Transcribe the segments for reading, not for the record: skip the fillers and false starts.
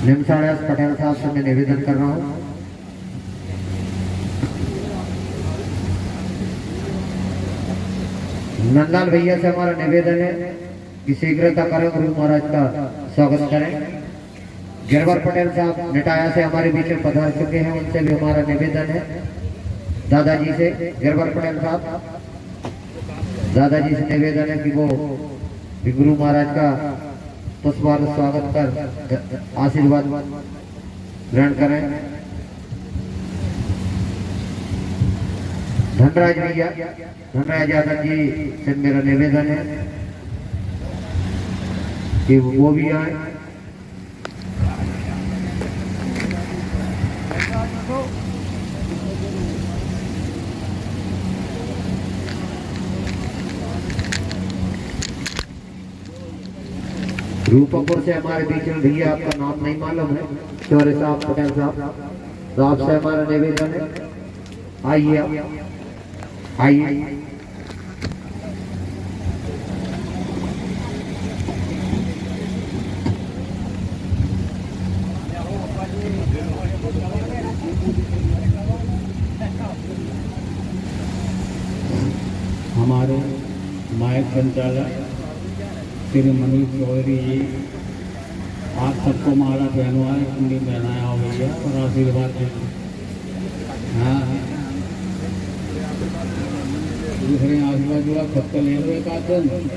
निमसाड़ा पटेल साहब से मैं निवेदन कर रहा हूँ, नंदलाल भैया से हमारा निवेदन है कि शीघ्रता करें, गुरु महाराज का स्वागत करें। गिरवर पटेल साहब निटाया से हमारे बीच में पधार चुके हैं, उनसे भी हमारा निवेदन है दादाजी से। गिरवर पटेल साहब दादाजी से निवेदन है कि वो गुरु महाराज का पुष्पार्घ स्वागत कर आशीर्वाद ग्रहण करें। धनराज भैया, धनराज यादव जी से मेरा निवेदन है कि वो भी आए। रूपपुर से हमारे बीच में भैया, आपका नाम नहीं मालूम है, शौर्य साहब पटेल साहब, तो आपसे हमारा निवेदन है, आइए आइए। हमारे मायक संचालक श्री मनीष चौधरी जी, आप सबको माला पहनवाए, कुंडी पहनाया हो भैया और आशीर्वाद दें। हाँ, दूसरे आशीर्वाद जुड़ा खत ले लो एक आध दिन।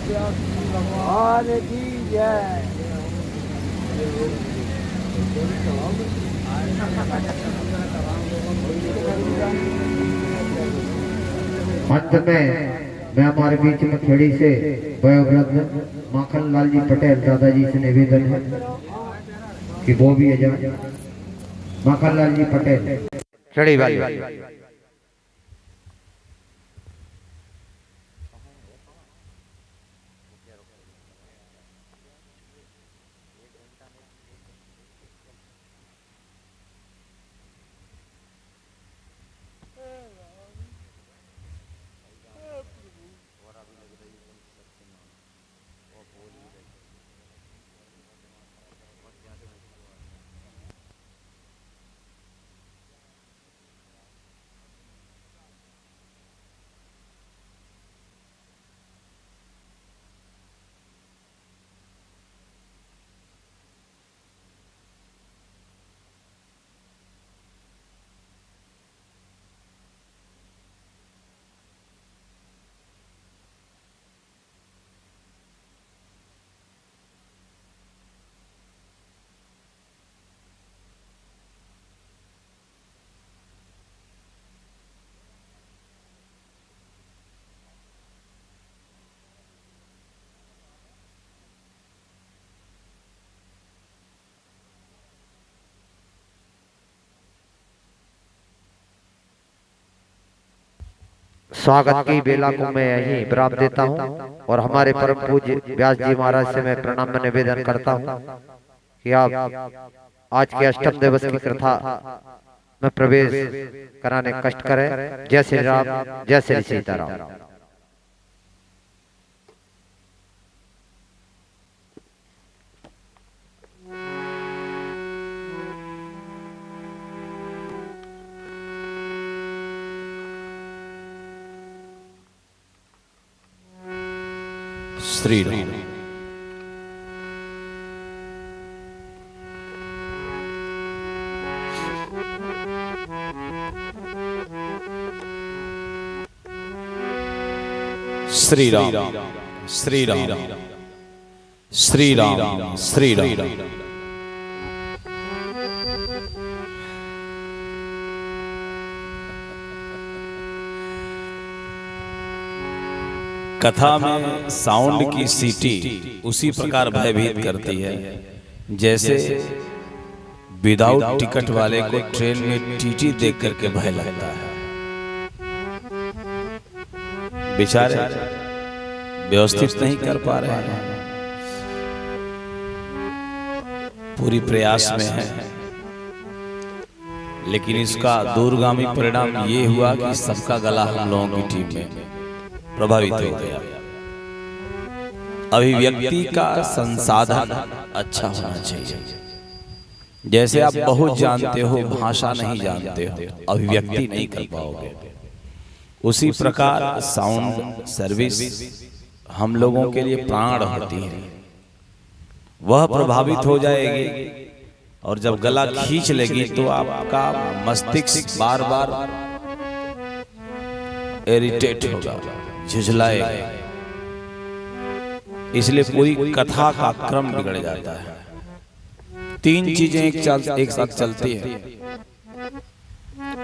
भगवान की जय। अंत में मैं हमारे बीच में खेड़ी से वयोवृद्ध माखन लाल जी पटेल दादाजी से निवेदन है कि वो भी आ जाए। माखन लाल जी पटेल खेड़ी वाली। स्वागत की बेला को मैं यही विराम देता हूँ और हमारे परम पूज्य व्यास जी महाराज से मैं प्रणाम में निवेदन करता हूँ कि आप आज के अष्टम दिवस की कथा में प्रवेश कराने कष्ट करें। जय श्री राम, जय श्री सीताराम। श्री राम। श्री राम श्री राम श्री राम श्री राम। कथा में साउंड की सीटी उसी प्रकार भयभीत करती है जैसे विदाउट टिकट वाले को ट्रेन में टीटी देख करके भय लगता है। बेचारे व्यवस्थित नहीं कर पा रहे हैं, पूरी प्रयास में है, लेकिन इसका दूरगामी परिणाम ये हुआ कि सबका गला हम लोगों की टीम में प्रभावित हो गया। अभिव्यक्ति का संसाधन अच्छा होना चाहिए। जैसे आप बहुत जानते हो, भाषा नहीं जानते हो, अभिव्यक्ति नहीं कर पाओगे, उसी प्रकार साउंड सर्विस हम लोगों के लिए प्राण होती है। वह प्रभावित हो जाएगी और जब गला खींच लेगी तो आपका मस्तिष्क बार बार इरिटेट होगा, झुझलाएगा। इसलिए पूरी कथा का क्रम बिगड़ जाता है। तीन चीजें एक साथ चलती है।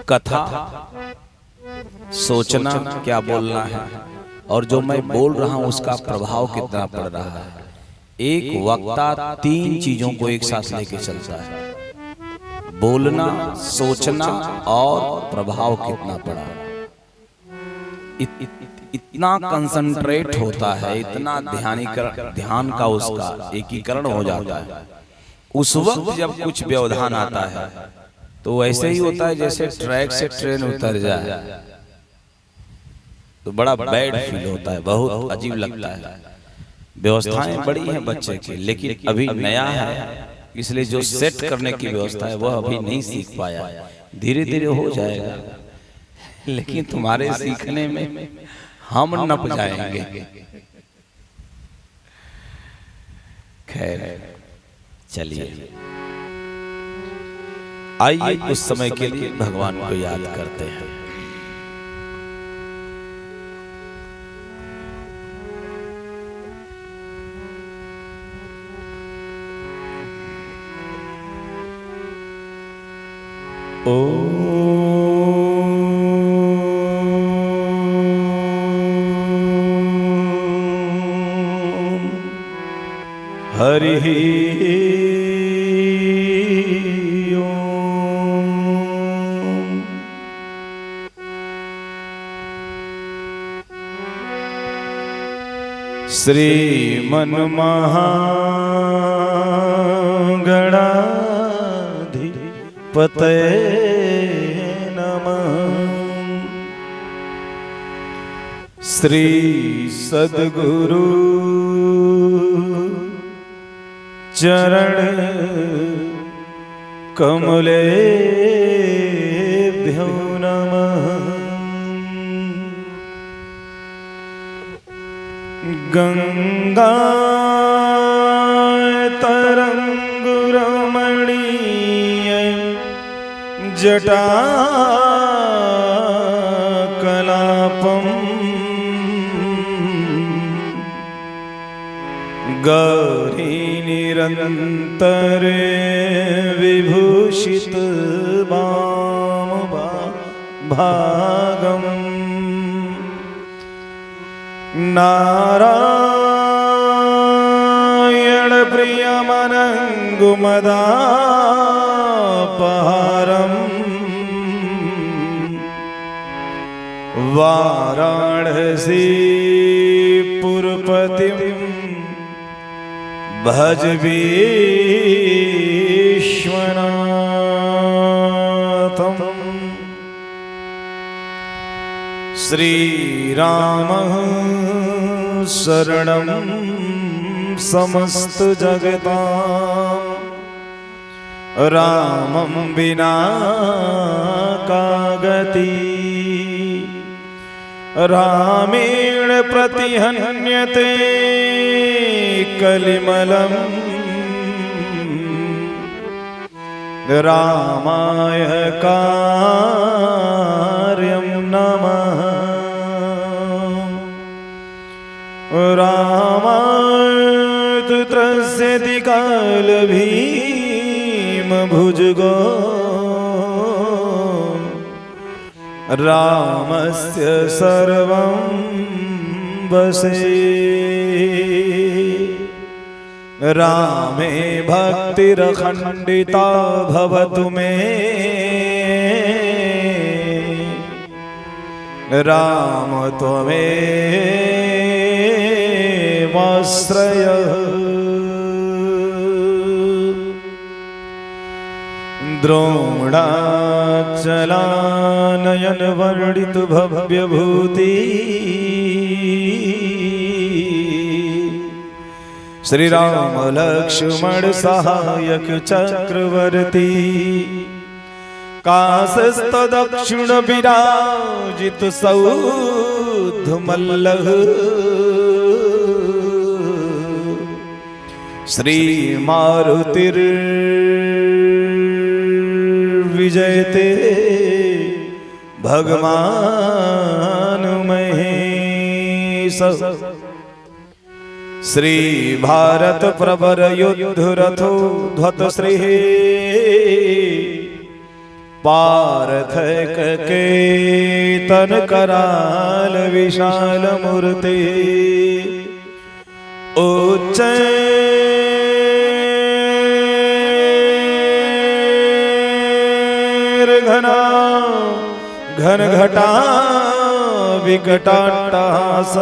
कथा, सोचना क्या बोलना है, और जो मैं बोल रहा हूं उसका प्रभाव कितना पड़ रहा है। एक वक्ता तीन चीजों को एक साथ लेके चलता है, बोलना, सोचना और प्रभाव कितना पड़ा। इतना कंसंट्रेट होता है, इतना ध्यान का उसका एकीकरण हो जाता है। उस वक्त जब कुछ व्यवधान आता है तो ऐसे ही होता है जैसे ट्रैक से ट्रेन उतर जाए, तो बड़ा बैड फील होता है, बहुत अजीब लगता है। व्यवस्थाएं बड़ी हैं बच्चे की, लेकिन अभी नया है, इसलिए जो सेट करने की व्यवस्था है वह अभी नहीं सीख पाया। धीरे धीरे हो जाएगा, लेकिन तुम्हारे सीखने में हम नप जाएंगे। खैर चलिए, आइए उस समय के लिए भगवान को याद करते हैं। हरि ओम। श्रीमन्महागणाधिपतये नमः। श्री सद्गुरु चरण कमलेभ्यो नमः। गंगा तरंगुरमणीय जटा कलापम गौरी निरंतरे विभूषित वाम भागम नारायण प्रियमनंगुमदापहारम वाराणसी पुरपतिम भज विश्वनाथम। श्री राम शरणं समस्त जगतां, रामं विना का गति। रामेण प्रतिहन्यते कलिमलम् रामाय कार्यं नमः। रामायतुत्रस्यति कालभीमभुजगो रामस्य सर्वं वसे। रामे भक्तिरखण्डिता भवतु मे राम त्वमेवाश्रयः। द्रोणाचलानयन वर्णित भव्यभूति श्री राम लक्ष्मण सहायक चक्रवर्ती काशस्तदक्षिण विराजित सौध मल्लः। श्री मारुतिर्विजयते भगवान महेश। श्री भारत प्रवर युद्ध रथो ध्वत श्री पार्थक केतन कराल विशाल मूर्ति उच्च घना घन घटा विकटाट्टहास।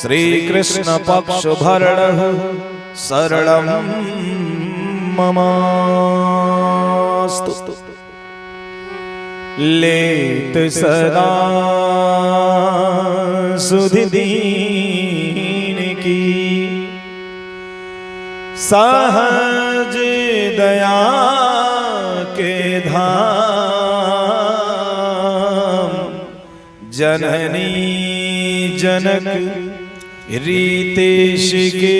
श्री कृष्ण पक्ष भरण शरणं ममास्तु। लेत सदा सुधि दीन की सहज दया के धाम जननी जनक रीतेश के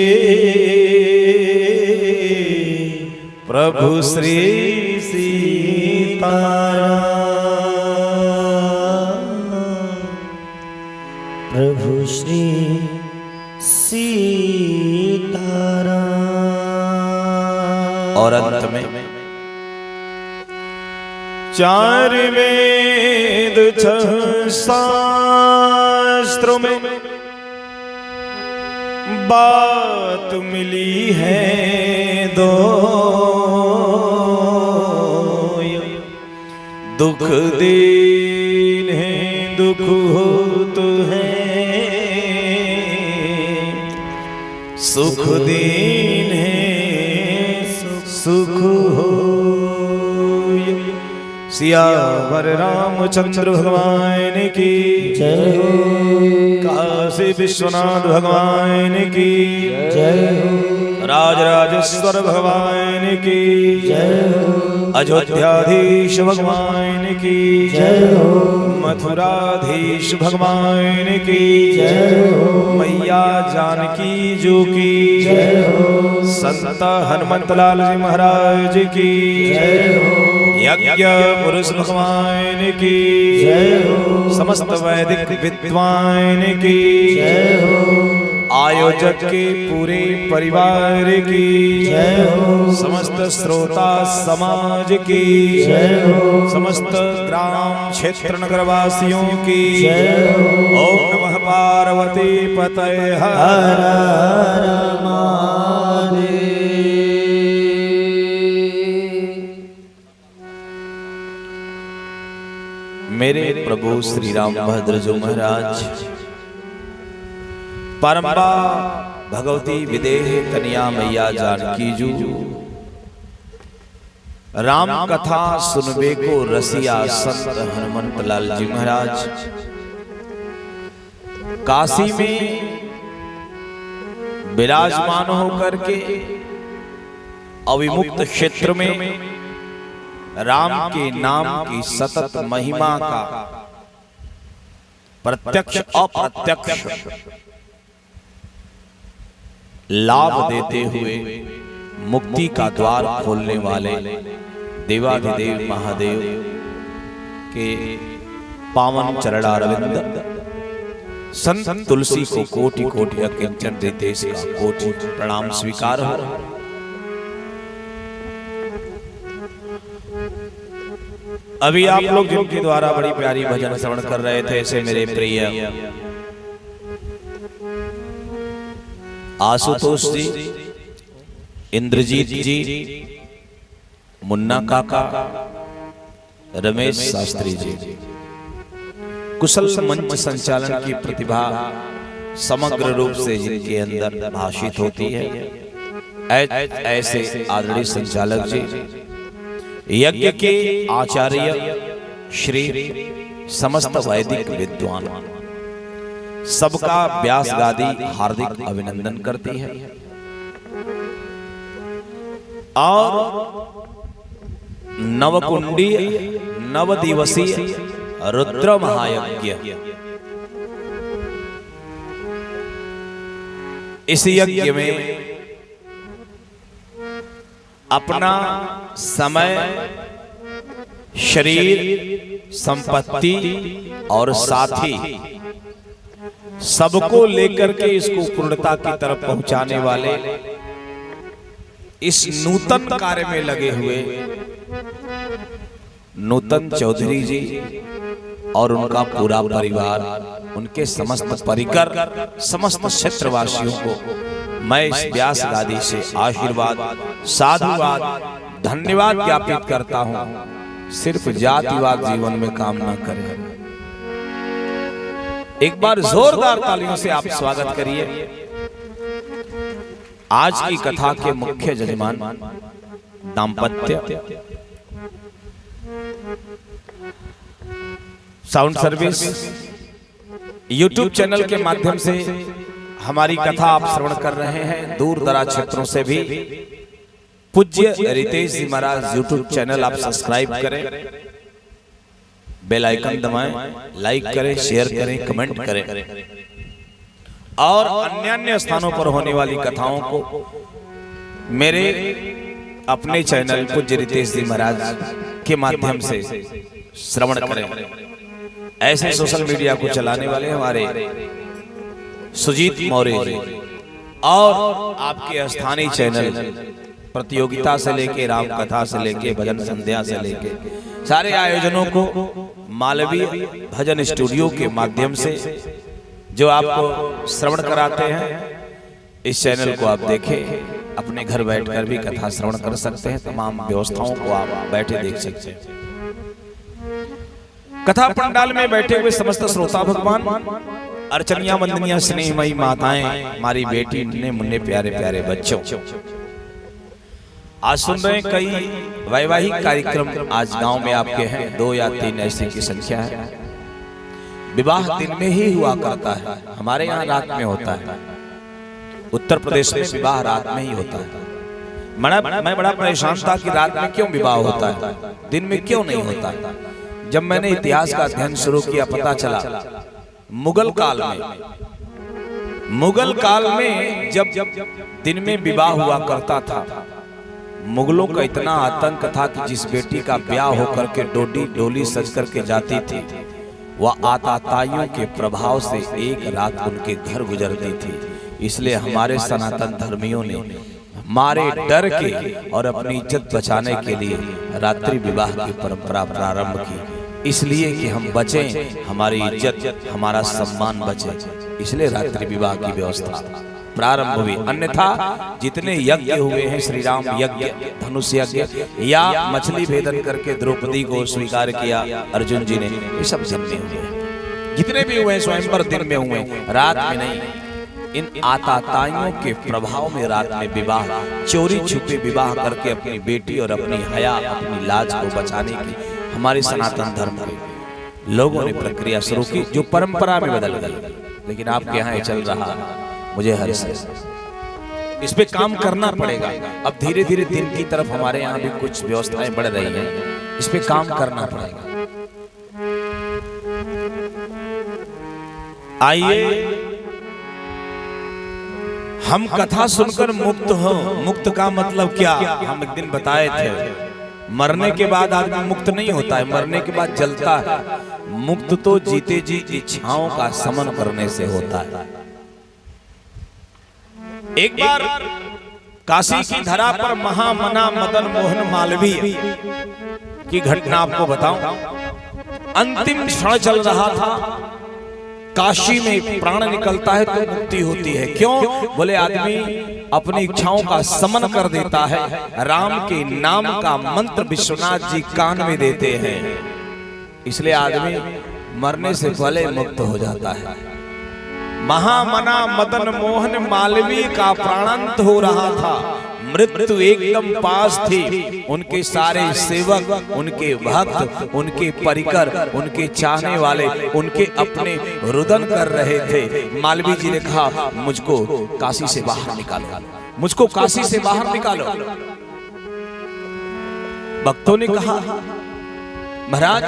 प्रभु श्री सीताराम। प्रभु श्री सीताराम। और अंत में चार वेद छह शास्त्रों में बात मिली है दो। दुख दीन है दुख होत है सुख दीन है सुख हो। सियावर रामचंद्र भगवान की जय हो। काशी विश्वनाथ भगवान की जय हो। राजराजेश्वर भगवान की जय हो। अयोध्याधीश भगवान की जय हो। मथुराधीश भगवान की जय हो। मैया जानकी जो की जय हो। संत हनुमत लाल जी महाराज की जय हो। यज्ञ पुरुष भगवान की जय हो। समस्त वैदिक विद्वान की जय हो। आयोजक के पूरे परिवार की जय हो। समस्त श्रोता समाज की जय हो। समस्त ग्राम क्षेत्र नगर वासियों की जय हो। ओम नमः पार्वती पतये हर हर हर महादेव। मेरे प्रभु श्री रामभद्र जो महाराज परम्परा भगवती विदेह कन्या मैया जानकी जू राम कथा सुनबे को रसिया संत हनुमत लाल जी महाराज काशी में विराजमान होकर के अविमुक्त क्षेत्र में राम के नाम की सतत महिमा का प्रत्यक्ष अप्रत्यक्ष लाभ देते हुए मुक्ति का द्वार खोलने वाले देवाधिदेव महादेव के पावन चरणारविंद संत तुलसी को कोटि कोटि अकिंचन देश का कोटि प्रणाम स्वीकार हो। अभी आप लोग जिनके द्वारा बड़ी प्यारी भजन श्रवण कर रहे थे, ऐसे मेरे प्रिय आशुतोष जी, इंद्रजीत जी, मुन्ना काका, रमेश शास्त्री जी, कुशल मंच संचालन की प्रतिभा समग्र रूप से जिनके अंदर भाषित होती है, ऐसे आदरणीय संचालक जी, यज्ञ के आचार्य श्री समस्त वैदिक विद्वान, सबका व्यास गादी हार्दिक अभिनंदन करती है। और नवकुंडीय नवदिवसीय रुद्र महायज्ञ, इस यज्ञ में अपना समय, शरीर, संपत्ति और साथी सबको लेकर के इसको पूर्णता की तरफ पहुंचाने वाले इस नूतन कार्य में लगे हुए नूतन चौधरी जी और उनका पूरा परिवार, उनके समस्त परिकर, समस्त क्षेत्रवासियों को मैं इस व्यास गादी से आशीर्वाद, साधुवाद, धन्यवाद ज्ञापित करता हूं। सिर्फ जातिवाद जीवन में काम ना करें। एक बार जोरदार तालियों से आप स्वागत करिए आज की कथा के मुख्य जजमान दाम्पत्य साउंड सर्विस यूट्यूब चैनल के माध्यम से हमारी कथा आप श्रवण कर रहे हैं। दूर दराज क्षेत्रों से भी पूज्य रितेश जी महाराज यूट्यूब चैनल आप सब्सक्राइब करें, बेल आइकन दबाएं, लाइक करें, शेयर करें, कमेंट करें और अन्य स्थानों पर होने वाली कथाओं को मेरे अपने चैनल पूज्य रितेश जी महाराज के माध्यम से श्रवण करें। ऐसे सोशल मीडिया को चलाने वाले हमारे सुजीत मौर्य जी और आपके स्थानीय चैनल प्रतियोगिता से लेके, राम कथा से लेके, भजन संध्या से लेके सारे आयोजनों को मालवीय भजन स्टूडियो के माध्यम से जो आपको श्रवण कराते हैं, इस चैनल को आप देखें। अपने घर बैठकर भी कथा श्रवण कर सकते हैं। तमाम व्यवस्थाओं को आप बैठे देख सकते हैं। कथा पंडाल में बैठे हुए समस्त श्रोता भगवान, अर्चनिया वंदनिया स्नेहमयी माताएं, हमारी बेटी ने मुन्ने प्यारे प्यारे बच्चों, आज सुन रहे कई वैवाहिक कार्यक्रम आज गांव में आपके हैं। 2 या 3 ऐसे की संख्या है। विवाह दिन में ही हुआ करता है, हमारे यहाँ रात में होता है। उत्तर प्रदेश में विवाह रात में ही होता है। मैं बड़ा परेशान था कि रात में क्यों विवाह होता है, दिन में क्यों नहीं होता। जब मैंने इतिहास का अध्ययन शुरू किया, पता चला मुगल काल में जब दिन में विवाह हुआ करता था, मुगलों का इतना आतंक था कि जिस बेटी का ब्याह होकर के डोली सज करके जाती थी, वह आताताइयों के प्रभाव से एक रात उनके घर गुजरती थी। इसलिए हमारे सनातन धर्मियों ने हमारे डर के और अपनी इज्जत बचाने के लिए रात्रि विवाह की परंपरा प्रारंभ की, इसलिए कि हम बचें, हमारी इज्जत, हमारा सम्मान बचे, इसलिए रात्रि विवाह की व्यवस्था प्रारंभ हुई। अन्यथा जितने यज्ञ हुए हैं, श्री राम यज्ञ, धनुष यज्ञ या मछली भेदन करके द्रौपदी को स्वीकार किया अर्जुन जी ने, ये सब दिन में हुए। जितने भी हुए स्वयंवर दिन में हुए, रात में नहीं। इन आताताइयों के प्रभाव में रात में विवाह, चोरी छुपे विवाह करके अपनी बेटी और अपनी हया, अपनी लाज को बचाने की हमारे सनातन धर्म के लोगों ने प्रक्रिया शुरू की, जो परंपरा में बदल गई। लेकिन आपके यहाँ चल रहा, मुझे हर्ष है। इस पे काम करना पड़ेगा। अब धीरे धीरे दिन की तरफ हमारे यहाँ भी कुछ व्यवस्थाएं बढ़ रही हैं, इस पे काम करना पड़ेगा। आइए हम कथा सुनकर मुक्त हो। मुक्त का मतलब क्या, हम एक दिन बताए थे, मरने के बाद आदमी मुक्त नहीं होता है, मरने के बाद जलता है। मुक्त तो जीते जी इच्छाओं का समन करने से होता है। एक बार काशी की धरा पर महामना मदन मोहन मालवीय की घटना आपको बताऊं। अंतिम क्षण चल रहा था, काशी में प्राण निकलता है तो मुक्ति होती है। क्यों? बोले आदमी अपनी इच्छाओं का समन कर देता है, राम के नाम का मंत्र विश्वनाथ जी कान में देते हैं, इसलिए आदमी मरने से पहले मुक्त हो जाता है। महामना मदन मोहन मालवीय का प्राणांत हो रहा था, मृत्यु एकदम पास थी। उनके सारे सेवक, उनके भक्त, उनके परिकर, उनके चाहने वाले, उनके अपने रुदन कर रहे थे। मालवीय जी ने कहा मुझको काशी से बाहर निकालो, मुझको काशी से बाहर निकालो। भक्तों ने कहा महाराज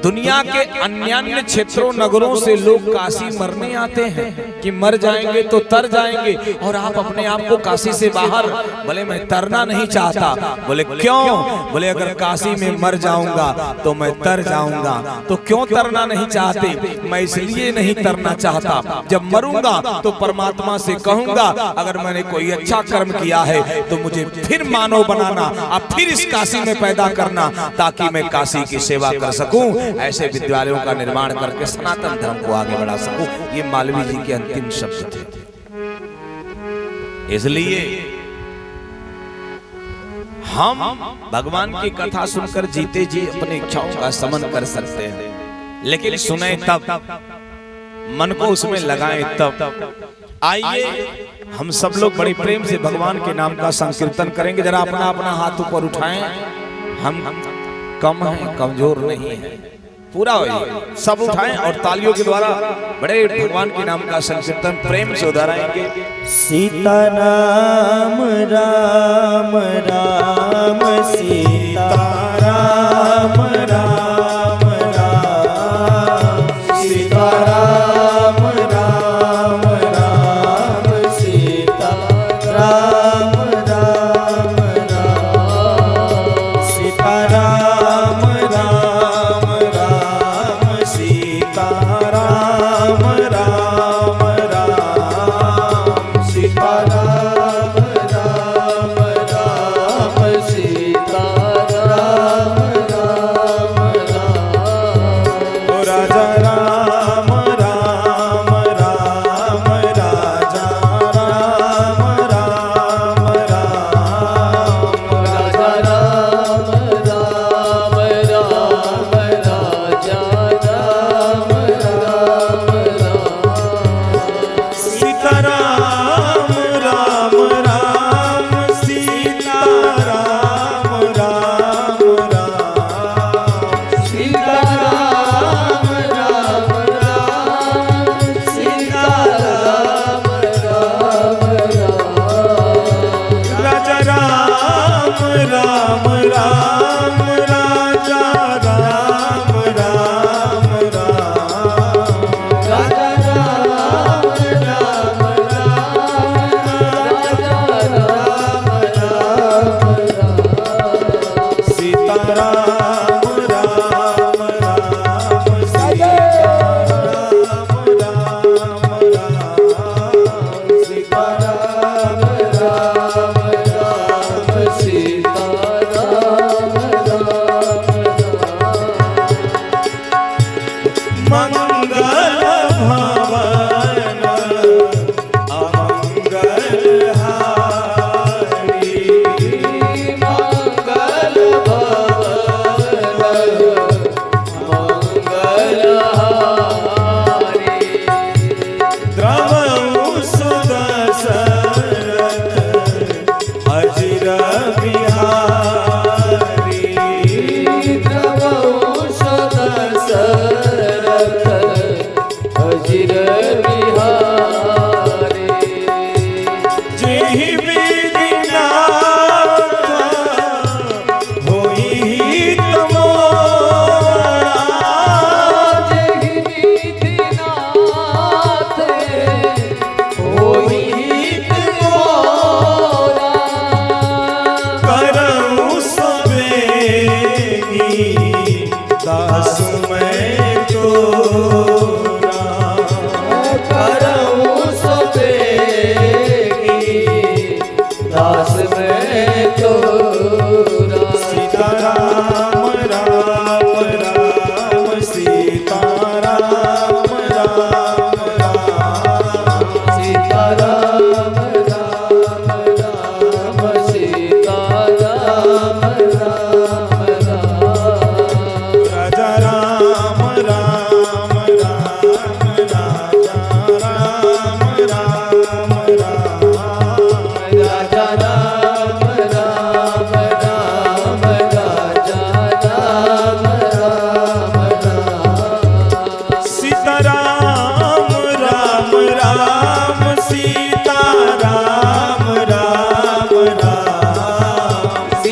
दुनिया के अन्य क्षेत्रों नगरों से लोग काशी मरने आते हैं कि मर जाएंगे तो तर जाएंगे, और आप अपने आप को काशी से बाहर। बोले मैं तरना नहीं चाहता। बोले क्यों? बोले अगर काशी में मर जाऊंगा तो मैं तर जाऊंगा। तो क्यों तरना नहीं चाहते? मैं इसलिए नहीं तरना चाहता, जब मरूंगा तो परमात्मा से कहूंगा अगर मैंने कोई अच्छा कर्म किया है तो मुझे फिर मानव बनाना, अब फिर इस काशी में पैदा करना, ताकि मैं काशी की सेवा कर सकूं, ऐसे विद्यालयों का निर्माण करके सनातन धर्म को आगे बढ़ा सकूं। ये मालवीय जी के अंतिम शब्द थे। इसलिए हम भगवान की कथा सुनकर जीते जी अपनी इच्छाओं का समन कर सकते हैं, लेकिन सुने तब, मन को उसमें लगाएं तब। आइए हम सब लोग बड़े प्रेम से भगवान के नाम का संकीर्तन करेंगे। जरा अपना अपना हाथ ऊपर उठाएं। हम कम हैं, कमजोर नहीं है, पूरा हो सब उठाएं और तालियों के द्वारा बड़े भगवान के नाम का संकीर्तन प्रेम से दोहराएंगे। सीता राम राम राम सीता राम राम राम सीता राम राम राम सीता राम राम राम सीता राम राम राम सीता राम राम राम सीता राम राम राम सीता राम राम राम राजा राम राम राम राजा राम राम राम राजा राम राम राम राजा राम राम राम सीता राम राम राम सीता राम राम राम सीता राम राम राम सीता राम राम राम राजा राम राम राम राजा राम राम राम राजा राम राम राम राजा राम राम सीता राम राम राम सीता राम राम राम सीता राम राम राम सीता राम राम मंगल भवन अमंगल हारी मंगल भवन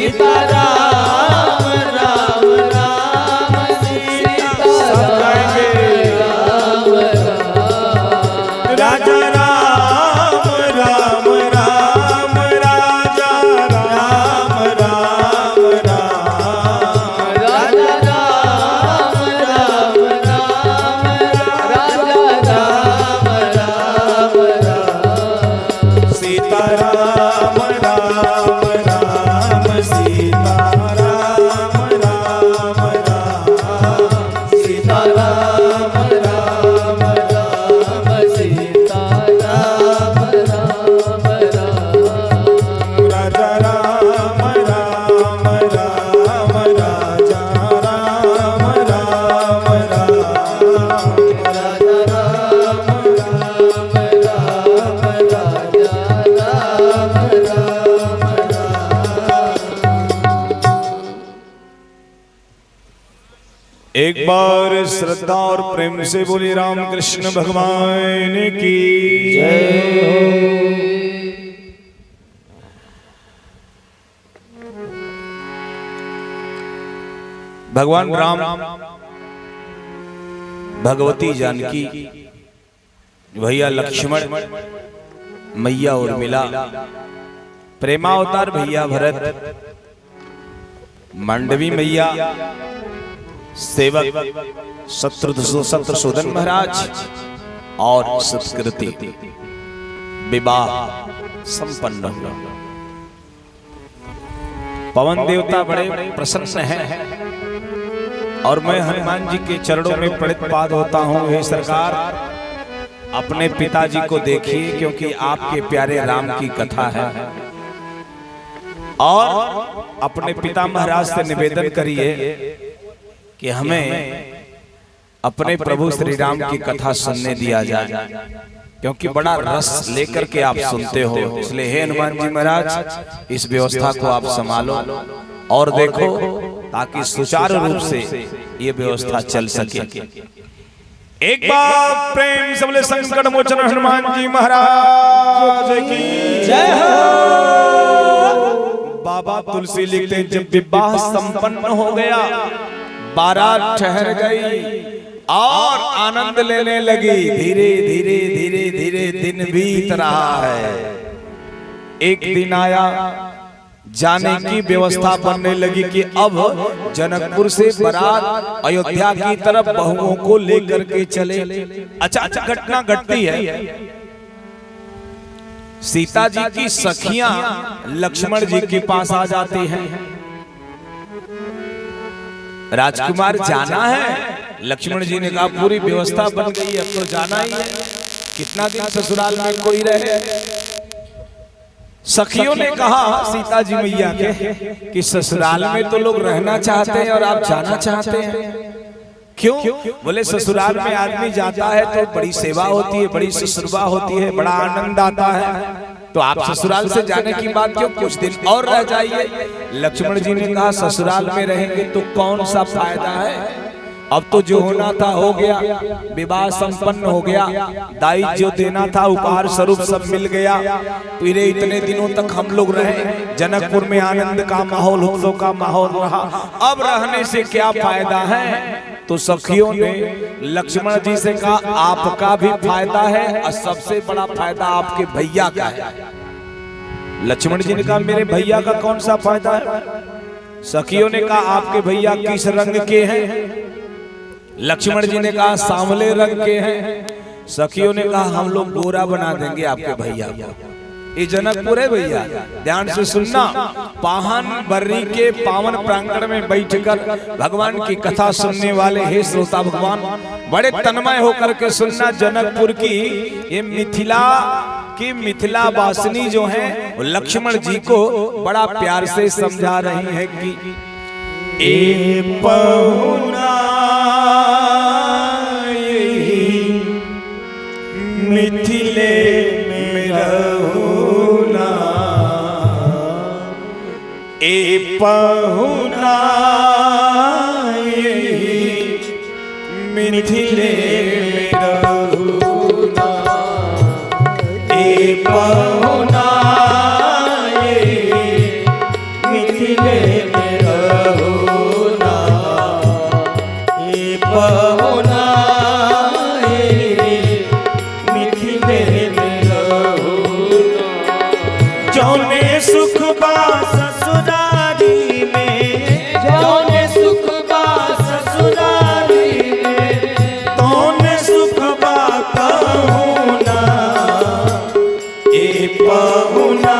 सीता राम राम राम सीता राम राजा राम राम राम राजा राम राम राम राजा राम राम राम राजा राम राम राम सीता राम राम राम सीता राम राम राम सीता राम राम राम सीता राम राम राम राजा राम राम राम राजा राम राम राम राजा राम राम राम राजा राम राम राम। एक बार श्रद्धा और प्रेम से बोली राम कृष्ण भगवान की जय। भगवान राम भगवती जानकी भैया लक्ष्मण मैया उर्मिला प्रेमावतार भैया भरत मांडवी मैया सेवक शत्रुसूदन महाराज और संस्कृति विवाह संपन्न हुआ। पवन देवता बड़े प्रसन्न हैं और मैं हनुमान जी के चरणों में प्रणिपात होता हूँ। हे सरकार, अपने पिताजी को देखिए क्योंकि आपके प्यारे राम की कथा है, और अपने पिता महाराज से निवेदन करिए कि हमें अपने प्रभु श्री राम की कथा सुनने दिया जाए, क्योंकि बड़ा रस लेकर के आप सुनते हो। इसलिए हे हनुमान जी महाराज, इस व्यवस्था को आप संभालो और देखो ताकि सुचारू रूप से ये व्यवस्था चल सके। एक बार प्रेम से बोले संकट मोचन हनुमान जी महाराज की जय हो। बाबा तुलसी लिखते जब विवाह संपन्न हो गया, बारात ठहर गई और आनंद लेने लगी। धीरे धीरे धीरे धीरे दिन बीत रहा है। एक दिन आया, जाने की व्यवस्था बनने लगी कि अब जनकपुर से बारात अयोध्या की तरफ बहुओं को लेकर के चले। अचानक घटना घटती है, सीता जी की सखियां लक्ष्मण जी के पास आ जाती हैं। राजकुमार जाना है। लक्ष्मण जी ने कहा पूरी व्यवस्था बन गई, अब तो जाना ही है, कितना दिन ससुराल में कोई रहे। सखियों ने कहा सीता जी मैया के कि ससुराल में तो लोग रहना चाहते हैं और आप जाना चाहते हैं, क्यों? बोले ससुराल में आदमी जाता है तो बड़ी सेवा होती है, बड़ी शुश्रूषा होती है, बड़ा आनंद आता है, तो आप ससुराल से जाने की बात क्यों, कुछ दिन और रह जाइए। लक्ष्मण जी ने कहा ससुराल में रहेंगे तो कौन सा फायदा है, अब तो जो होना था हो गया, विवाह संपन्न हो गया, दाई जो देना था उपहार स्वरूप सब मिल गया। पूरे इतने दिनों तक हम लोग रहे, जनकपुर में आनंद का माहौल, उत्सव का माहौल रहा, अब रहने से क्या फायदा है। तो सखियों ने लक्ष्मण जी से कहा आपका भी फायदा है और सबसे बड़ा फायदा आपके भैया का है। लक्ष्मण जी ने कहा मेरे भैया का कौन सा फायदा है। सखियों ने कहा आपके भैया किस रंग के हैं। लक्ष्मण जी ने कहा सांवले रंग के हैं। सखियों ने कहा हम लोग गोरा बना देंगे आपके भैया को। ये जनकपुर है भैया, ध्यान से सुनना। पाहन बर्री के पावन प्रांगण में बैठकर भगवान की कथा सुनने वाले हे श्रोता भगवान, बड़े तन्मय होकर के सुनना। जनकपुर की ये मिथिला वासिनी जो है, लक्ष्मण जी को बड़ा प्यार से समझा रही है कि ए पहुना मिथिले में रहुना, ए पहुना मिथिले में रहुना, ए पहुना मिथिले में रहो ना, ए पहुना मिथिले में रहो ना। जौने सुख बा ससुरारी में, जौने सुख बा ससुरारी में, तौने सुख बा कहूँ ना, ए पहुना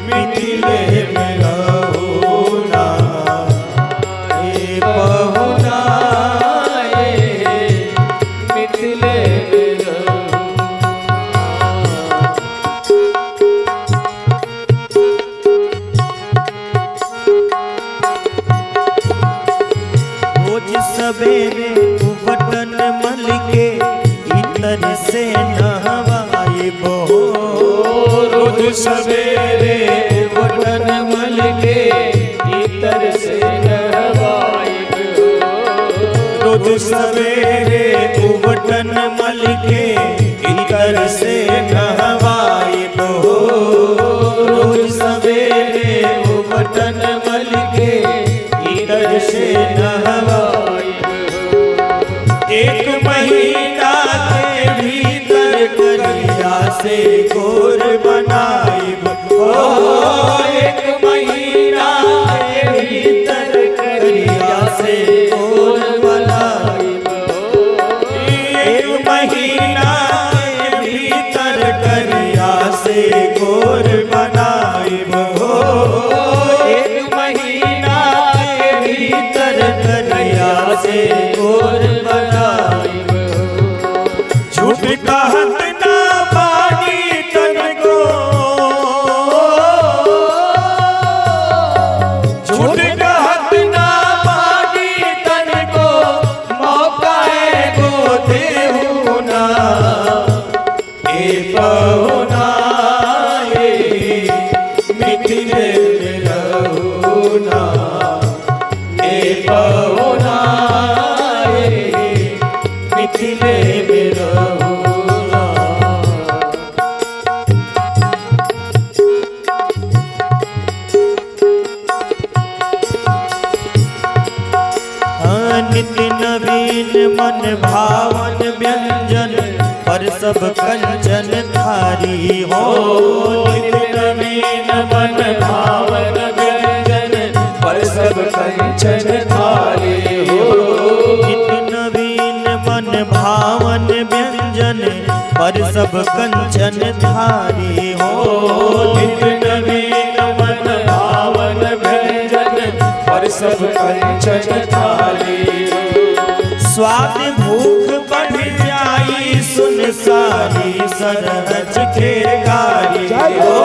मिथिले में रहो ना, ए पहुना मिथिले में रहो। रोज सवेरे बटन मल के इतर से नहवाए बो, रोज सवेरे बटन मल के इतर से नहवाए बो, रोज सवेरे बटन मल के इतर से नहवाए बो, रोज सवेरे बटन मल के इतर से नहवाए बो। एक महीना के भीतर करिया से गोर बनाइब, एक महीना के भीतर करिया से गोर बनाइब, एक महीना के भीतर करिया से गोर बनाइब, एक महीना के भीतर करिया से गोर बनाइब। झूठ कहत ना बानी तनको, झूठ कहत ना बानी तनको, मौका एगो देहु ना, ए पहुना मिथिले में रहो ना, ए पहुना मिथिले में रहो ना। नित्य नवीन मन भावन व्यंजन पर सब कंचन थारी हो, नित्य नवीन मन भावन व्यंजन पर सब कंचन थारी हो, नित्य नवीन मन भावन व्यंजन पर सब कंचन थारी हो, नित्य नवीन मन भावन व्यंजन पर सब कंचन थारी हो। स्वाद भूख बढ़ जाई सुन सारी सरहज के गारी हो,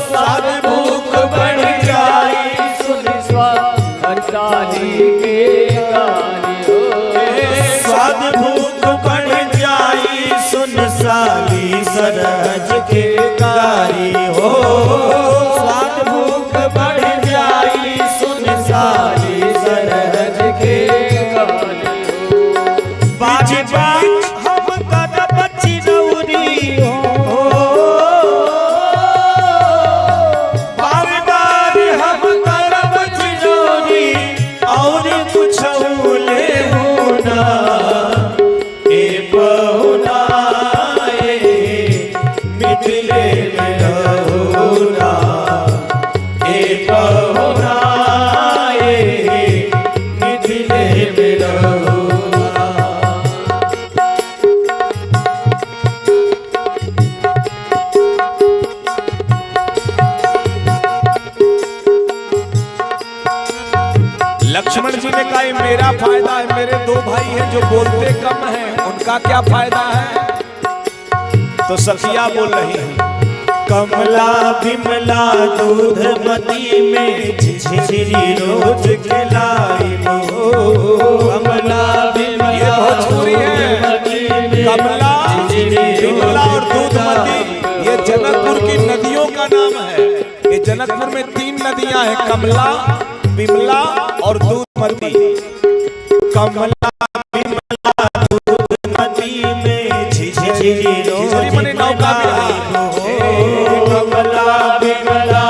स्वाद भूख बढ़ जाई सुन सारी के गारी हो, स्वाद भूख बढ़ जाई सुन सारी सरहज के गारी हो, स्वाद भूख बढ़ जाई सुन सारी सरहज के गारी हो। बाज बाज हम करब चिरौरी हो, बार बार हम करब चिरौरी और कुछ लेहु ना, ए पहुना मिथिले में रहो ना, ए पहुना मिथिले में रहो ना। लक्ष्मण जी ने कहा ये मेरा फायदा है, मेरे दो भाई हैं जो बोलते कम हैं, उनका क्या फायदा है? तो सखिया बोल रही है, कमला बिमला दूधमती में झिझरी रोज खिलाई हो, कमला बिमला ये भोजपुरी है। कमला बिमला और दूधमती ये जनकपुर की नदियों का नाम है। ये जनकपुर में 3 नदियां हैं, कमला, बिमला और दूधमती। कमला बिमला दूधमती में झिझरी रोज मने नौका कमला बिमला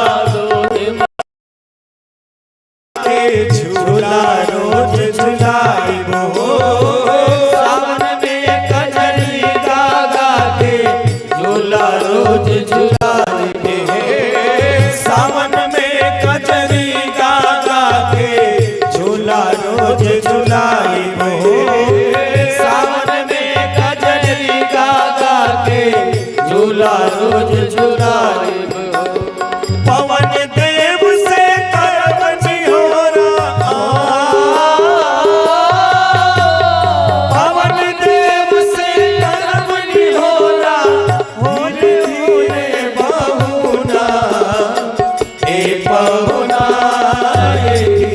पहुनाएगी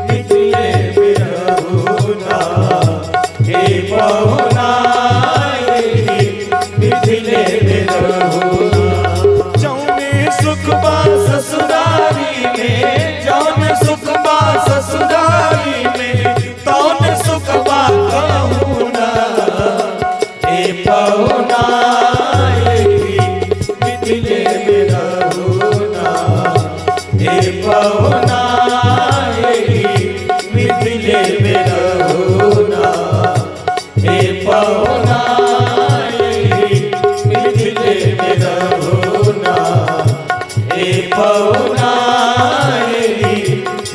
मिथिले में रहुना, हे पहुनाएगी मिथिले में रहुना। जौने सुख बा ससुरारी में, जौने सुख बा ससुरारी में, तौन सुख बा कहूना, हे पहुनाएगी मिथिले में रहुना, हे पहुनाएगी मिथिले में रहुना, हे पहुनाएगी मिथिले में रहुना, हे पहुनाएगी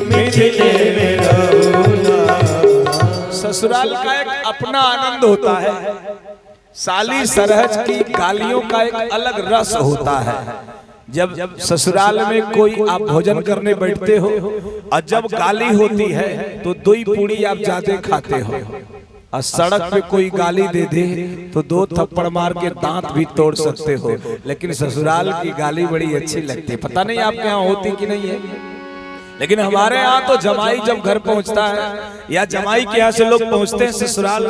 मिथिले में रहुना। ससुराल का एक अपना आनंद होता है, साली सरहज की गालियों का एक अलग रस होता है। जब ससुराल में कोई आप भोजन करने बैठते हो और जब गाली होती है तो दो ही पूड़ी आप ज्यादा खाते हो, और सड़क पे कोई गाली दे दे तो दो थप्पड़ मार के दांत भी तोड़ सकते हो, लेकिन ससुराल की गाली बड़ी अच्छी लगती है। पता नहीं आपके यहाँ होती कि नहीं है, लेकिन हमारे यहाँ तो जमाई जब घर पहुंचता है या जमाई के यहाँ से लोग पहुंचते हैं ससुराल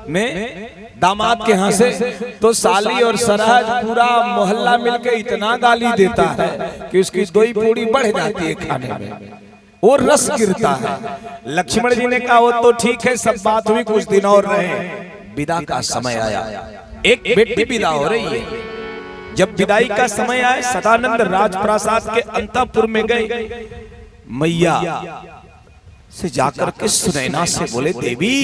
में दामाद के यहाँ से, तो साली और सरहज पूरा मोहल्ला मिलके इतना गाली देता है कि उसकी दो ही पूड़ी बढ़ जाती है खाने में, और रस गिरता है। लक्ष्मण जी ने कहा वो तो ठीक है, सब बात हुई, कुछ दिन और रहे। विदा का समय आया, एक बेटी विदा हो रही है। जब विदाई का समय आया, सदानंद राजप्रासाद के अंतःपुर में गए, मैया से जाकर के सुनैना से बोले, देवी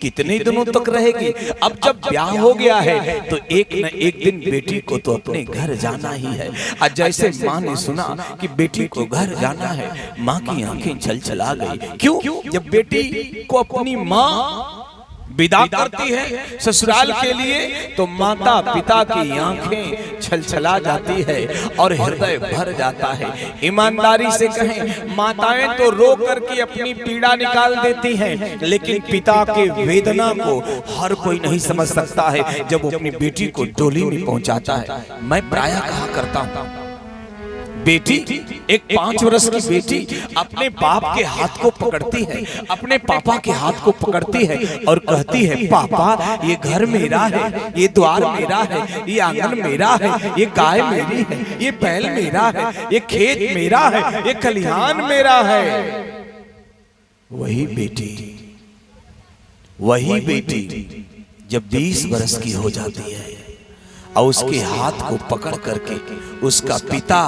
कितने दिनों तक रहेगी? अब जब ब्याह हो गया है तो एक न एक दिन बेटी को तो अपने घर जाना ही है। आज जैसे माँ ने सुना कि बेटी को घर जाना है, माँ की आंखें छलछला गई। क्यों? जब बेटी को अपनी माँ विदा करती है ससुराल के लिए तो माता पिता की आंखें छलछला जाती है और हृदय भर जाता है। ईमानदारी से कहें, माताएं तो रो करके अपनी पीड़ा निकाल देती हैं, लेकिन पिता के वेदना को हर कोई नहीं समझ सकता है जब वो अपनी बेटी को डोली में पहुंचाता है। मैं प्रायः कहा करता हूं, बेटी, एक 5 वर्ष की बेटी अपने बाप के हाथ को पकड़ती है, अपने पापा के हाथ को पकड़ती है और कहती है, पापा ये घर मेरा है, ये द्वार मेरा है, ये आंगन मेरा है, ये गाय मेरी है, ये बैल मेरा है, ये खेत मेरा है, ये खलिहान मेरा है। वही बेटी जब 20 वर्ष की हो जाती है और उसके हाथ को पकड़ करके उसका पिता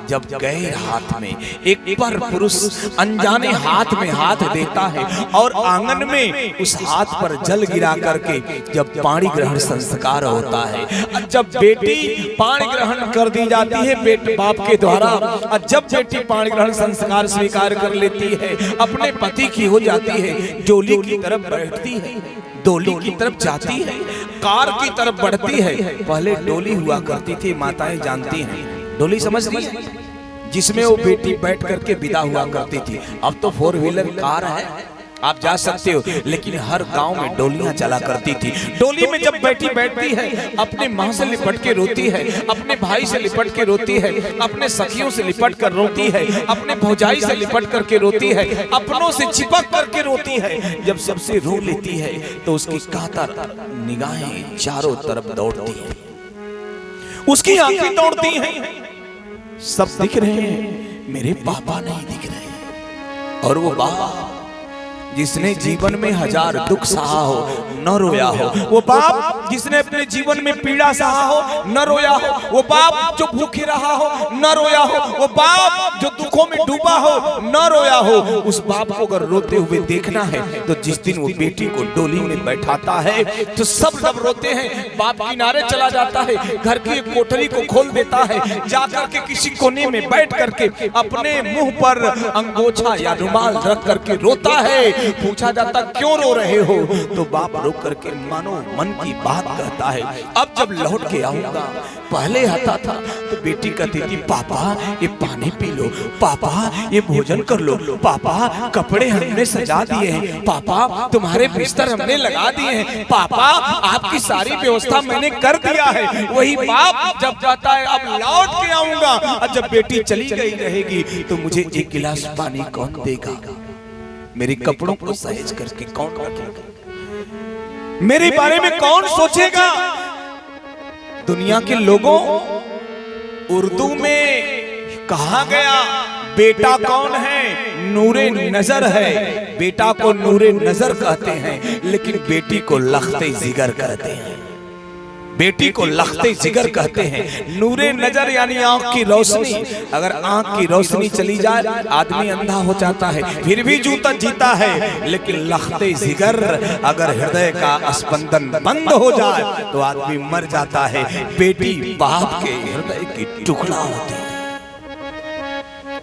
जब गैर हाथ में एक पर पुरुष अनजाने हाथ में हाथ देता है और आंगन में उस हाथ पर जल गिरा करके जब पाणी ग्रहण संस्कार होता है, जब बेटी पाणी ग्रहण कर दी जाती है बेटे बाप के द्वारा, और जब बेटी पाणी ग्रहण संस्कार स्वीकार कर लेती है, अपने पति की हो जाती है, डोली की तरफ बैठती है, डोली की तरफ जाती है, कार की तरफ बढ़ती है। पहले डोली हुआ करती थी, माताएं जानती हैं, डोली समझ रही है, जिसमें वो बेटी बैठ करके विदा हुआ करती थी। अब तो 4 व्हीलर कार है, आप जा सकते हो, लेकिन हर गांव में डोलियां चला करती थी। डोली में जब बेटी बैठती है, अपने माँ से लिपट के रोती है, अपने भाई से लिपट के रोती है, अपने सखियों से लिपट कर रोती है, अपने भौजाई से लिपट करके रोती है, अपनों से चिपक करके रोती है। जब सबसे रो लेती है तो उसकी कातर निगाहें चारों तरफ दौड़ती है, उसकी आंखें दौड़ती हैं, सब दिख रहे हैं, मेरे पापा नहीं दिख रहे। और वो बाप जिसने जीवन में 1000 दुख सहा हो न रोया हो, वो बाप जिसने अपने जीवन में पीड़ा सहा हो न रोया हो, वो बाप जो भूखे रहा हो न रोया हो, वो बाप जो दुखों में डूबा हो न रोया हो, उस बाप को अगर रोते हुए देखना है तो जिस दिन वो बेटी को डोली में बैठाता है तो सब जब रोते हैं, बाप किनारे चला जाता है, घर की एक कोठरी को खोल देता है, जाकर के किसी कोने में बैठ करके अपने मुंह पर अंगोछा या रुमाल रख करके रोता है। पूछा जाता क्यों रो रहे हो, तो बाप रोक करके मानो मन की बात कहता है। अब जब लौट के आऊंगा, पहले आता था तो बेटी कहती थी, पापा ये पानी पी लो, पापा ये भोजन कर लो, पापा कपड़े हमने सजा दिए हैं, पापा तुम्हारे बिस्तर हमने लगा दिए हैं, पापा आपकी सारी व्यवस्था मैंने कर दिया है। वही बाप जब जाता है अब लौट के आऊंगा, और जब बेटी चली गई रहेगी तो मुझे एक गिलास पानी कौन देगा, मेरे कपड़ों को सहेज करके कौन रखेगा, मेरे बारे में कौन सोचेगा। दुनिया के लोगों, उर्दू में कहा गया बेटा कौन है, नूरे नजर है, बेटा को नूरे नजर कहते हैं, लेकिन बेटी को लख्ते जिगर कहते हैं, बेटी को लख्ते जिगर कहते हैं। नूरे नजर यानी आंख की रोशनी, अगर आंख की रोशनी चली जाए आदमी अंधा हो जाता है, फिर भी जीता है, लेकिन लख्ते जिगर अगर हृदय का स्पंदन बंद हो जाए तो आदमी मर जाता है। बेटी बाप के हृदय की टुकड़ा होती है।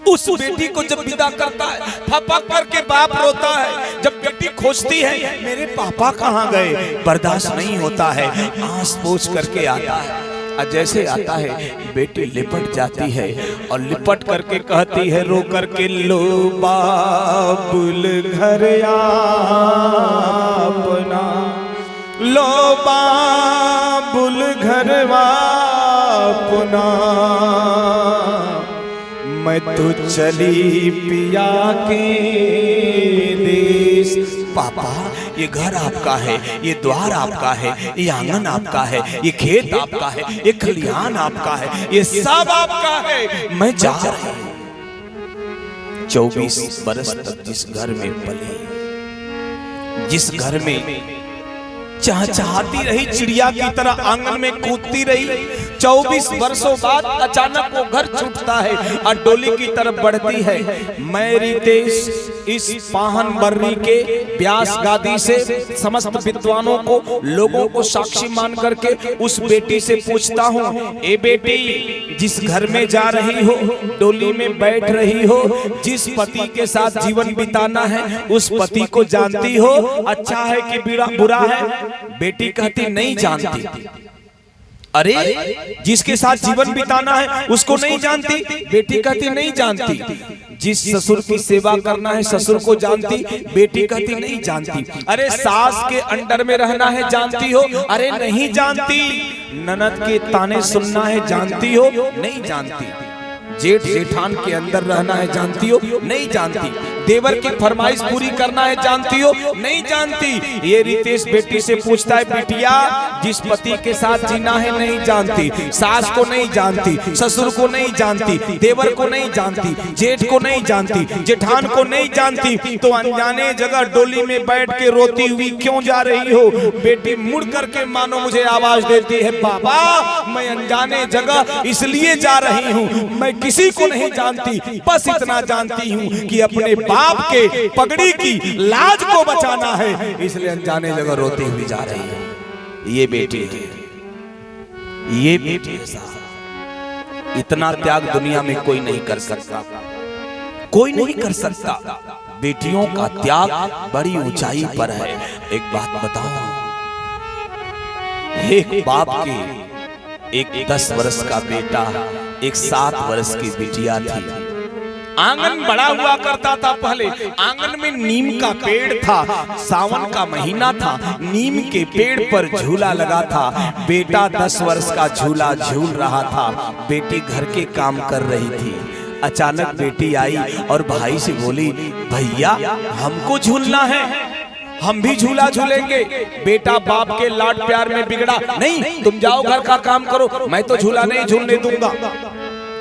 उस बेटी को जब विदा करता है फपक करके बाप रोता है, जब बेटी खोजती है मेरे पापा कहाँ गए, बर्दाश्त नहीं होता है, आंस पोंछ करके आता है, और जैसे आता है बेटी लिपट जाती है और लिपट करके कहती है रो करके, लो बाबुल घर अपना, लो बाबुल घर अपना, मैं तो चली पिया के देश। पापा ये घर आपका है, ये द्वार आपका है, ये आंगन आपका है, ये खेत आपका है, ये खलिहान आपका है, ये सब आपका है, मैं जा रही हूं। 24 बरस तक जिस घर में पली, जिस घर में चहचहाती रही चिड़िया की तरह, आंगन में कूदती रही, 24 वर्षों बाद अचानक वो घर छूटता है और डोली की तरफ बढ़ती है। मैं रितेश इस पाहन बर्री के व्यास गादी से समस्त विद्वानों को, लोगों को साक्षी मान करके उस बेटी से पूछता हूँ, ए बेटी जिस घर में जा रही हो, डोली में बैठ रही हो, जिस पति के साथ जीवन बिताना है उस पति को जानती हो, अच्छा है कि बुरा है? बेटी कहती नहीं जानती। अरे जिसके साथ जीवन बिताना है उसको नहीं जानती? बेटी कहती नहीं जानती। जिस ससुर की सेवा करना है ससुर को जानती? बेटी कहती नहीं जानती। अरे सास के अंडर में रहना है जानती हो? अरे नहीं जानती। ननद के ताने सुनना है जानती हो? नहीं जानती। जेठ जेठान के अंदर रहना है जानती हो? नहीं जानती। देवर की फरमाइश पूरी करना है जानती हो? नहीं जानती। ये रितेश बेटी से पूछता है, बिटिया जिस पति के साथ जीना है नहीं जानती, सास को नहीं जानती, ससुर को नहीं जानती, देवर को नहीं जानती, जेठ को नहीं जानती, जेठान को नहीं जानती, तो अनजाने जगह डोली में बैठ के रोती हुई क्यों जा रही हो? बेटी मुड़ करके मानो मुझे आवाज देती है, बाबा मैं अनजाने जगह इसलिए जा रही हूँ, मैं किसी को नहीं जानती, बस इतना जानती हूँ कि अपने बाप के पगड़ी की लाज को बचाना है, इसलिए अनजाने जगह रोती हुई जा रही है। ये बेटी है, ये बेटी है साहब। इतना त्याग दुनिया में कोई नहीं कर सकता, कोई नहीं कर सकता। बेटियों का त्याग बड़ी ऊंचाई पर है। एक बात बताओ, एक बाप के एक 10 वर्ष का बेटा, एक 7 वर्ष की बिटिया थी। आंगन बड़ा हुआ करता था पहले। आंगन में नीम का पेड़ था, सावन का महीना था, नीम के पेड़ पर झूला लगा था। बेटा 10 वर्ष का झूला झूल रहा था, बेटी घर के काम कर रही थी। अचानक बेटी आई और भाई से बोली, भैया हमको झूलना है, हम भी झूला झूलेंगे। बेटा बाप के लाड प्यार में बिगड़ा, नहीं तुम जाओ घर का काम करो, मैं तो झूला नहीं झूलने दूंगा।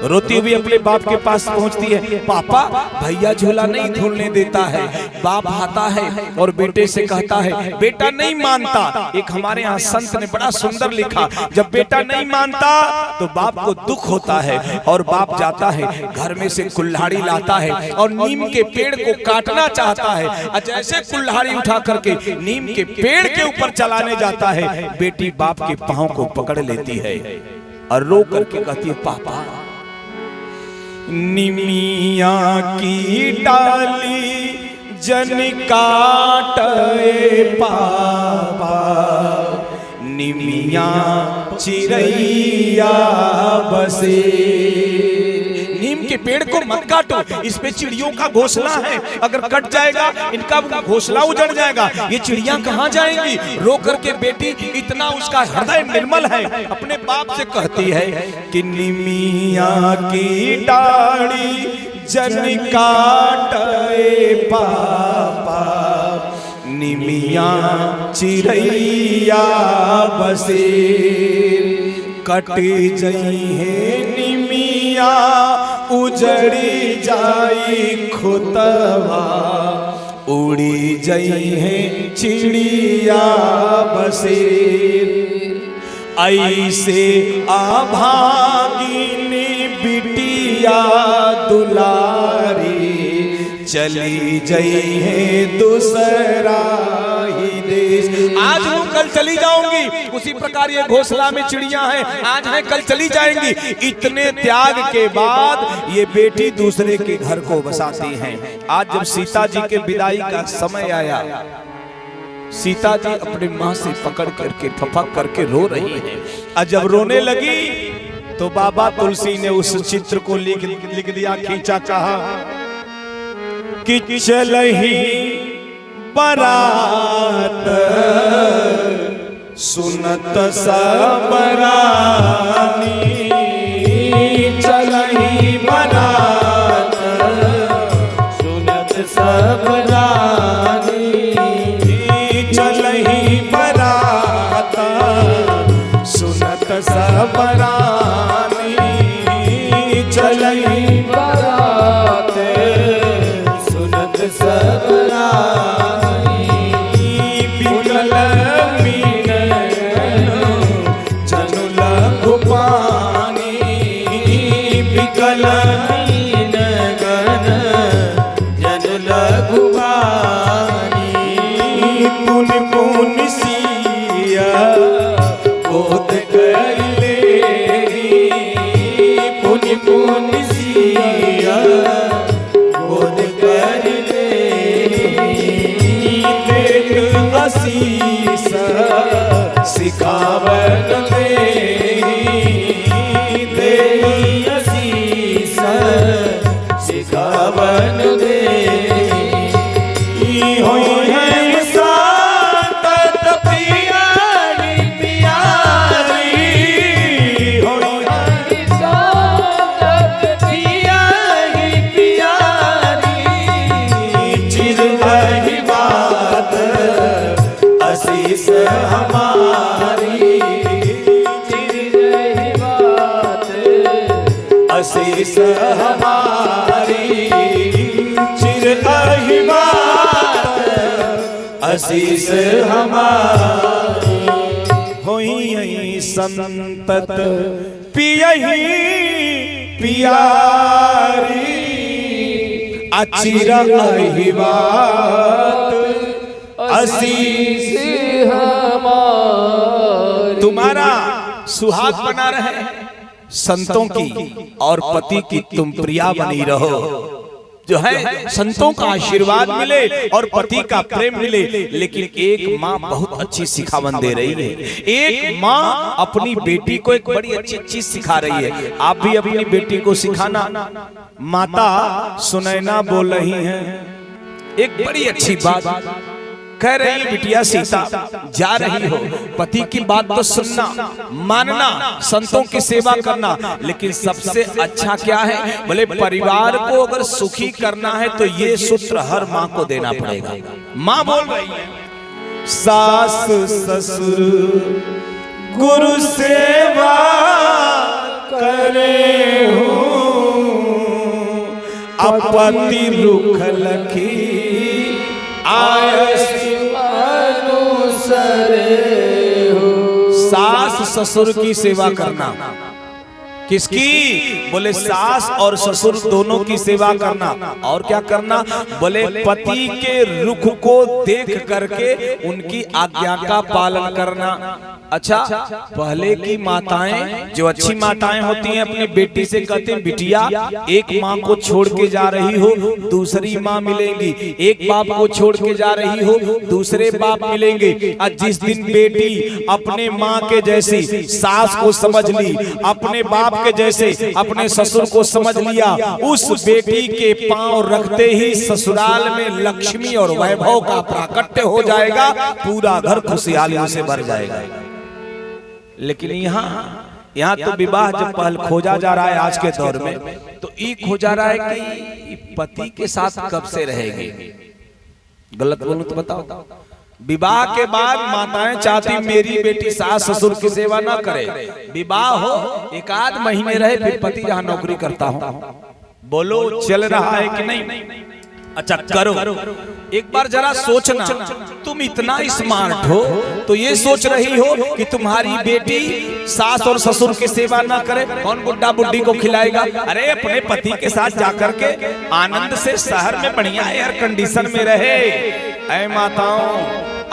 रोती हुई अपने बाप के पास पहुंचती है, पापा भैया झूला नहीं झूलने देता है। बाप आता है और बेटे से कहता है, बेटा नहीं मानता। एक हमारे यहाँ संत ने बड़ा सुंदर लिखा, जब बेटा नहीं मानता तो बाप को दुख होता है और बाप जाता है घर में से कुल्हाड़ी लाता है और नीम के पेड़ को काटना चाहता है। जैसे कुल्हाड़ी उठा करके नीम के पेड़ के ऊपर चलाने जाता है, बेटी बाप के पांव को पकड़ लेती है और रो करके कहती है, पापा निमिया की डाली जन काटे पापा, निमिया चिरैया बसे। नीम के पेड़ को मत काटो, इस पे चिड़ियों का घोंसला है, अगर कट जाएगा इनका घोंसला उजड़ जाएगा, ये चिड़िया कहाँ जाएंगी। रो करके बेटी, इतना उसका हृदय निर्मल है, अपने बाप से कहती है कि निमिया की डाड़ी जन काटे पापा, निमिया चिड़ैया बसेर, कटी जई है निमिया उजड़ी जाई खुतवा, उड़ी जई है चिड़िया बसेर। ऐसे अभागिनी बिटिया दुलारी, चली जई है दूसरा ही देश। आज हूँ कल चली जाऊंगी, उसी प्रकार ये घोंसला में चिड़िया है, आज है कल चली जाएंगी। इतने त्याग के बाद ये बेटी दूसरे के घर को बसाती हैं। आज जब सीता जी के विदाई का समय आया, सीता जी अपनी माँ से पकड़ करके फपक करके रो रही है, और जब रोने लगी तो बाबा तुलसी ने उस चित्र को लिख दिया, खींचा, कहा कि चलही बरात सुनत सब रानी, चलही बरात सुनत सब रानी, चलही बरात सुनत सब रानी, चलही बरात सुनत सब रानी, बिकल मीनन जनु लघु पानी, बिकल मीन गन जन लघु बानी, पुन पुन सिया गोद कर ले, पुन पुन सिया गोद कर ले, देख आशीष सिखावन दे, देई आशीष सिखावन दे, होई है सातत प्यारी प्यारी, होई है सातत पियारी पियारी, चिरही बात आशीष हमारी, चिरही बात आशीष हमारी, चिरही बात आशीष हमारी, होई संतत पियही पियारी, अचिरही बात आशीष हमारी। तुम्हारा सुहाग बना रहे संतों की और पति की, तुम प्रिया बनी रहो, जो है संतों का आशीर्वाद मिले और पति का प्रेम मिले। लेकिन एक माँ बहुत अच्छी सिखावन दे रही है, एक माँ अपनी बेटी को एक बड़ी अच्छी चीज सिखा रही है। आप भी अपनी बेटी को सिखाना। माता सुनैना बोल रही हैं एक बड़ी अच्छी बात, कह रही बिटिया सीता, जा रही हो, पति की बात तो सुनना, मानना, संतों की सेवा करना, लेकिन सबसे अच्छा क्या है, बोले परिवार को अगर सुखी करना है तो ये सूत्र हर माँ को देना पड़ेगा। माँ बोल रही है, सास ससुर गुरु सेवा करे हूँ, अपति रुख लखी आयस सास ससुर की सेवा करना। किसकी? बोले सास और ससुर दोनों की सेवा करना। और क्या करना? बोले पति के रुख को देख करके उनकी आज्ञा का पालन करना। अच्छा, पहले की माताएं जो अच्छी माताएं होती हैं अपनी बेटी से कहती हैं, बिटिया एक माँ को छोड़ के जा रही हो दूसरी माँ मिलेंगी, एक बाप को छोड़ के जा रही हो दूसरे बाप मिलेंगे। आज जिस दिन बेटी अपने माँ के जैसी सास को समझ ली, अपने बाप के जैसे अपने ससुर को समझ लिया, उस बेटी के पांव रखते ही ससुराल में लक्ष्मी और वैभव का प्राकट्य हो जाएगा, पूरा घर खुशहाली से भर जाएगा। लेकिन यहाँ तो विवाह जब पहल खोजा जा रहा है आज के दौर में, तो ये खोजा रहा है कि पति के साथ कब से रहेगी। गलत बोलूं तो बताओ। विवाह के बाद माताएं चाहती मेरी बेटी सास ससुर की सेवा ना करे, विवाह हो एक आध महीने रहे, फिर पति जहां नौकरी करता हो। बोलो चल रहा है कि नहीं? अच्छा करो, एक बार जरा सोचना, तुम इतना स्मार्ट हो तो ये सोच रही हो कि तुम्हारी बेटी सास और ससुर की सेवा ना करे, कौन बुड्ढा बुड्ढी को खिलाएगा? अरे अपने पति के साथ जाकर के आनंद से शहर में बढ़िया एयर कंडीशन में रहे। ऐ माताओं,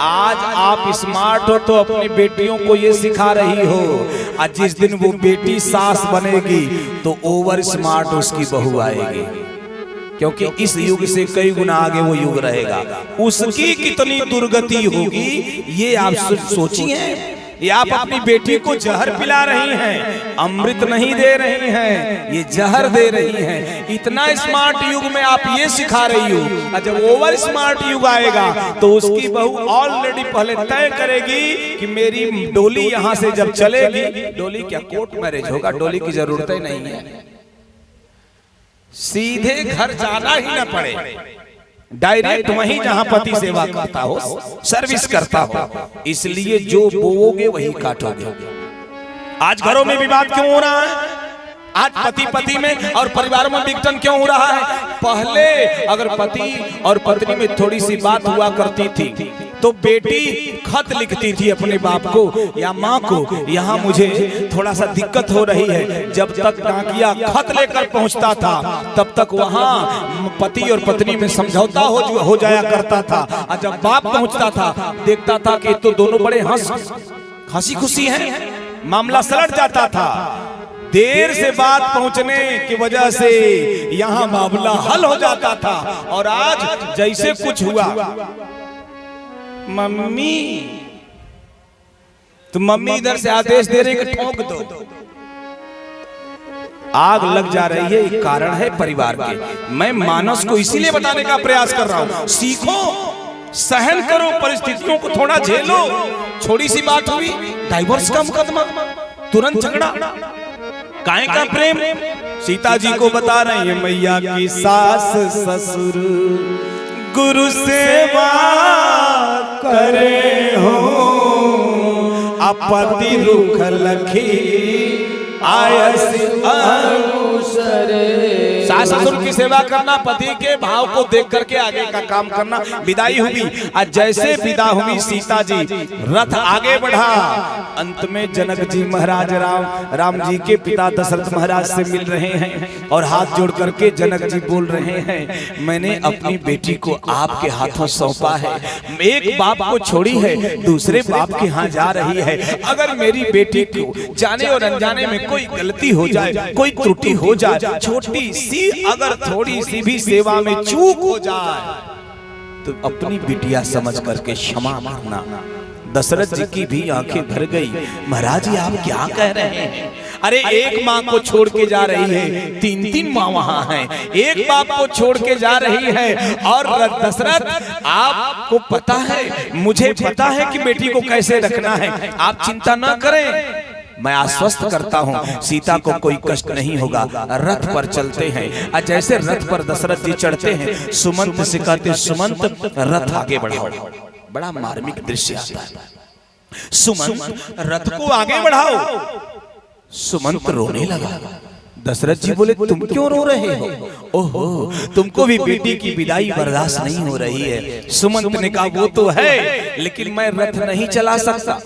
आज आप स्मार्ट हो तो अपनी बेटियों को ये सिखा रही हो, आज जिस दिन वो बेटी सास बनेगी तो ओवर स्मार्ट उसकी बहू आएगी, क्योंकि इस युग से कई गुना आगे वो युग रहेगा। उसकी कितनी दुर्गति होगी ये आप सोचिए। ये आप अपनी बेटी को जहर पिला रही हैं, अमृत नहीं दे रही हैं, ये जहर दे रही हैं। इतना स्मार्ट युग में आप ये सिखा रही हो, जब ओवर स्मार्ट युग आएगा तो उसकी बहू ऑलरेडी पहले तय करेगी कि मेरी डोली यहाँ से जब चलेगी, डोली क्या कोर्ट मैरिज होगा, डोली की जरूरत ही नहीं है, सीधे घर जाना ही ना पड़े, डायरेक्ट वहीं जहां पति सेवा करता हो, सर्विस करता हो। इसलिए जो बोओगे वही काटोगे। आज घरों में विवाद क्यों हो रहा है? आज पति पति में और परिवारों में विघटन क्यों हो रहा है? पहले अगर पति और पत्नी में थोड़ी सी बात हुआ करती थी तो बेटी खत लिखती थी अपने बाप को या माँ को, यहाँ मुझे थोड़ा सा दिक्कत हो रही है। जब तक डाकिया खत लेकर पहुँचता था तब तक वहाँ पति और पत्नी में समझौता हो जाया करता था। और जब बाप पहुँचता था देखता था कि तो दोनों बड़े हंसी खुशी हैं, मामला सलट जाता था। देर से बात पहुंचने की वजह से यहाँ मामला हल हो जाता था। और आज जैसे कुछ हुआ, मम्मी तो मम्मी इधर से आदेश दे रही कि ठोक दो, आग लग जा रही है। एक कारण है परिवार के। मैं मानस को इसीलिए बताने का प्रयास कर रहा हूं, सीखो, सहन करो, परिस्थितियों को थोड़ा झेलो। छोटी सी बात हुई, डाइवोर्स का मुकदमा, तुरंत झगड़ा, काहे का प्रेम। सीता जी को बता रहे हैं मैया की सास ससुर गुरु सेवा करे हो, अपति रुख लखी आयस अनुसरे। सास ससुर की सेवा करना, पति के भाव को देख करके आगे का काम करना। विदाई हुई, आज जैसे विदा हुई सीता जी, रथ आगे बढ़ा। अंत में जनक जी महाराज राम जी के पिता दशरथ महाराज से मिल रहे हैं और हाथ जोड़ करके जनक जी बोल रहे हैं, मैंने अपनी बेटी को आपके हाथों सौंपा है। एक बाप को छोड़ी है, दूसरे बाप के यहाँ जा रही है। अगर मेरी बेटी को जाने और अनजाने में कोई गलती हो जाए, कोई त्रुटि हो जाए, छोटी सी अगर थोड़ी सी भी सेवा में चूक हो जाए तो अपनी बिटिया समझ करके क्षमा मांगना। दशरथ जी की भी आंखें भर गई। महाराज जी आप क्या कह रहे हैं? अरे एक माँ को छोड़ के जा रही है, तीन तीन माँ वहां हैं, एक बाप को छोड़ के जा रही है। और दशरथ आपको पता है, मुझे पता है कि बेटी को कैसे रखना है, आप चिंता न करें, मैं आश्वस्त करता हूँ सीता को कोई कष्ट नहीं होगा। रथ पर चलते हैं। और जैसे रथ पर दशरथ जी चढ़ते हैं, सुमंत से कहते सुमंत रथ आगे बढ़ाओ। बड़ा मार्मिक दृश्य आता है। सुमंत रथ को आगे बढ़ाओ। सुमंत रोने लगा। दशरथ जी बोले तुम क्यों रो रहे हो? ओहो, तुमको भी बेटी की विदाई बर्दाश्त नहीं हो रही है। सुमंत ने कहा वो तो है, लेकिन मैं रथ नहीं चला सकता।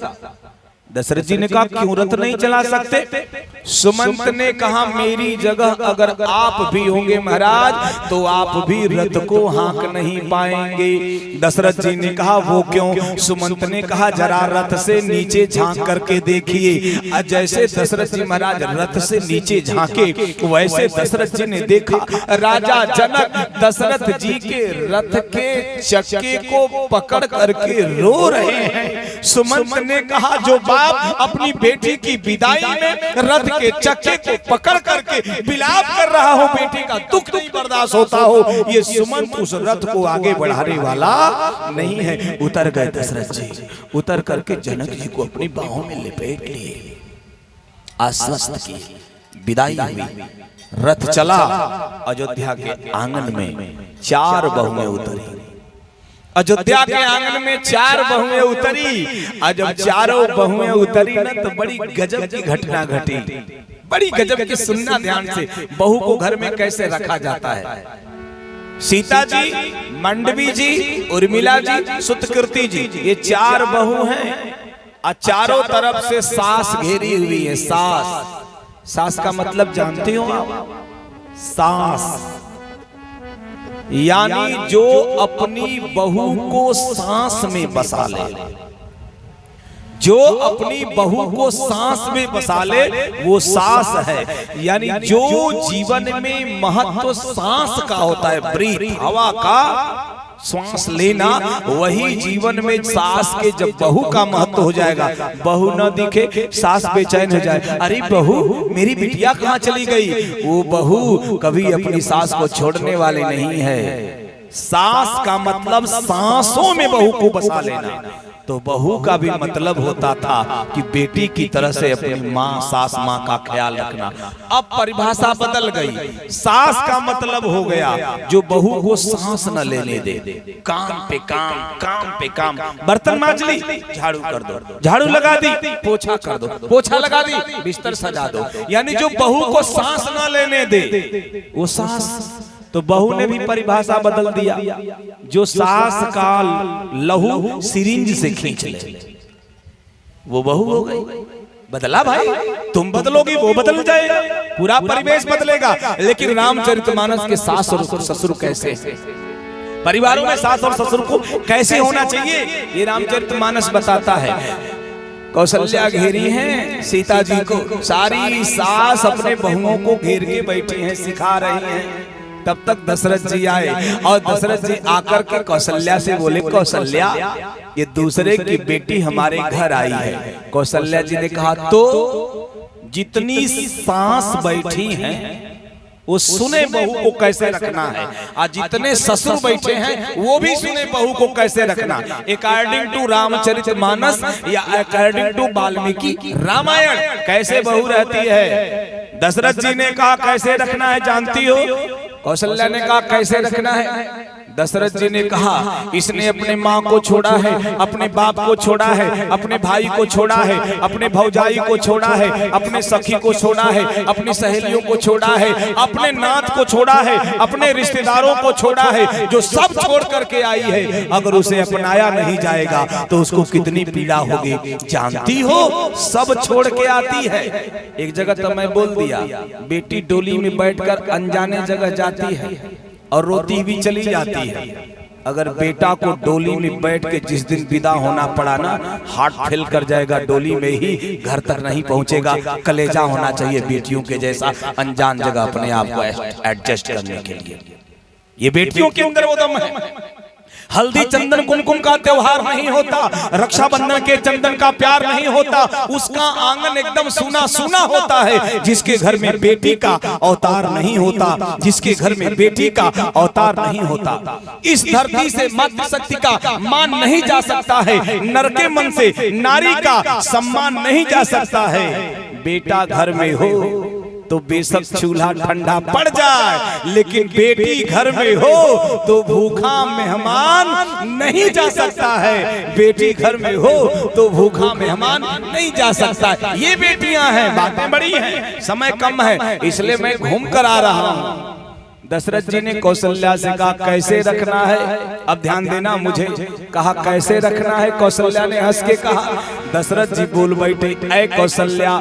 दशरथ जी ने कहा क्यों रथ नहीं चला सकते? सुमंत ने कहा मेरी जगह अगर आप भी होंगे महाराज तो आप भी रथ को हाँक नहीं पाएंगे। दशरथ जी ने कहा वो क्यों? सुमंत ने कहा जरा रथ से नीचे झांक करके देखिए। जैसे दशरथ जी महाराज रथ से नीचे झांके, वैसे दशरथ जी ने देखा राजा जनक दशरथ जी के रथ के चक्के को पकड़ करके रो रहे हैं। सुमंत ने कहा जो बाप अपनी बेटी की विदाई में रथ के चक्के को पकड़ करके विलाप कर रहा हो, बेटी का दुख नहीं बर्दाश्त होता हो, ये सुमंत उस रथ को आगे बढ़ाने वाला नहीं है। उतर गए दशरथ जी, उतर करके जनक जी को अपनी बाहों में लपेट लिए, आश्वस्त किए, विदाई हुई। रथ चला, अयोध्या के आंगन में 4 बहुएं उतरी। अयोध्या के आंगन में 4 बहुएं उतरी। और जब चारों बहुएं उतरी ना तो बड़ी गजब की घटना घटी, बड़ी गजब की। सुनना ध्यान से, बहू को घर में कैसे रखा जाता है। सीता जी, मंडवी जी, उर्मिला जी, सुतकीर्ति जी, ये 4 बहू हैं और चारों तरफ से सास घेरी हुई है। सास, सास का मतलब जानते हो आप? सास यानी जो अपनी बहू को सांस में बसा ले, जो अपनी बहू को सांस में बसा ले वो सास है। यानी जो जीवन में महत्व सांस का होता है, ब्रीथ, हवा का श्वास लेना, वही जीवन में सास के जब बहू का महत्व हो जाएगा। बहू न दिखे, सास बेचैन हो जाए, अरे बहू मेरी बिटिया कहाँ चली गई। वो बहू कभी अपनी सास को छोड़ने वाले नहीं है। सास का मतलब सांसों में बहू को बसा लेना। तो बहू का भी मतलब होता था कि बेटी की तरह से अपनी माँ, सास माँ का ख्याल रखना। अब परिभाषा बदल गई, सास का मतलब हो गया जो बहू को सांस न लेने दे, काम पे काम, काम पे काम। बर्तन मांज ली, झाड़ू कर दो, झाड़ू लगा दी, पोछा कर दो, पोछा लगा दी, बिस्तर सजा दो। यानी जो बहू को सांस न लेने दे वो सास। तो बहू ने भी परिभाषा बदल दिया, जो सास का लहू सिरिंज से खींच ले वो बहू हो गई। बदला भाई, तुम बदलोगी वो बदल जाएगा, पूरा परिवेश बदलेगा। लेकिन रामचरितमानस के सास और ससुर कैसे, परिवारों में सास और ससुर को कैसे होना चाहिए, ये रामचरितमानस बताता है। कौशल्या घेरी हैं सीता जी को, सारी सास अपने बहुओं को घेर के बैठी हैं, सिखा रही हैं। तब तक दशरथ जी आए और दशरथ जी आकर के कौशल्या से बोले, कौशल्या ये दूसरे की बेटी हमारे घर आई है। कौशल्या जी ने कहा, तो जितनी सास बैठी हैं वो सुने बहू को कैसे रखना है, और जितने ससुर बैठे हैं वो भी सुने बहू को कैसे रखना। अकॉर्डिंग टू रामचरितमानस या अकॉर्डिंग टू वाल्मीकि रामायण कैसे बहू रहती है। दशरथ जी ने कहा कैसे रखना है जानती हो, कौशल्या ने कहा कैसे रखना है। दशरथ जी ने कहा इसने अपने माँ को छोड़ा है, अपने बाप को छोड़ा है, अपने भाई को छोड़ा है, अपने भौजाई को छोड़ा है, अपने सखी को छोड़ा है, अपनी सहेलियों को छोड़ा है, अपने नाथ को छोड़ा है, अपने रिश्तेदारों को छोड़ा है, जो सब छोड़ करके आई है। अगर उसे अपनाया नहीं जाएगा तो उसको कितनी पीड़ा होगी जानती हो। सब छोड़ के आती है। एक जगह तो मैं बोल दिया, बेटी डोली में बैठकर अनजाने जगह जाती है और रोती भी चली जाती है। अगर बेटा को डोली में बैठ के जिस दिन विदा होना पड़ा ना, हार्ट फेल कर जाएगा, डोली में ही घर तक नहीं पहुंचेगा। कलेजा होना चाहिए बेटियों के जैसा, अनजान जगह अपने आप को एडजस्ट करने के लिए। ये बेटियों के अंदर वो दम है। हल्दी चंदन कुमकुम का त्योहार नहीं होता, रक्षाबंधन के चंदन का प्यार नहीं होता, उसका आंगन एकदम सूना सूना होता है। जिसके घर में बेटी का अवतार नहीं होता, जिसके घर में बेटी का अवतार नहीं होता, इस धरती से मातृशक्ति का मान नहीं जा सकता है, नर के मन से नारी का सम्मान नहीं जा सकता है। बेटा घर में हो तो बेशक चूल्हा ठंडा पड़ जाए, लेकिन बेटी घर में हो तो भूखा मेहमान नहीं जा सकता है। बेटी घर में हो तो भूखा मेहमान नहीं जा सकता। ये बेटियां हैं, बातें बड़ी हैं, समय कम है, इसलिए मैं घूम कर आ रहा हूं। दशरथ जी ने कौशल्या से कहा कैसे रखना है। अब ध्यान देना, मुझे कहा कैसे रखना है। कौशल्या ने हंस के कहा, दशरथ जी बोल बैठे, ऐ कौशल्या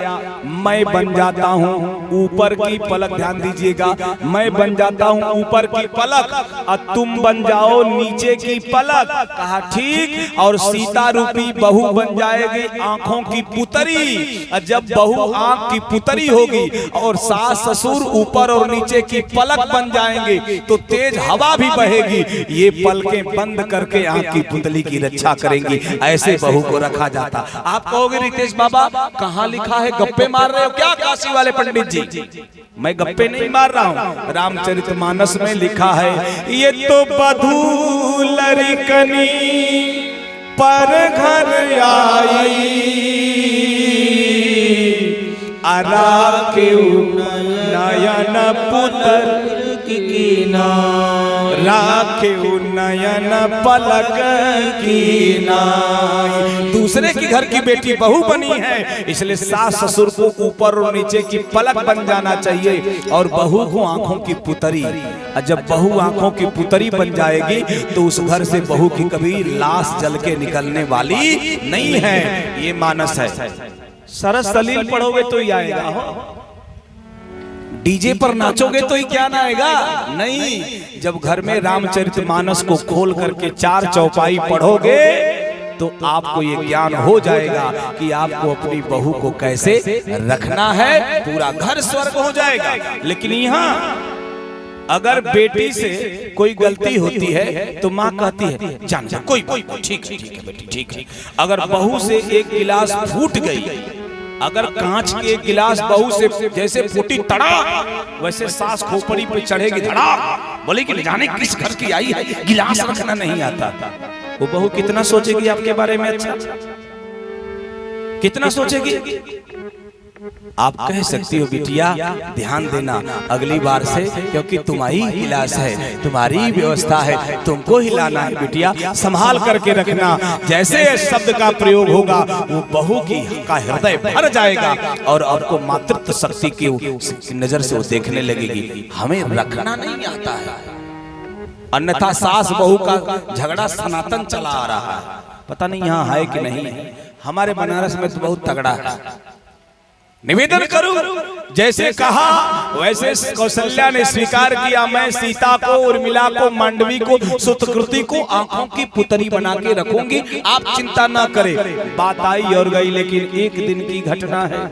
मैं बन जाता हूँ ऊपर की पलक, ध्यान दीजिएगा, मैं बन जाता हूँ ऊपर की पलक और तुम बन जाओ नीचे की पलक। कहा ठीक, और सीता रूपी बहू बन जाएगी आंखों की पुतरी। जब बहू आंख की पुतरी होगी और सास ससुर ऊपर और नीचे की पलक बन जाएंगे तो तेज हवा भी बहेगी। ये पलकें बंद करके आंख की पुतली की रक्षा करेंगी, ऐसे बहू को रखा जाता। आप कहोगे रितेश बाबा कहाँ लिखा है, गप्पे मार रहे हो क्या काशी वाले पंडित जी? मैं गप्पे नहीं मार रहा हूँ, रामचरितमानस में लिखा है, ये तो बधू लड़कनी पर घर आई अरा के नयन पुत्र कीना, राखे नयन पलक कीना। दूसरे की घर की बेटी बहू बनी है, इसलिए सास ससुर को ऊपर और नीचे की पलक बन जाना चाहिए और बहू को आंखों की पुतरी। जब बहू आंखों की पुतरी बन जाएगी तो उस घर से बहू की कभी लाश जल के निकलने वाली नहीं है, ये मानस है। सरस सलील पढ़ोगे तो ही आएगा, डीजे पर नाचोगे तो ही क्या ना आएगा? नहीं, जब घर में रामचरितमानस को खोल करके 4 चौपाई पढ़ोगे तो आपको ये ज्ञान हो जाएगा कि आपको अपनी बहू को कैसे रखना है, पूरा घर स्वर्ग हो जाएगा। लेकिन यहाँ अगर बेटी से कोई गलती होती है तो माँ कहती है जान जा, कोई ठीक है बेटी ठीक है। अगर बहू से एक गिलास फूट गई, अगर कांच के गिलास बहू से जैसे फूटी तड़ा, वैसे सास खोपड़ी पे चढ़ेगी धड़ा, बोले कि जाने किस घर की आई है, गिलास रखना नहीं आता। वो बहू कितना सोचेगी आपके बारे में, अच्छा कितना सोचेगी? आप कह सकती हो बिटिया ध्यान देना अगली बार से, क्योंकि तुम्हारी गिलास है, तुम्हारी व्यवस्था है, तुमको हिलाना है बिटिया, संभाल करके रखना। जैसे शब्द का प्रयोग होगा वो बहू की का हृदय भर जाएगा और आपको मातृत्व शक्ति की नजर से वो देखने लगेगी। हमें रखना नहीं आता है, अन्यथा सास बहू का झगड़ा सनातन चला आ रहा है। पता नहीं यहाँ है कि नहीं, हमारे बनारस में तो बहुत तगड़ा है। निवेदन करूं, जैसे कहा वैसे कौशल्या ने स्वीकार किया, मैं सीता को, उर्मिला को, मांडवी को, सुतकृति को आंखों की पुतरी बना के रखूंगी, आप चिंता ना करें। बात आई और गई, लेकिन एक दिन की घटना है।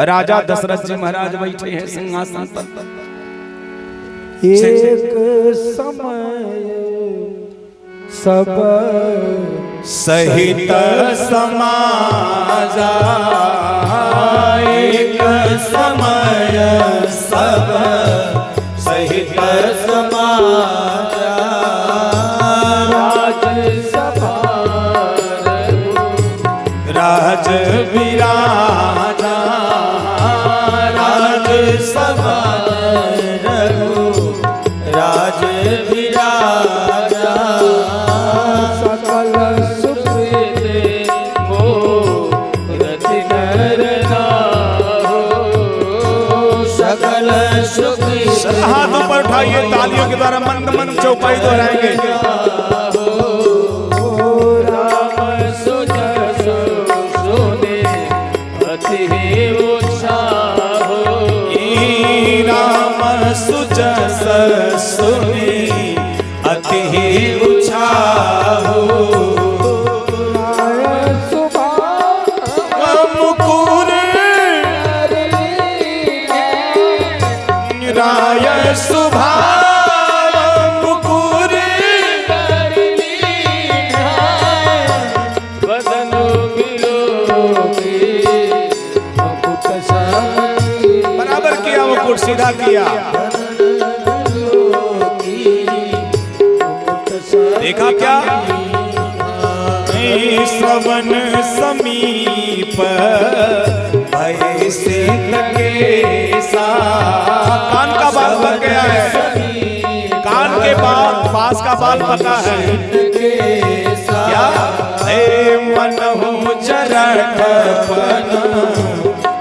राजा दशरथ जी महाराज बैठे हैं सिंहासन पर। एक समय सब सहित समाजा, एक समय सब सहित समाजा, राजसभा राज विराजा, राजसभा राज विराजा, सकल सुकृत मोरति नर नाहो, सकल सुकृत। हाथ ऊपर उठाइए, तालियों के द्वारा मंद मंद चौपाई दोहराएंगे। राम सुजस सोने अति उत्साह, राम सुजस सुनी अति उत्साह, मुकुर राय सुभाव, मुकुर बदनो बराबर किया, मुकुट सीधा किया। देखा क्या? श्रवण समीप ऐसे केसा, कान का बाल बन गया है, कान के बाद पास का बाल पका है क्या? मनहु चरण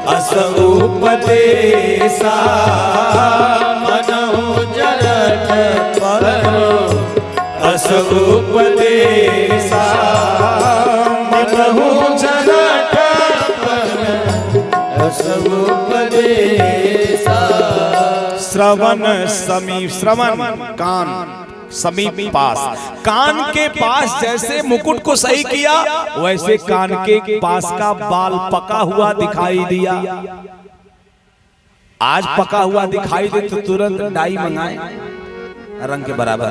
अस उपदेशा, मनहु जरठ अस उपदेशा, मनहु जरठ अस उपदेशा। श्रवण समीप, श्रवण कान, समीप पास, कान के पास जैसे मुकुट को सही किया वैसे कान के पास का बाल पका हुआ दिखाई दिया। आज पका हुआ दिखाई दे तो तुरंत डाई मंगाए रंग के बराबर,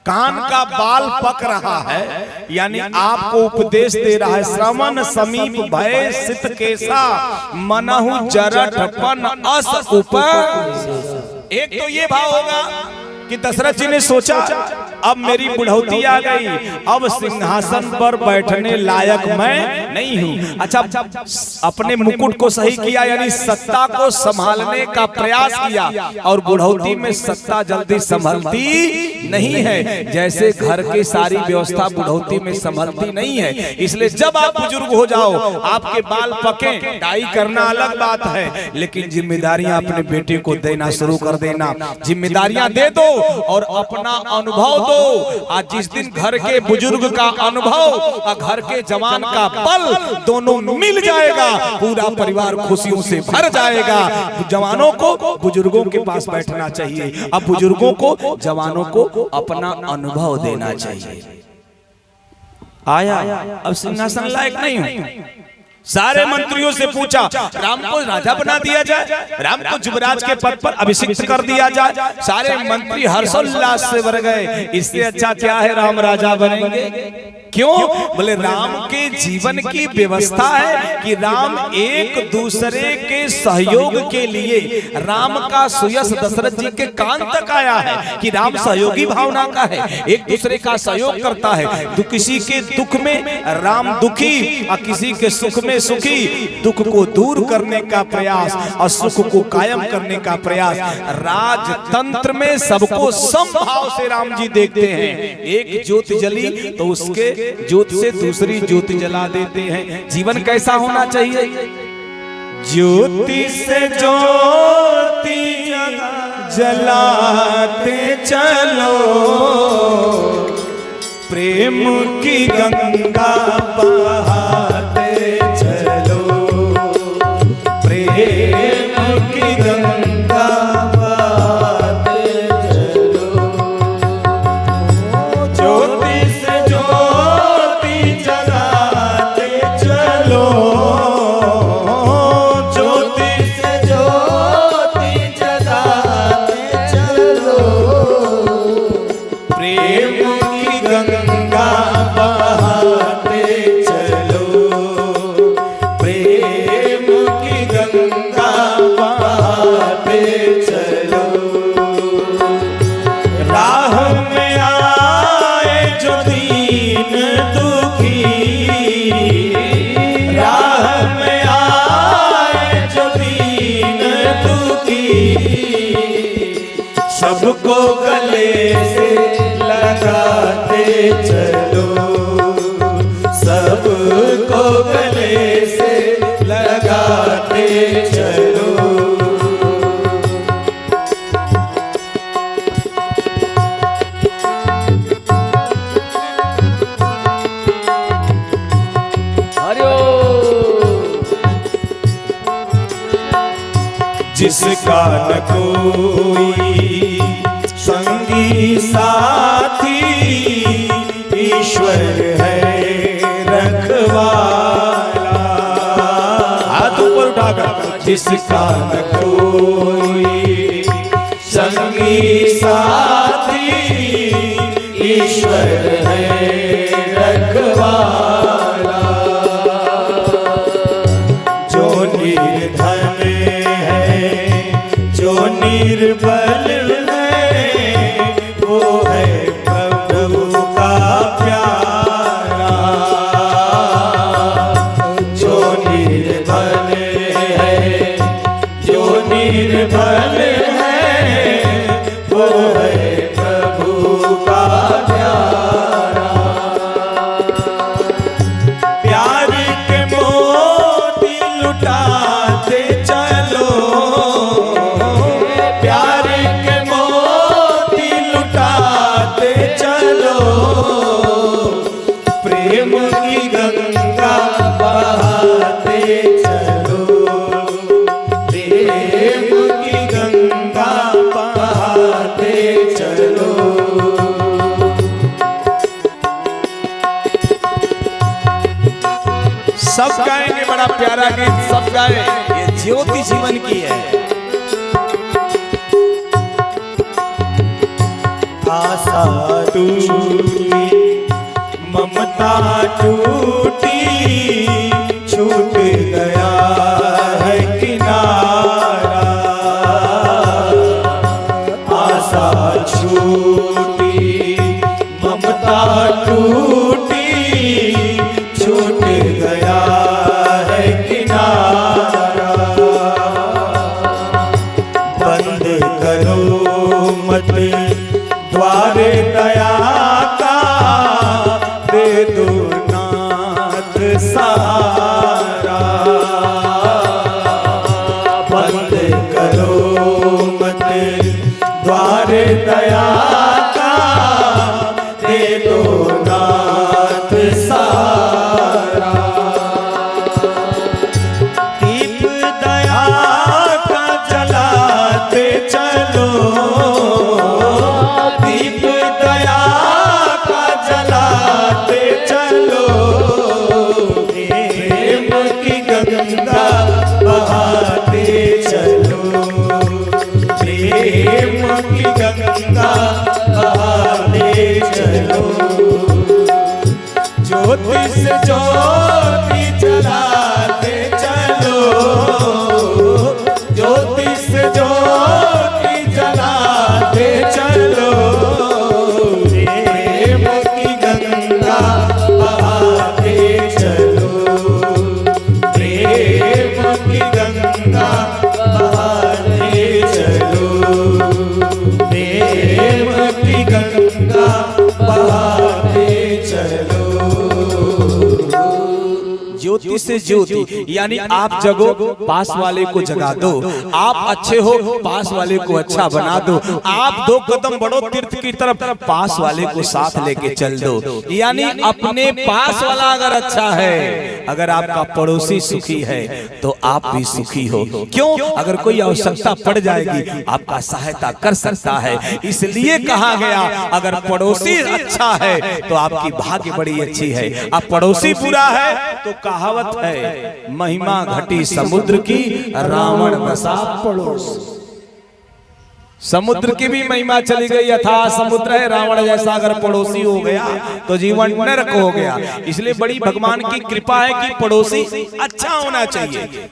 कान का बाल पक रहा है, यानी आपको उपदेश दे रहा है। श्रवण समीप भय सित केसा मनहु जरठपन अस ऊपर। एक तो ये भाव होगा कि दशरथ जी ने सोचा अब मेरी बुढ़ौती आ गई, अब सिंहासन पर बैठने लायक मैं नहीं हूं। अच्छा, अपने मुकुट को सही किया, यानी सत्ता को संभालने का प्रयास किया, और बुढ़ौती में सत्ता जल्दी संभलती नहीं है। जैसे घर की सारी व्यवस्था बुढ़ौती में संभलती नहीं है, इसलिए जब आप बुजुर्ग हो जाओ, आपके बाल पके, डाई करना अलग बात है, लेकिन जिम्मेदारियां अपने बेटे को देना शुरू कर देना। जिम्मेदारियां दे दो और अपना अनुभव दो। आज जिस दिन घर के बुजुर्ग का अनुभव और घर के जवान का बल दोनों मिल जाएगा, पूरा परिवार खुशियों से भर जाएगा। जवानों को बुजुर्गों के पास बैठना चाहिए, अब बुजुर्गों को जवानों को अपना अनुभव देना चाहिए। आया, अब सिंहासन लायक नहीं हूं। सारे मंत्रियों से पूछा, राम को राजा बना दिया जाए, राम को युवराज के पद पर अभिषिक्त कर दिया जाए। सारे मंत्री हर्षोल्लास से भर गए, इससे अच्छा क्या है राम राजा बनेंगे। क्यों? बोले राम के जीवन की व्यवस्था है कि राम एक दूसरे के सहयोग के लिए, राम का सुयश दशरथ जी के कान तक आया है कि राम सहयोगी भावना का है, एक दूसरे का सहयोग करता है। किसी के दुख में राम दुखी और किसी के सुख में सुखी, दुख को दूर करने का प्रयास और सुख को कायम करने का प्रयास। राजतंत्र में सबको समभाव से राम जी देखते हैं। एक ज्योत जली तो उसके ज्योत से दूसरी ज्योति जला देते हैं। जीवन कैसा होना चाहिए? ज्योति से ज्योति जलाते चलो, प्रेम की गंगा बहाते चलो, प्रेम की गंगा बहाते चलो। ज्योति से ज्योति जलाते चलो, ज्योति से ज्योति जलाते चलो, प्रेम की गंगा बहाते चलो, प्रेम की गंगा बहाते चलो। राह में आए जो दीन दुखी, राह में आए जो दीन दुखी, सबको गले से लगाते चलो, सबको गले से लगाते चलो। जिसका न कोई संगी साथी, ईश्वर है रखवाला। हाथ ऊपर उठाकर, जिसका न कोई संगी साथी, ईश्वर है रखवाला। जो निर्धन है, जो निर्बल है, वो है प्रभु का प्यारा। जो निर्बल है, जो निर्बल है, वो है प्रभु का प्यारा। प्यार के मोती लुटाते चलो, प्यार के मोती लुटाते चलो, प्रेम की गंगा बहाते चलो, प्रेम की गंगा बहाते चलो। सब गाएंगे, बड़ा प्यारा गीत सब गाए, ये ज्योति जीवन की है। आशा टूटी ममता टूटी छूट गया है किनारा आशा छूटी ममता टूटी छूट गया है किनारा बंद करो मत द्वार दया का दे दो नाथ सहारा बंद करो मत द्वार दया का दे दो नाथ सहारा दीप दया का जलाते चलो दीप दया का जलाते चलो प्रेम की गंगा बहाते चलो प्रेम की गंगा बहाते चलो ज्योति से ज्योति जलाते चलो ज्योति से ज्योति जलाते चलो प्रेम की गंगा बहाते चलो प्रेम की गंगा बहाते चलो प्रेम की गंगा बहाते चलो ज्योति से ज्योति यानी आप जगो पास वाले को जगा दो आप अच्छे हो पास वाले को अच्छा बना दो आप 2 कदम बढ़ो तीर्थ की तरफ पास वाले को साथ लेके चल दो यानी अपने पास वाला अगर अच्छा है अगर आपका पड़ोसी सुखी है तो आप भी सुखी हो क्यों अगर कोई आवश्यकता पड़ जाएगी आपका सहायता कर सकता है इसलिए कहा गया अगर पड़ोसी अच्छा है तो आपकी भाग्य बड़ी अच्छी है अब पड़ोसी बुरा है तो कहावत है महिमा घटी समुद्र की रावण बसा पड़ोस समुद्र की भी महिमा चली गई यथा समुद्र है रावण जैसा अगर पड़ोसी हो गया तो जीवन नरक हो गया इसलिए बड़ी भगवान की कृपा है कि पड़ोसी अच्छा होना चाहिए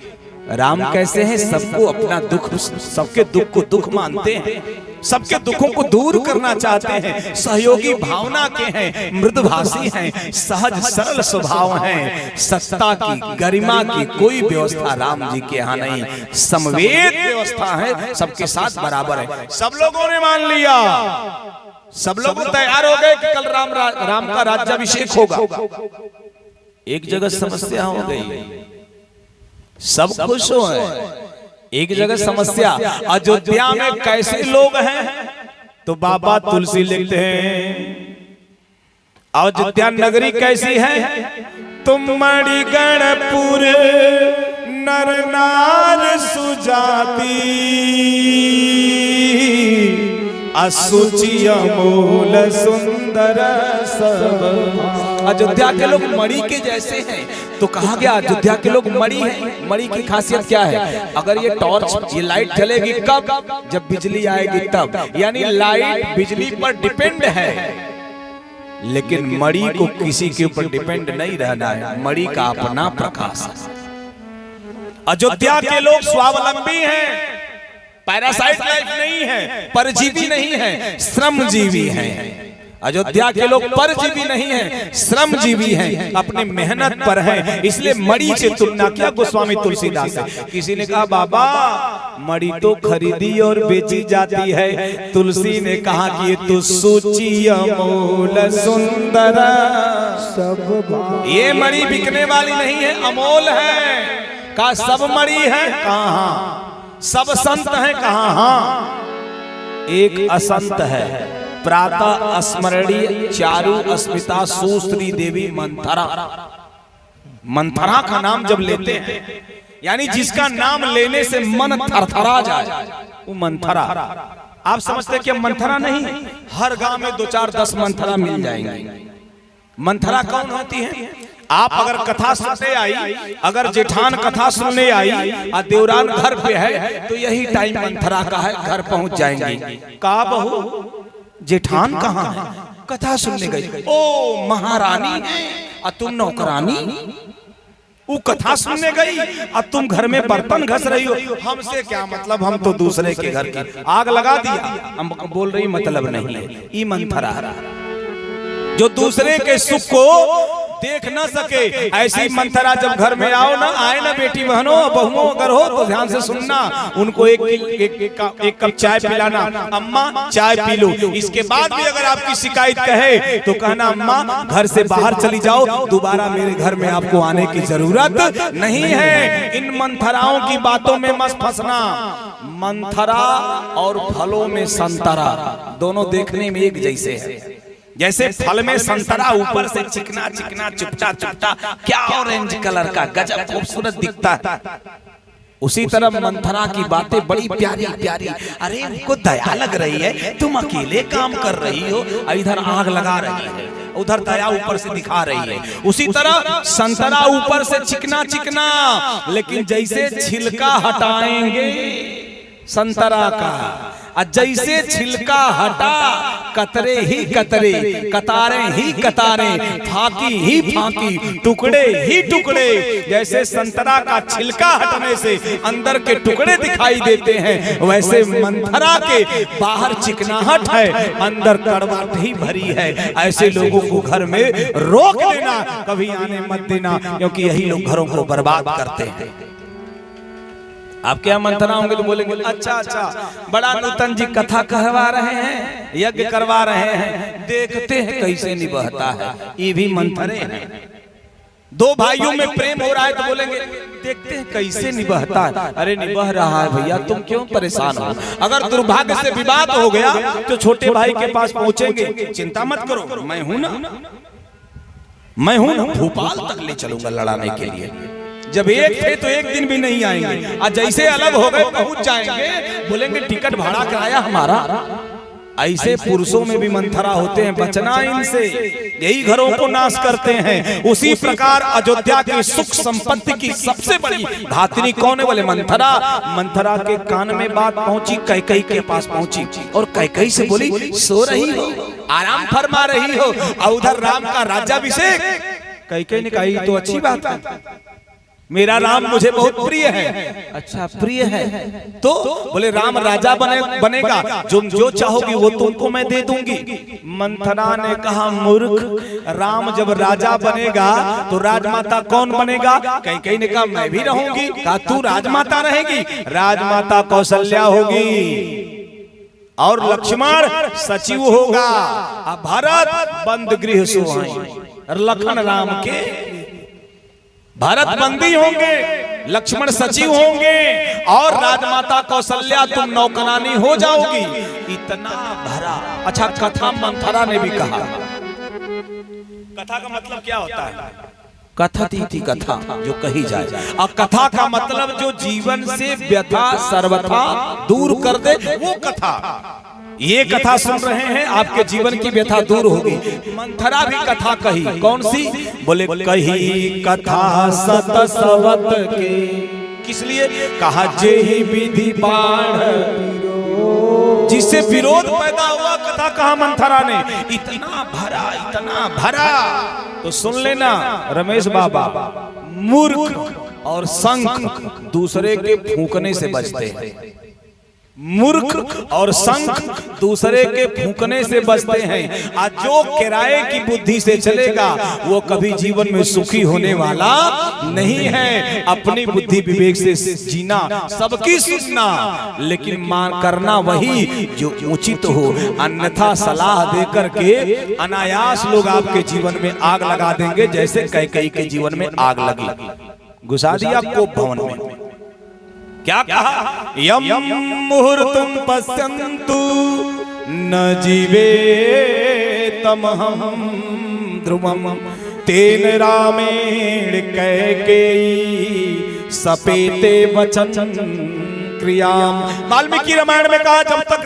राम कैसे हैं सबको अपना दुख सबके दुख को दुख मानते हैं सबके दुखों को दूर करना चाहते हैं सहयोगी भावना के हैं मृदुभाषी हैं सहज सरल स्वभाव हैं सत्ता की गरिमा की कोई व्यवस्था राम जी के यहाँ नहीं समवेत व्यवस्था है सबके साथ बराबर है सब लोगों ने मान लिया सब लोग तैयार हो गए कि कल राम का राज्याभिषेक होगा एक जगह समस्या हो गई सब खुश हो एक जगह समस्या अयोध्या में कैसे लोग हैं तो बाबा तुलसी लिखते हैं अयोध्या नगरी कैसी है तुम मणिगणपुर नर नार सुजाती असुचि अमूल सुंदर सब अयोध्या के लोग मणि के जैसे हैं तो कहा गया अयोध्या के लोग मणि हैं मणि की खासियत क्या है अगर ये टॉर्च ये लाइट जलेगी कब जब बिजली आएगी तब यानी लाइट बिजली पर डिपेंड है लेकिन मणि को किसी के ऊपर डिपेंड नहीं रहना है मणि का अपना प्रकाश है अयोध्या के लोग स्वावलंबी हैं पैरासाइट लाइफ नहीं है परजीवी नहीं है श्रमजीवी हैं अयोध्या के लोग परजीवी नहीं हैं श्रमजीवी हैं अपनी मेहनत पर हैं इसलिए मणि से तुलना किया गोस्वामी तुलसीदास से किसी ने कहा बाबा मणि तो खरीदी और बेची जाती है तुलसी ने कहा कि ये तो सूची अमोल सुंदर ये मणि बिकने वाली नहीं है अमोल है का सब मणि है कहाँ सब संत हैं कहाँ एक असंत है प्रातः स्मरणीय चारु अस्मिता सुश्री देवी मंथरा मंथरा का नाम जब लेते हैं यानी जिसका नाम लेने से मन थरथरा जाए वो मंथरा आप समझते कि मंथरा नहीं हर गांव में 2 4 10 मंथरा मिल जाएंगे मंथरा कौन होती है आप अगर कथा सुनते आई अगर जेठान कथा सुनने आई और देवरान घर पे है तो यही टाइम मंथरा का है घर पहुंच जाएंगे का बहू जेठान कहाँ है? कथा सुनने गई। ओ महारानी है और तुम नौकरानी? वो कथा सुनने गई और तुम घर में बर्तन घस रही हो। हमसे क्या मतलब, हम तो दूसरे के घर की आग लगा दिया। हम बोल रही मतलब नहीं है, ये मंथरा जो दूसरे के सुख को देख न सके। ऐसी मंथरा जब घर में आओ ना, आए ना बेटी बहनों बहुओं अगर हो तो ध्यान से सुनना, उनको एक कप चाय पिलाना, अम्मा चाय पी लो। इसके बाद भी अगर आपकी शिकायत कहे तो कहना अम्मा घर से बाहर चली जाओ, दोबारा मेरे घर में आपको आने की जरूरत नहीं है। इन मंथराओं की बातों में मत फंसना। मंथरा और फलों में संतरा दोनों देखने में एक जैसे है। जैसे फल में संतरा ऊपर से चिकना चिकना चुपटा चुपटा क्या ऑरेंज कलर का गजब खूबसूरत दिखता है, उसी तरह मंथरा की बातें बड़ी प्यारी प्यारी। अरे उनको दया लग रही है, तुम अकेले काम कर रही हो, इधर आग लगा रही है, उधर दया ऊपर से दिखा रही है। उसी तरह संतरा ऊपर से चिकना चिकना, लेकिन जैसे छिलका हटाएंगे संतरा का, जैसे छिलका हटा कतरे ही कतरे, कतारे ही कतारे, फाकी ही फाकी, टुकड़े ही टुकड़े। जैसे संतरा का छिलका हटने से अंदर के टुकड़े दिखाई देते हैं, वैसे मंथरा के बाहर चिकनाहट है, अंदर कड़वाहट ही भरी है। ऐसे लोगों को घर में रोक देना, कभी आने मत देना, क्योंकि यही लोग घरों को बर्बाद करते हैं। आप क्या मंथरा होंगे तो बोलेंगे अच्छा अच्छा बड़ा नूतन जी कथा कहवा रहे हैं, यज्ञ करवा रहे हैं, देखते हैं कैसे निभाता है। ये भी मंथरे हैं। दो भाइयों में प्रेम हो रहा है तो बोलेंगे देखते हैं कैसे निभाता है। अरे निभा रहा है भैया, तुम क्यों परेशान हो? अगर दुर्भाग्य से विवाद हो गया तो छोटे भाई के पास पहुंचेंगे, चिंता मत करो, मैं हूं ना, मैं हूं ना, भोपाल तक ले चलूंगा लड़ाने के लिए। जब एक थे तो एक दिन भी नहीं आएंगे, और जैसे अलग हो गए पहुंच जाएंगे, बोलेंगे टिकट भाड़ा कराया हमारा। ऐसे पुरुषों में भी मंथरा होते हैं, बचना इनसे, यही घरों को नाश करते हैं। उसी प्रकार अयोध्या की सुख संपत्ति की सबसे बड़ी धात्री कौन है? बोले मंथरा। मंथरा के कान में बात पहुंची, कैकेयी के पास पहुंची और कैकेयी से बोली सो रही हो, आराम फरमा रही हो, और उधर राम का राज्याभिषेक। कैकेयी ने कहा तो अच्छी बात है, मेरा राम मुझे बहुत प्रिय है। अच्छा प्रिय है तो बोले राम राजा बनेगा, जो चाहोगी वो तुमको मैं दे दूंगी। मंथरा ने कहा मूर्ख, राम जब राजा बनेगा तो राजमाता कौन बनेगा? कैकेयी ने कहा मैं भी रहूंगी। कहा तू राजमाता रहेगी? राजमाता कौशल्या होगी और लक्ष्मण सचिव होगा, भरत बंद गृह सोहाई। लखन राम के भरत बंदी होंगे, लक्ष्मण सचिव होंगे और राजमाता कौशल्या तुम नौकरानी हो जाओगी। इतना भरा। अच्छा कथा मंथरा ने भी कहा। कथा का मतलब क्या होता है? कथती थी कथा, जो कही जाए। और कथा का मतलब जो जीवन से व्यथा सर्वथा दूर कर दे, वो कथा। ये कथा सुन रहे हैं, आपके जीवन की व्यथा दूर होगी। मंथरा भी कथा कही, कौन सी? बोले कही कथा सत सवत के, किस लिए? कहा जेहि विधि बाढ़, जिससे विरोध पैदा हुआ, कथा कहा मंथरा ने। इतना भरा, इतना भरा। तो सुन लेना रमेश बाबा, मूर्ख और शंख दूसरे के फूंकने से बचते हैं। मूर्ख और शंख दूसरे के फूंकने से बचते हैं। आज जो किराए की बुद्धि से चलेगा वो कभी जीवन में सुखी होने वाला नहीं है। अपनी बुद्धि विवेक से जीना, सबकी सुनना, लेकिन मान करना वही जो उचित हो। अन्यथा सलाह देकर के अनायास लोग आपके जीवन में आग लगा देंगे, जैसे कैकेयी के जीवन में आग लगी, घुसा दिया कोप भवन में। क्या कहा? यम मुहूर्तम पश्यन्तु न जीवे तमहम ध्रुवम तेन रामेण कैकेयी सपेते वचन क्रियाम। वाल्मीकि रामायण में कहा जब तक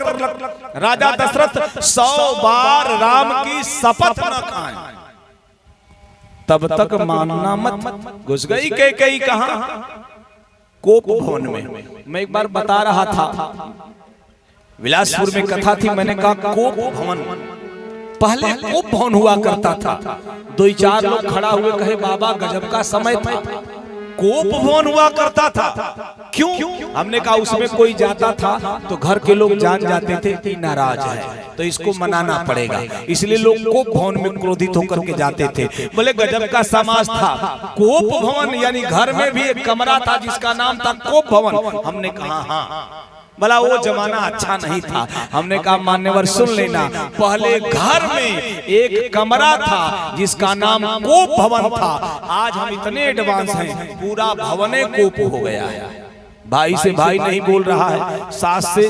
राजा दशरथ 100 बार राम की शपथ न खाए तब तक मानना मत। घुस गई कैकेयी कहां? कोप भवन में। मैं एक बार बता रहा था बिलासपुर में कथा थी, मैंने कहा कोप भवन, पहले कोप भवन हुआ करता था। 2-4 लोग खड़ा हुए कहे बाबा गजब का समय था, कोप भवन हुआ करता था। क्यों? हमने कहा उसमें कोई जाता था तो घर के लोग जान जाते थे कि नाराज है, तो इसको मनाना पड़ेगा, इसलिए लोग कोप भवन में क्रोधित होकर के जाते थे। बोले गजब का समाज था, कोप भवन यानी घर में भी एक कमरा था जिसका नाम था कोप भवन। हमने कहा हाँ, भला वो जमाना अच्छा नहीं था। हमने कहा मान्यवर सुन लेना, पहले घर में एक कमरा था जिसका नाम कोप भवन था। आज हम इतने एडवांस हैं, पूरा भवने कोप हो गया है। भाई से भाई नहीं बोल रहा है, सास से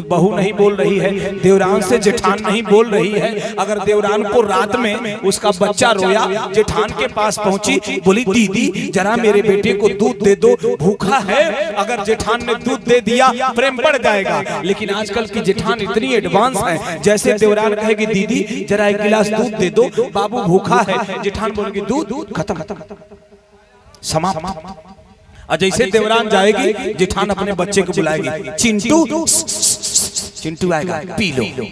बहू नहीं बोल रही है, देवरान से जेठान नहीं बोल रही है। अगर देवरान को रात में उसका बच्चा रोया, जेठान के पास पहुंची, बोली दीदी जरा मेरे बेटे को दूध दे दो, भूखा है। अगर जेठान ने दूध दे दिया प्रेम बढ़ जाएगा। लेकिन आजकल की जेठान इतनी एडवांस है, जैसे देवरान कहेगी दीदी जरा एक गिलास दूध दे दो, बाबू भूखा है, जेठान बोलेगी दूध खत्म, समाप्त। और जैसे देवरान जाएगी, जेठान अपने बच्चे को बुलाएगी, चिंटू चिंटू आएगा पी लो।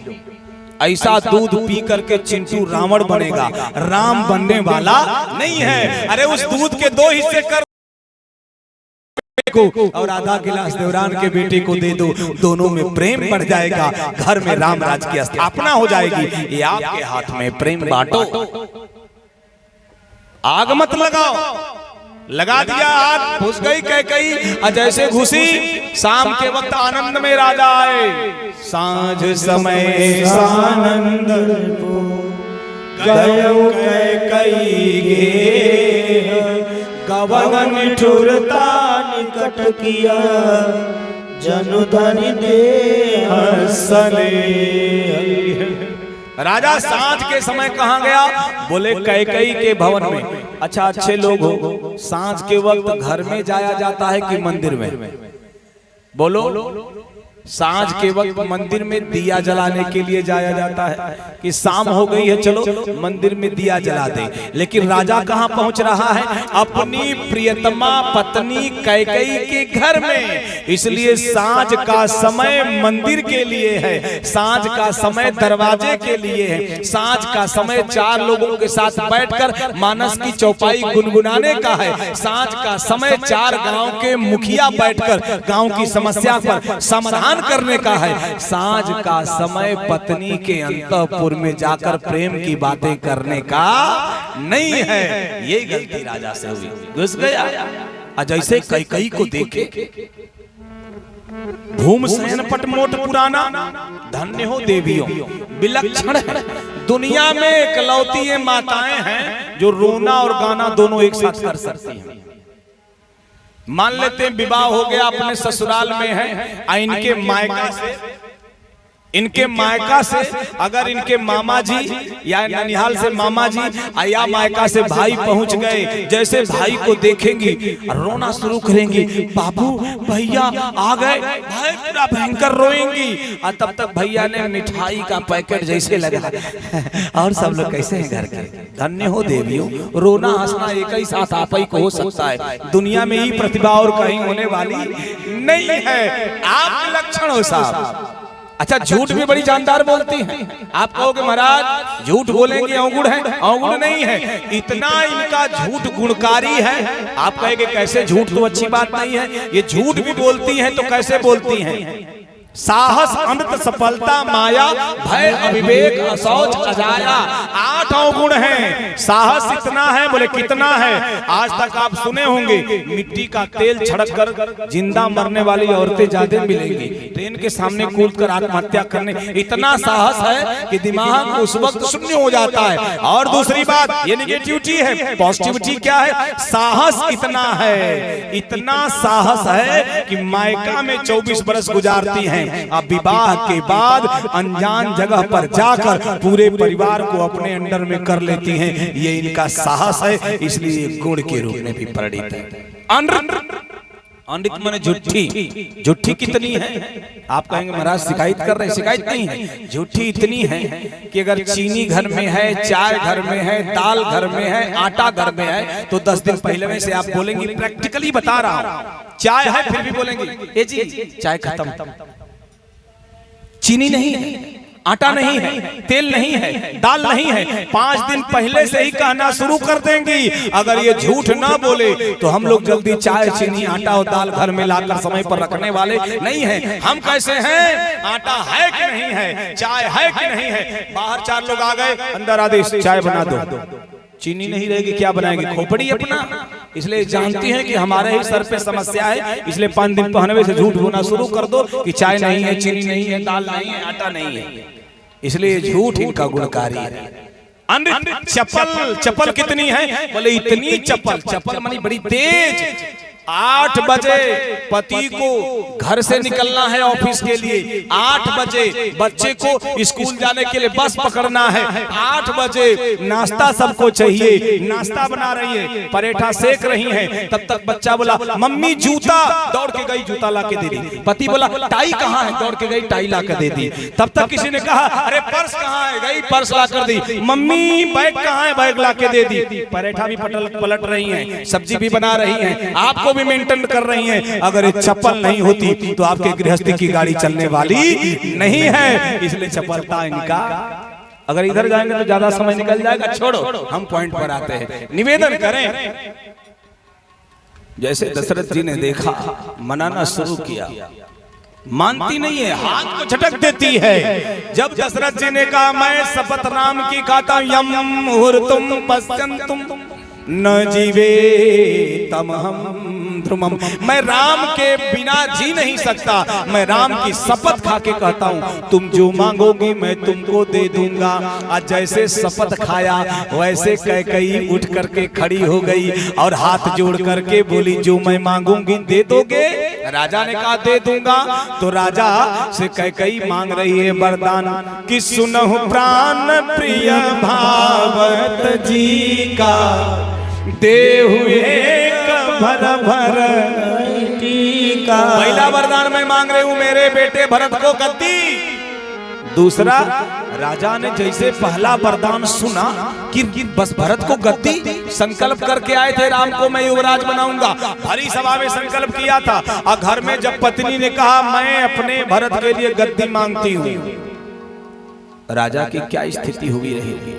ऐसा दूध पी करके चिंटू रावण बनेगा, राम बनने वाला नहीं है। अरे उस दूध के 2 हिस्से कर को और आधा गिलास देवरान के बेटे को दे दो, दोनों में प्रेम बढ़ जाएगा, घर में राम राज की स्थापना हो जाएगी। ये आपके हाथ में, प्रेम बांटो, आग मत लगाओ। लगा दिया आग, घुस गई कैकई, जैसे घुसी शाम के वक्त आनंद में राजा आए। सांझ समय सानंद गयो कैकई गे, गवन निठुरता निकट किया, जनु धनि दे हंसले। राजा सांझ के समय कहाँ गया? बोले कैकई के भवन में। अच्छा अच्छे लोग हो, सांझ के वक्त घर में जाया जाता है कि मंदिर में? बोलो। सांझ के वक्त मंदिर में दिया जलाने के लिए जाया जाता है कि शाम हो गई है चलो मंदिर में दिया जला दे। लेकिन राजा कहाँ पहुंच रहा है? अपनी प्रियतमा पत्नी कैकई के घर में। इसलिए सांझ का समय मंदिर के लिए है, सांझ का समय दरवाजे के लिए है, सांझ का समय 4 लोगों के साथ बैठकर मानस की चौपाई गुनगुनाने का है, सांझ का समय 4 गांव के मुखिया बैठकर गांव की समस्या पर समाधान करने का है। सांझ का समय पत्नी के अंतःपुर में जाकर प्रेम की बातें करने का नहीं है। ये गलती राजा से हुई, घुस गया। जैसे कैकई को देखे, भूमसेन पटमोट पुराना, धन्य हो देवियों, विलक्षण है। दुनिया में इकलौती ये माताएं हैं जो रोना और गाना दोनों एक साथ कर सकती हैं। मान लेते हैं विवाह हो गया, अपने ससुराल में है, इनके मायका से अगर इनके मामा जी या ननिहाल से मामा जी या मायका से भाई पहुंच गए, जैसे भाई को देखेंगी रोना शुरू करेंगी, बाबू भैया आ गए, भाई पूरा भयंकर रोएंगी। और तब तक भैया ने मिठाई का पैकेट जैसे लगा और सब लोग कैसे हैं घर के? धन्य हो देवियों, रोना हंसना एक ही साथ आप ही को हो सकता है, दुनिया में ही प्रतिभा और कहीं होने वाली नहीं है। आप लक्षण हो साहब। अच्छा झूठ भी बड़ी जानदार बोलती हैं। आप कहोगे महाराज झूठ बोलेंगे अवगुण है, अवगुण नहीं है, इतना इनका झूठ गुणकारी है। आप कहेंगे कैसे? झूठ तो अच्छी बात नहीं है, ये झूठ भी बोलती हैं तो कैसे बोलती हैं? साहस अमृत सफलता माया भय अविवेक असौच अजाया, 8 अवगुण हैं। साहस इतना है, बोले कितना है? आज तक आप सुने होंगे मिट्टी का तेल छिड़क कर जिंदा मरने वाली औरतें ज्यादा मिलेंगी, ट्रेन के सामने कूदकर आत्महत्या करने। इतना साहस है कि दिमाग उस वक्त शून्य हो जाता है। और दूसरी बात, ये निगेटिविटी है, पॉजिटिविटी क्या है? साहस इतना है, इतना साहस है कि मायका में 24 बरस गुजारती हैं, अब विवाह के बाद अनजान जगह पर जाकर पूरे परिवार को अपने अंडर में कर लेती हैं। ये इनका साहस है, इसलिए गुण के रूप में भी परिणित है। अमृत माने झूठी, झूठी कितनी है? आप कहेंगे महाराज शिकायत कर रहे हैं, शिकायत नहीं है, झूठी इतनी है कि अगर चीनी घर में है, चाय घर में है, दाल घर में है, आटा घर में है, तो 10 दिन पहले में से आप बोलेंगे, प्रैक्टिकली बता रहा हूं, चाय है फिर भी बोलेंगे ए जी चाय खत्म, चीनी नहीं है, आटा नहीं है, तेल नहीं है, दाल नहीं है, 5 दिन पहले से ही कहना शुरू कर देंगी। अगर ये झूठ ना बोले तो हम लोग जल्दी चाय, चीनी, आटा और दाल घर में लाकर समय पर रखने वाले नहीं हैं। हम कैसे हैं? आटा है कि नहीं है, चाय है कि नहीं है। बाहर 4 लोग आ गए, अंदर आदेश चाय बना दो, चीनी नहीं रहेगी, क्या बनाएंगे? खोपड़ी अपना। इसलिए जानती हैं कि हमारे ही सर पे समस्या है, इसलिए 5 दिन पहले से झूठ बोलना शुरू कर दो कि चाय नहीं है, चीनी नहीं है, दाल नहीं है, आटा नहीं है। इसलिए झूठ इनका गुणकारी है। चप्पल कितनी है? बोले इतनी चप्पल मानी बड़ी तेज। 8 बजे पति को घर से निकलना है ऑफिस के लिए, 8 बजे बच्चे को स्कूल जाने के लिए बस पकड़ना है, 8 बजे नाश्ता सबको चाहिए, नाश्ता बना रही है, पराठा सेक रही हैं। तब तक बच्चा बोला मम्मी जूता, दौड़ के गई जूता ला के दे दी। पति बोला टाई कहाँ है? दौड़ के गई टाई ला कर दे दी। तब तक किसी ने कहा अरे पर्स कहाँ है? गई पर्स ला कर दी। मम्मी बैग कहाँ है? बैग ला के दे दी। पराठा भी पलट रही है, सब्जी भी बना रही है, आपको भी मेंटेन कर रही हैं। अगर ये चप्पल नहीं होती तो आपके गृहस्थी की गाड़ी चलने वाली नहीं है। इसलिए चप्पलता इनका। अगर इधर जाएंगे तो ज्यादा समय निकल जाएगा, छोड़ो, हम पॉइंट पर आते हैं। निवेदन करें, जैसे दशरथ जी ने देखा, मनाना शुरू किया, मानती नहीं है, हाथ को झटक देती है। जब दशरथ जी ने कहा मैं शपथ राम की खाता हूं, यम मुहूर्तुम पश्यन्तुम न जीवे तमहम ध्रुवम, मैं राम के बिना जी नहीं सकता। मैं राम की शपथ खा के कहता हूँ तुम जो मांगोगी मैं तुमको दे दूंगा। आज जैसे शपथ खाया वैसे कैकेयी उठ करके खड़ी हो गई और हाथ जोड़ करके बोली जो मैं मांगूंगी दे दोगे? राजा ने कहा दे दूंगा। तो राजा से कैकेयी मांग रही है वरदान कि सुनहु प्राण प्रिय भावत जी का, देहु एक भर भर टीका। पहला वरदान मैं मांग रही हूँ मेरे बेटे भरत को गद्दी। दूसरा, राजा ने जैसे पहला वरदान सुना कि बस भरत को गद्दी, संकल्प करके आए थे राम को मैं युवराज बनाऊंगा, भरी सभा में संकल्प किया था। और घर में जब पत्नी ने कहा मैं अपने भरत के लिए गद्दी मांगती हूँ, राजा की क्या स्थिति हुई रहेगी?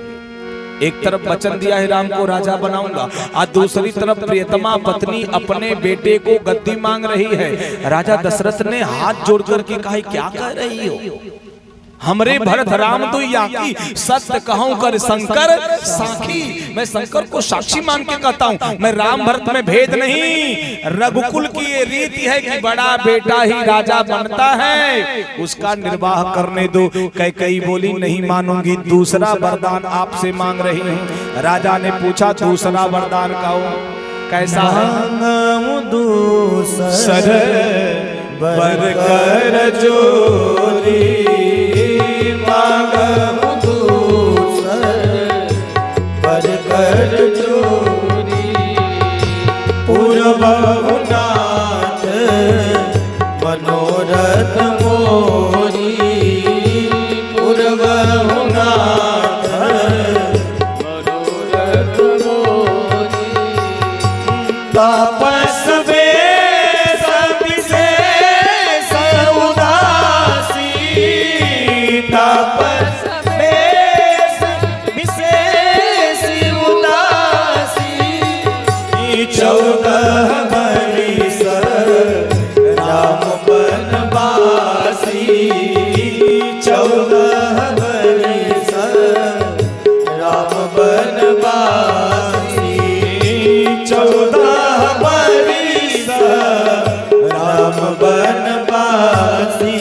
एक तरफ वचन दिया है राम को राजा बनाऊंगा, और दूसरी तरफ प्रियतमा पत्नी अपने बेटे को गद्दी मांग रही है। राजा दशरथ ने हाथ जोड़ करके कहा क्या कह रही हो? हमरे भरत राम तो याकी, सत्य कहूं कर शंकर साखी। मैं शंकर को साक्षी मान के कहता हूं, मैं राम भरत में भेद नहीं। रघुकुल की ये रीति है कि बड़ा बेटा ही राजा बनता है, उसका निर्वाह करने दो। कैकेयी बोली नहीं मानूंगी, दूसरा वरदान आपसे मांग रही हूं। राजा ने पूछा दूसरा वरदान कैसा है? दूसर बर कर जोरी, मांगू दूसर बर कर जोरी, पूर्वहुनाथ मनोरथ मोरी, पूर्वहुनाथ मनोरथ मोरी। तापस वेश विशेष उदासी, तापस वेश विशेष उदासी, 14 बरिस राम बनवासी, 14 बरिस राम बनवासी, 14 बरिस राम बनवासी।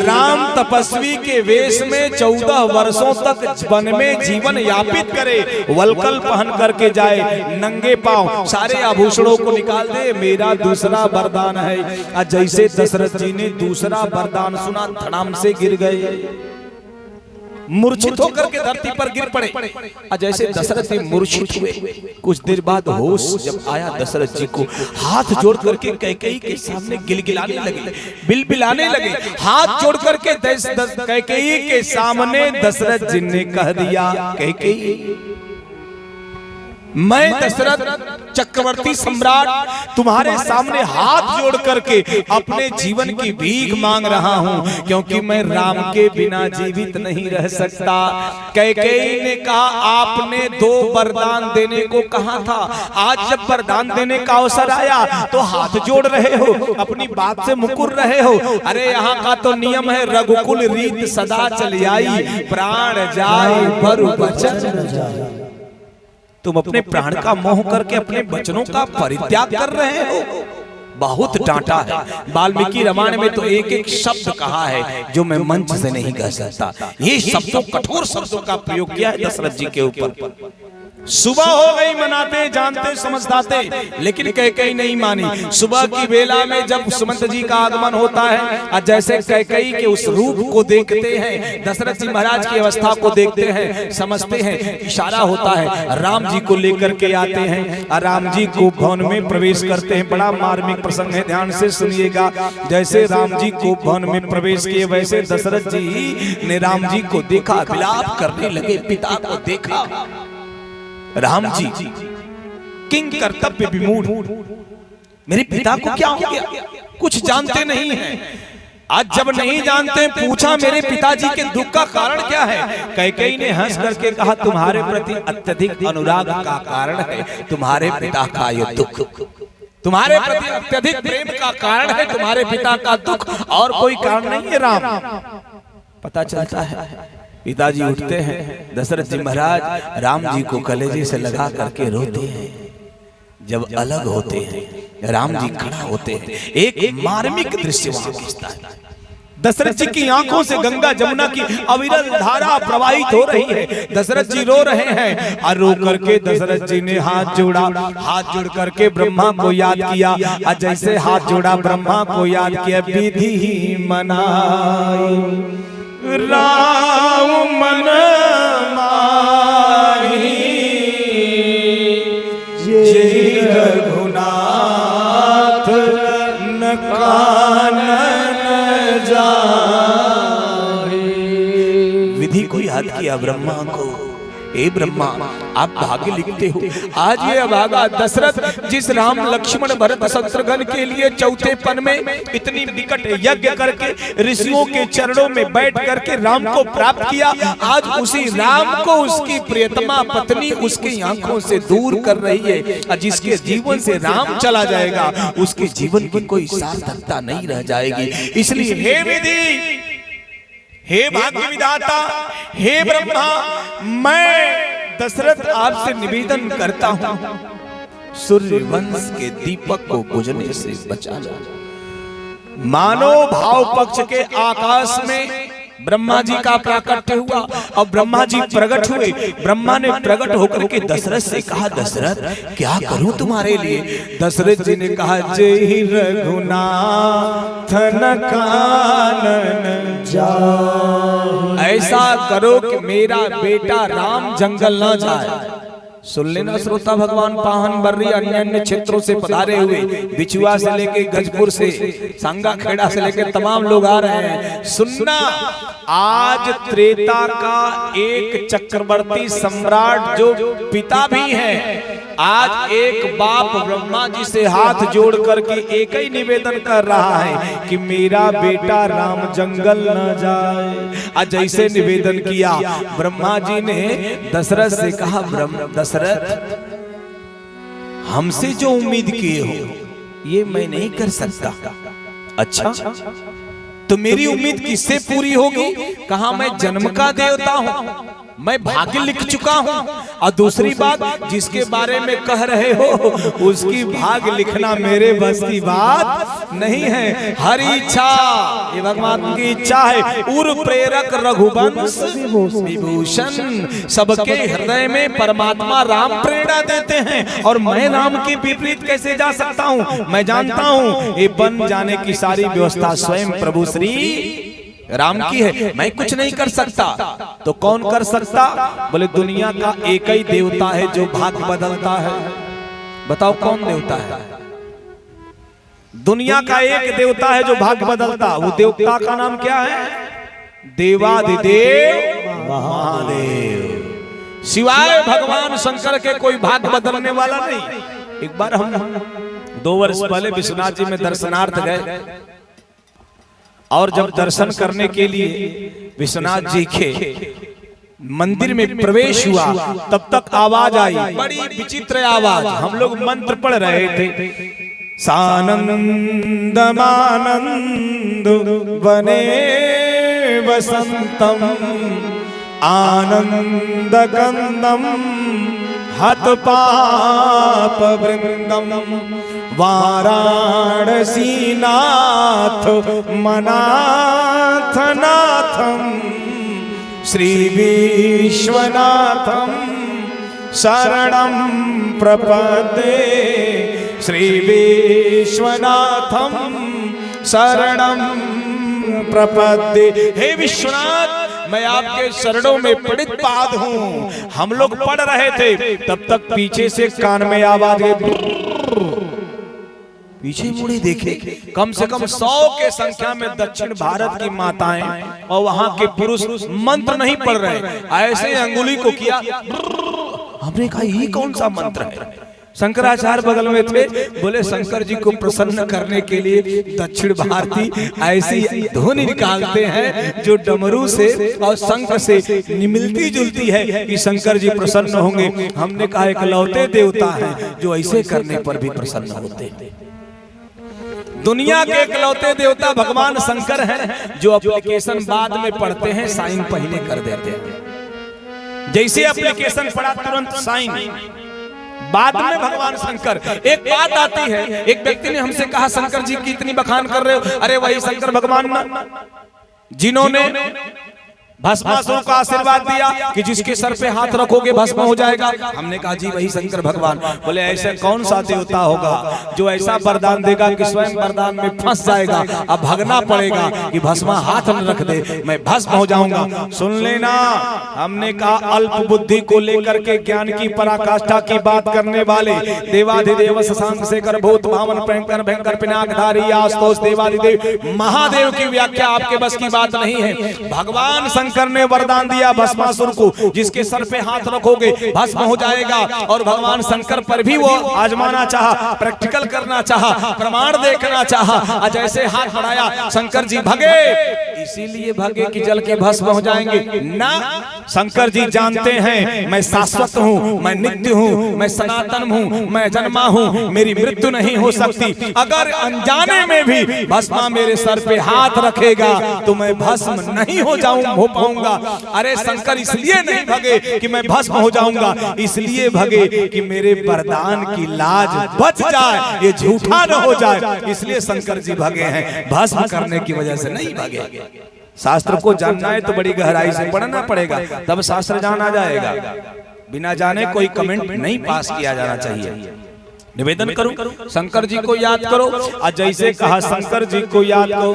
राम तपस्वी के वेश में 14 वर्षों तक वन में जीवन यापित करे, वलकल पहन करके जाए, नंगे पांव, सारे आभूषणों को निकाल दे। मेरा दूसरा वरदान है। जैसे दशरथ जी ने दूसरा वरदान सुना धड़ाम से गिर गए, मूर्छित होकर के धरती पर गिर पड़े। जैसे दशरथ जी मूर्छित हुए, कुछ देर बाद होश जब आया दशरथ जी को, हाथ जोड़ करके कैकेयी के सामने गिलगिलाने लगे, बिलबिलाने लगे। हाथ जोड़ करके कैकेयी के सामने दशरथ जी ने कह दिया कैकेयी मैं दशरथ चक्रवर्ती सम्राट तुम्हारे सामने हाथ जोड़ करके अपने जीवन की भीख मांग रहा हूं, क्योंकि मैं राम के बिना जीवित नहीं रह सकता। कैकेयी ने कहा आपने 2 वरदान देने को कहा था, आज जब वरदान देने का अवसर आया तो हाथ जोड़ रहे हो, अपनी बात से मुकुर रहे हो। अरे यहाँ का तो नियम है, रघुकुल रीत सदा चली आई, प्राण जाए पर वचन न जाए। तुम अपने प्राण का मोह करके अपने वचनों का परित्याग कर रहे हो। बहुत डांटा है। वाल्मीकि रामायण में तो एक एक शब्द कहा है जो मैं मंच से नहीं कह सकता। ये शब्दों कठोर शब्दों का प्रयोग किया है दशरथ जी के ऊपर। सुबह हो गई मनाते जानते समझदाते, लेकिन कैकेयी नहीं मानी। सुबह की बेला में जब सुमंत जी का आगमन होता है और जैसे कैकेयी के उस रूप को देखते हैं, दशरथ जी महाराज की अवस्था को देखते हैं, समझते हैं, इशारा होता है, राम जी को लेकर के आते हैं और राम जी को भवन में प्रवेश करते हैं। बड़ा मार्मिक प्रसंग है, ध्यान से सुनिएगा। जैसे राम जी को भवन में प्रवेश किए वैसे दशरथ जी ने राम जी को देखा, विलाप करने लगे। पिता को देखा, राम जी किंग कर्तव्य विमूढ़, मेरे पिता को क्या हो गया, कुछ जानते नहीं हैं। आज जब नहीं जानते पूछा मेरे पिताजी के दुख का कारण क्या है। कैकेयी ने हंस करके कहा तुम्हारे प्रति अत्यधिक अनुराग का कारण है तुम्हारे पिता का ये दुख, तुम्हारे प्रति अत्यधिक प्रेम का कारण है तुम्हारे पिता का दुख, और कोई कारण नहीं है राम। पता चलता है पिताजी उठते हैं, दशरथ जी महाराज राम जी को कलेजे से लगा करके रोते हैं। जब अलग होते हैं राम जी खड़ा होते हैं, एक मार्मिक दृश्य वहां खींचता है। दशरथ जी की आंखों से गंगा जमुना की अविरल धारा प्रवाहित हो रही है। दशरथ जी रो रहे हैं और रो करके दशरथ जी ने हाथ जोड़ा, हाथ जोड़ करके ब्रह्मा को याद किया। और जैसे हाथ जोड़ा ब्रह्मा को याद किया, विधि ही मनाई राम मन माही जय रघुनाथ न कानन जाए। विधि को याद किया ब्रह्मा को, ए ब्रह्मा आप भाग्य लिखते हो। आज ये अभागा दशरथ जिस राम लक्ष्मण भरत शत्रुघ्न के लिए चौथे पन में इतनी निकट यज्ञ करके ऋषियों के चरणों में बैठ करके राम को प्राप्त किया, आज उसी राम को उसकी प्रियतमा पत्नी उसकी आंखों से दूर कर रही है। और जिसके जीवन से राम चला जाएगा उसके जीवन की कोई सार्थकता नहीं रह जाएगी। इसलिए हे विधि, हे भाग्य विधाता, हे ब्रह्मा, मैं दशरथ आपसे निवेदन करता हूं सूर्य वंश के दीपक को बुझने से बचाना। मानो भाव पक्ष के आकाश में ब्रह्मा जी का प्राकट्य हुआ और ब्रह्मा जी प्रकट हुए। ब्रह्मा ने प्रकट होकर के दशरथ से कहा, दशरथ क्या करूं तुम्हारे लिए। दशरथ जी ने कहा, जय रघुनाथ न कानन जाए। ऐसा करो कि मेरा बेटा राम जंगल न जाए। सुन लेना श्रोता, भगवान पाहन बर्री अन्य अन्य क्षेत्रों से पधारे हुए, बिचुआ से लेके गजपुर से, सांगा खेड़ा से लेके तमाम लोग आ रहे हैं। सुनना, आज त्रेता का एक चक्रवर्ती सम्राट जो पिता भी है, आज एक बाप ब्रह्मा जी से हाथ जोड़ करके एक ही निवेदन कर रहा है कि मेरा बेटा राम जंगल न जाए। आज जैसे निवेदन किया ब्रह्मा जी ने दशरथ से कहा, दशरथ हमसे जो उम्मीद किए हो ये मैं नहीं कर सकता। अच्छा, तो मेरी उम्मीद किससे पूरी होगी। कहा मैं जन्म का देवता हूं, मैं भाग्य लिख चुका हूं। और दूसरी बात, जिसके बारे में कह रहे हो उसकी भाग्य लिखना मेरे बस की बात नहीं है। हर इच्छा ये भगवान की इच्छा है। उर प्रेरक रघुवंश विभूषण, सबके हृदय में परमात्मा राम प्रेरणा देते हैं। और मैं राम के विपरीत कैसे जा सकता हूं। मैं जानता हूं ये बन जाने की सारी व्यवस्था स्वयं प्रभु श्री राम की है, मैं कुछ नहीं कर सकता। तो कौन कर सकता। बोले दुनिया का एक ही देवता है जो भाग्य बदलता है। बताओ कौन देवता है। दुनिया का एक देवता है जो भाग्य बदलता। वो देवता का नाम क्या है। देवाधिदेव महादेव। सिवाय भगवान शंकर के कोई भाग बदलने वाला नहीं। एक बार हम 2 वर्ष पहले विश्वनाथ जी में दर्शनार्थ गए और जब दर्शन करने के लिए विश्वनाथ जी के मंदिर में प्रवेश हुआ तब तक आवाज आई, बड़ी विचित्र आवाज। हम लोग मंत्र पढ़ रहे थे, सानंदमानंद वने वसंतम आनंद गंधम हत पाप वृंदम वाराणसी नाथ मनाथ नाथम श्री विश्वनाथम शरणं प्रपद्ये श्री विश्वनाथम शरणं प्रपद्ये। हे विश्वनाथ, मैं आपके शरणों में पतित पाद हूँ। हम लोग पढ़ रहे थे तब तक पीछे से कान में आवाज आई। पीछे मुड़े देखे, कम से कम 100 के संख्या में दक्षिण भारत की माताएं और वहां के पुरुष मंत्र नहीं पढ़ रहे, ऐसे अंगुली को किया। हमने कहा ये कौन सा मंत्र है? शंकराचार्य बगल में थे, बोले शंकर जी को प्रसन्न करने के लिए दक्षिण भारतीय ऐसी ध्वनि निकालते हैं जो डमरू से और शंख से मिलती जुलती है कि शंकर जी प्रसन्न होंगे। हमने कहा इकलौते देवता हैं जो ऐसे करने पर भी प्रसन्न होते हैं। दुनिया के इकलौते देवता भगवान शंकर हैं जो एप्लीकेशन बाद में पढ़ते हैं, साइन पहले कर देते हैं। जैसे एप्लीकेशन पढ़ा तुरंत साइन, बाद में भगवान शंकर। एक बात आती है, एक व्यक्ति ने हमसे कहा शंकर जी की इतनी बखान कर रहे हो। अरे वही शंकर भगवान ना जिन्होंने भस्मासुर को आशीर्वाद दिया कि जिसके सर पे हाथ रखोगे भस्म हो जाएगा। हमने कहा जी वही शंकर भगवान। बोले ऐसे कौन सा देवता होगा जो ऐसा वरदान देगा कि स्वयं वरदान में फंस जाएगा, अब भागना पड़ेगा कि भस्मा हाथ न रख दे, मैं भस्म हो जाऊंगा। सुन लेना, हमने कहा अल्प बुद्धि को लेकर के ज्ञान की पराकाष्ठा की बात करने वाले देवाधिदेव शशांक शेखर भूत भावन भयंकर भयंकर पिनाकधारी आस्तोष देवाधिदेव महादेव की व्याख्या आपके बस की बात नहीं है। भगवान शंकर ने वरदान दिया भस्मासुर को, जिसके सर पे हाथ रखोगे भस्म हो जाएगा। और भगवान शंकर पर भी वो आजमाना चाहा, प्रैक्टिकल करना चाहा, प्रमाण देखना चाहा। जैसे हाथ बढ़ाया शंकर जी भगे, इसीलिए भगे कि जल के भस्म हो जाएंगे ना। शंकर जी जानते हैं मैं शाश्वत हूँ, मैं नित्य हूँ, मैं सनातन हूँ, मैं जन्मा हूँ, मेरी मृत्यु नहीं हो सकती। अगर अनजाने में भी भस्मा मेरे सर पे हाथ रखेगा तो मैं भस्म नहीं हो पाऊंगा। अरे शंकर इसलिए नहीं भगे कि मैं भस्म हो जाऊंगा, इसलिए भगे कि मेरे वरदान की लाज बच जाए, ये झूठा न हो जाए, इसलिए शंकर जी भगे हैं। भस्म करने की वजह से नहीं भगे। शास्त्र को जानना है तो बड़ी गहराई से पढ़ना पड़ेगा, तब शास्त्र जाना जाएगा। बिना जाने कोई कमेंट नहीं पास किया जाना चाहिए। निवेदन करूं, शंकर जी को याद करो। और जैसे कहा शंकर जी को याद करो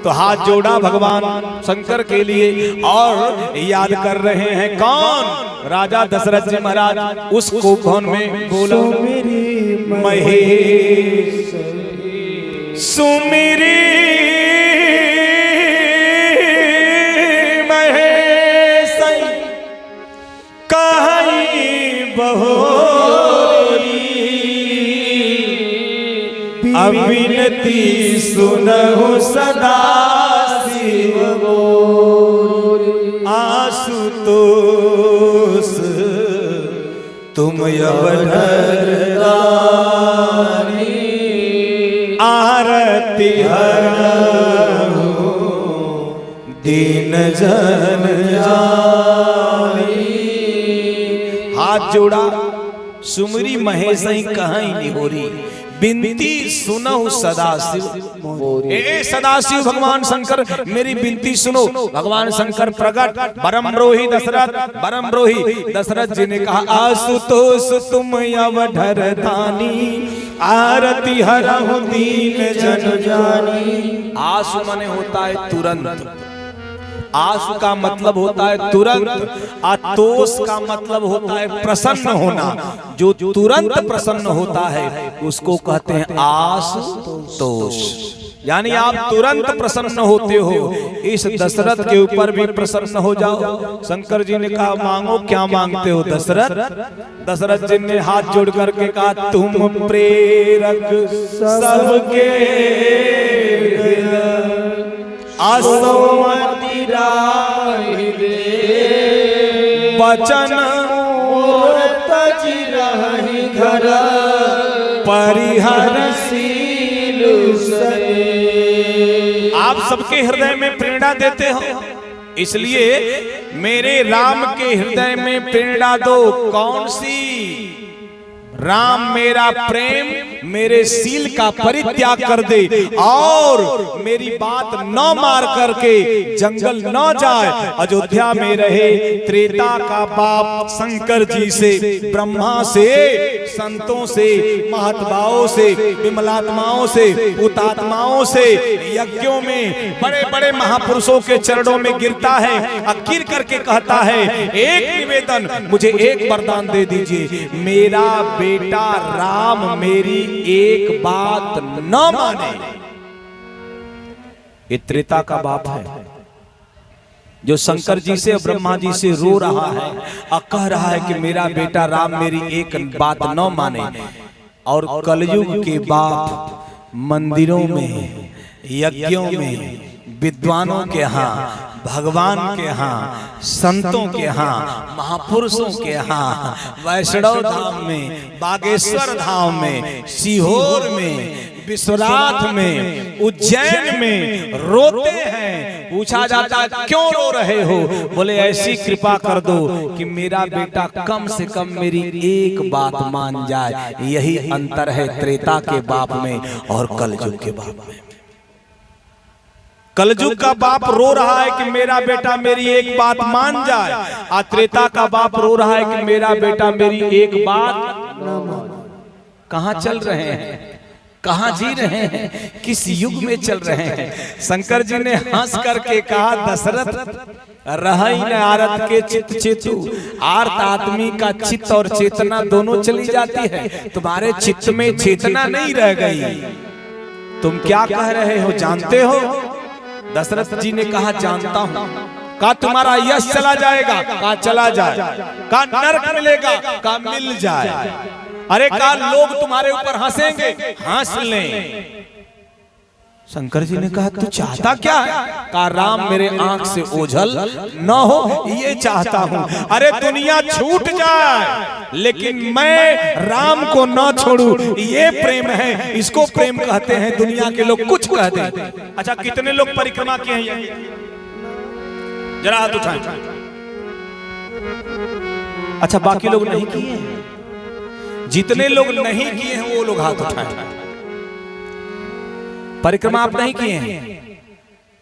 तो हाथ जोड़ा भगवान शंकर के लिए और याद कर रहे हैं कौन? राजा दशरथ जी महाराज। उस भवन में बोलो महेश सुमिरी महेश कहीं बहोरी अविनती सुनहु सदा शिव मोरी। आशुतोष तुम अवधरदारी आरती हरहु दीन जन जानी। हाथ जोड़ा सुमरी महेश कहीं निहोरी बिनती सुनो सदाशिव। ए सदाशिव भगवान शंकर मेरी बिनती सुनो। भगवान शंकर प्रकट बरमरोही दशरथ, बरमरोही दशरथ जी ने कहा आशुतोष तुम अवधरदानी आरती हरहु दीन जन जानी। आशु माने होता है तुरंत, आशु का मतलब होता है तुरंत, आतोष का मतलब होता है प्रसन्न होना। जो तुरंत प्रसन्न होता है उसको कहते हैं आशुतोष। यानी आप तुरंत प्रसन्न होते हो। इस दशरथ के ऊपर भी प्रसन्न हो जाओ। शंकर जी ने कहा मांगो, क्या मांगते हो दशरथ? दशरथ जी ने हाथ जोड़ करके कहा तुम प्रेरक सबके असमति राहि दे, वचन तज रहि घर परिहर शील सने। आप सबके हृदय में प्रेरणा देते हो, इसलिए मेरे राम के हृदय में प्रेरणा दो। कौन सी? राम मेरा प्रेम मेरे सील का परित्याग कर दे और मेरी बात न मार करके जंगल न जाए, अयोध्या में रहे। त्रेता का बाप शंकर जी से, ब्रह्मा से, संतों से, महात्माओं से, विमलात्माओं से, हुतात्माओं से, यज्ञों में बड़े बड़े महापुरुषों के चरणों में गिरता है, गिर करके कहता है एक निवेदन, मुझे एक वरदान दे दीजिए, मेरा बेटा राम मेरी एक बात न माने। ये त्रेता का बाप है जो शंकर जी से और ब्रह्मा जी से रो रहा है और कह रहा है कि मेरा बेटा राम मेरी एक बात न माने। और कलयुग के बाप मंदिरों में, यज्ञों में, विद्वानों के यहाँ, भगवान के यहाँ, संतों के यहाँ, महापुरुषों के यहाँ, वैष्णव धाम में, बागेश्वर धाम में, सीहोर में, विश्वनाथ में, उज्जैन में रोते हैं। पूछा जाता है क्यों रो रहे हो? बोले ऐसी कृपा कर दो कि मेरा बेटा कम से कम मेरी एक बात मान जाए। यही अंतर है त्रेता के बाप में और कलयुग के बाप में। कलयुग का बाप रो रहा है कि मेरा बेटा मेरी एक बात मान जाए, और त्रेता का बाप रो रहा है कि मेरा बेटा मेरी एक बात न माने। कहां चल रहे हैं? कहां जी रहे हैं? किस युग में चल रहे हैं? शंकर जी ने हंस करके कहा दशरथ रही न आरत के चित्त चेतु, आर्त आदमी का चित्त और चेतना दोनों चली जाती है, तुम्हारे चित्त में चेतना नहीं रह गई। तुम क्या कह रहे हो जानते हो? दशरथ जी ने कहा जानता हूं। कहा तुम्हारा यश चला जाएगा? कहा चला जाए। कहा नरक मिलेगा? कहा मिल जाए। अरे कहा लोग तुम्हारे ऊपर हंसेंगे? हंस लें। शंकर जी ने कहा तू चाहता क्या है? कहा राम मेरे आंख से ओझल न हो ये चाहता हूं। अरे दुनिया छूट जाए लेकिन मैं राम को न छोड़ू, ये प्रेम है। इसको प्रेम कहते हैं। दुनिया के लोग कुछ कहते हैं। अच्छा कितने लोग परिक्रमा किए हैं? जरा हाथ उठाएं। अच्छा बाकी लोग नहीं किए हैं? जितने लोग नहीं किए हैं वो लोग हाथ उठाएं। परिक्रमा आप नहीं किए हैं?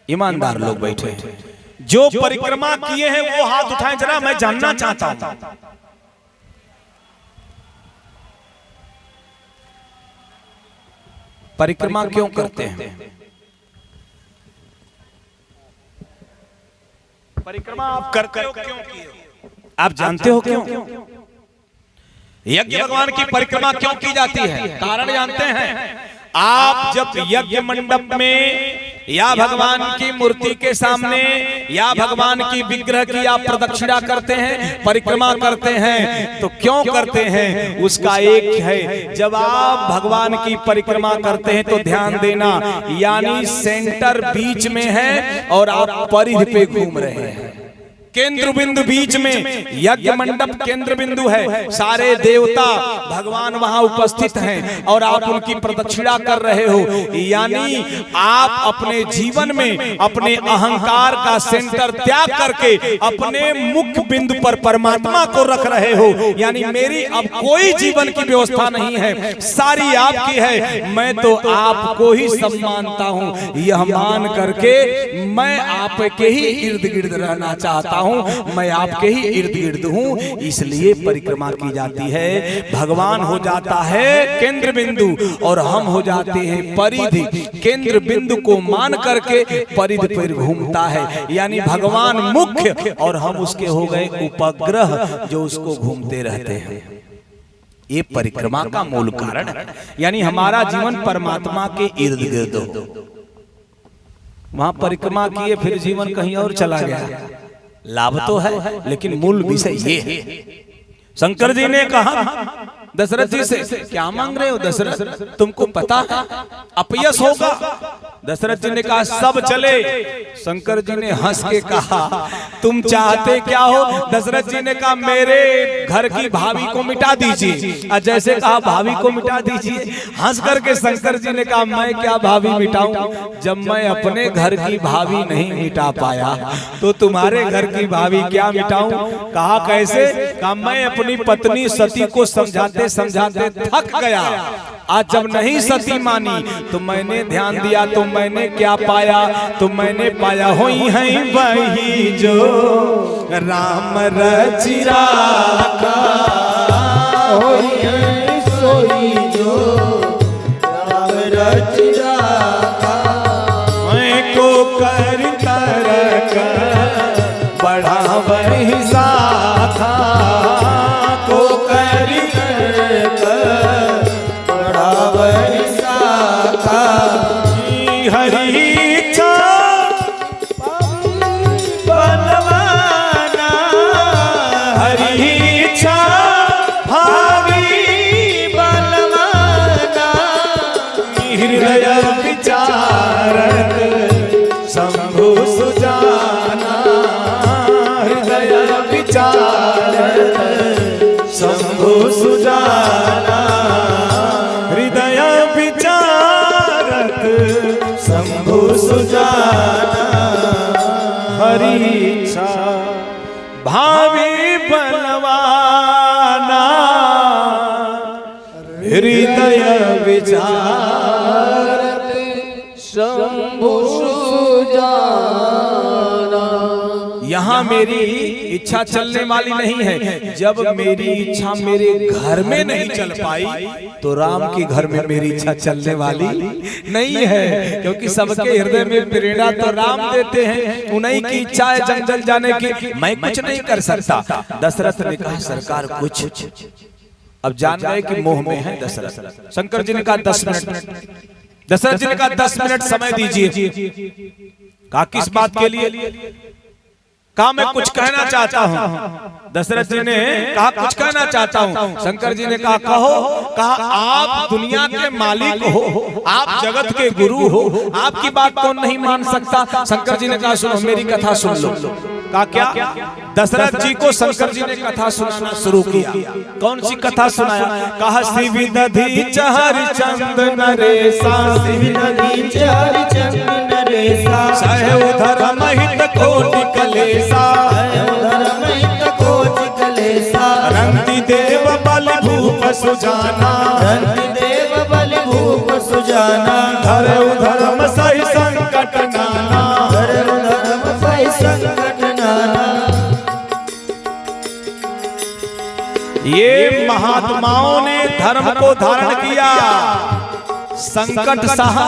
ईमानदार लोग बैठे हैं। जो परिक्रमा किए हैं वो हाथ उठाएं, जरा मैं जानना चाहता हूं। परिक्रमा क्यों करते हैं? परिक्रमा आप करते हो क्यों किए हो? आप जानते हो क्यों? यज्ञ भगवान की परिक्रमा क्यों की जाती है? कारण जानते हैं? आप जब यज्ञ मंडप में या भगवान की मूर्ति के सामने या भगवान की विग्रह की आप प्रदक्षिणा करते हैं, परिक्रमा करते हैं, तो क्यों करते हैं? उसका एक है, जब आप भगवान की परिक्रमा करते हैं तो ध्यान देना, यानी सेंटर बीच में है और आप परिधि पे घूम रहे हैं। केंद्र बिंदु बीच में, यज्ञ मंडप केंद्र बिंदु है। सारे देवता भगवान वहां उपस्थित हैं और आप उनकी प्रदक्षिणा कर रहे हो, यानी आप अपने जीवन में अपने अहंकार का सेंटर त्याग करके अपने मुख्य बिंदु पर परमात्मा को रख रहे हो। यानी मेरी अब कोई जीवन की व्यवस्था नहीं है, सारी आपकी है। मैं तो आपको ही सब मानता हूं। यह मान करके मैं आपके ही इर्द गिर्द रहना चाहता हूं, मैं आपके ही इर्द गिर्द हूं, इसलिए परिक्रमा की जाती है। भगवान हो जाता है केंद्र बिंदु और हम हो जाते हैं परिधि। केंद्र बिंदु को मान करके परिधि पर घूमता है, यानी भगवान मुख्य और हम उसके हो गए उपग्रह जो उसको घूमते रहते हैं। ये परिक्रमा का मूल कारण है, यानी हमारा जीवन परमात्मा के इर्द गिर्द हो। वहां परिक्रमा किए, फिर जीवन कहीं और चला गया। लाभ तो है, लेकिन मूल विषय ये है। शंकर जी ने कहा दशरथ जी से, क्या मांग रहे हो दशरथ, तुमको पता है अपयश होगा? दशरथ जी ने कहा सब चले। शंकर जी ने हंस के कहा तुम चाहते क्या हो? दशरथ जी ने कहा मेरे घर की भाभी को मिटा दीजिए। और जैसे कहा भाभी को मिटा दीजिए, हंस करके शंकर जी ने कहा मैं क्या भाभी मिटाऊं? जब मैं अपने घर की भाभी नहीं मिटा पाया तो तुम्हारे घर की भाभी क्या मिटाऊं? कहा कैसे? कहा मैं अपनी पत्नी सती को समझाते समझाते थक गया। आज जब नहीं सती मानी तो मैंने ध्यान दिया तो मैंने क्या पाया? तो मैंने पाया होई है वही जो राम रचिरा का, होई है सोई जो राम रचिरा का। मैं को कर तरक बढ़ावहि साथा, को कर बढ़ावहि साथा। हरि इच्छा बनवाना, हरि इच्छा भावी बनवाना। हृदय विचारक शंभु सुजाना, हृदय विचारक शंभु सुजाना, हृदय विचारक शंभु सुजाना। हरि इच्छा भावी बलवाना, हृदय विचारक शंभु सुजाना। यहाँ मेरी इच्छा चलने वाली नहीं है। जब मेरी इच्छा मेरे घर में नहीं चल पाई तो राम के घर में मेरी इच्छा चलने वाली नहीं है, क्योंकि सबके हृदय में प्रेरणा तो राम देते हैं। उन्हीं की इच्छा है जंगल जाने की, मैं कुछ नहीं कर सकता। दशरथ ने कहा सरकार कुछ, अब जान गए कि मोह में है दशरथ। शंकर जी ने कहा 10 मिनट। दशरथ जी ने कहा 10 मिनट समय दीजिए। कहा किस बात के लिए? कहा मैं कुछ कहना चाहता हूँ। दशरथ जी ने कहा कुछ कहना चाहता हूँ। शंकर जी ने कहा कहो। कहा आप दुनिया के मालिक हो, आप जगत के गुरु हो, आपकी बात कौन नहीं मान सकता? शंकर जी ने कहा सुनो मेरी कथा सुन लो। कहा क्या? दशरथ जी को शंकर जी ने कथा सुनाना शुरू किया। कौन सी कथा सुनाया? कहा शिविदधि चहरि चंद नरेसा, शिविदधि चहरि चंद नरेसा। सहु धर्म हित कोटि कलेसा, सहु धर्म हित कोटि कलेसा। रंति देव बल भूप सुजाना, रंति देव बल भूप सुजाना। धरउ धर्म सहि संकट नाना, धरउ धर्म सहि संकट नाना। ये महात्माओं ने धर्म को धारण किया, संकट सहा,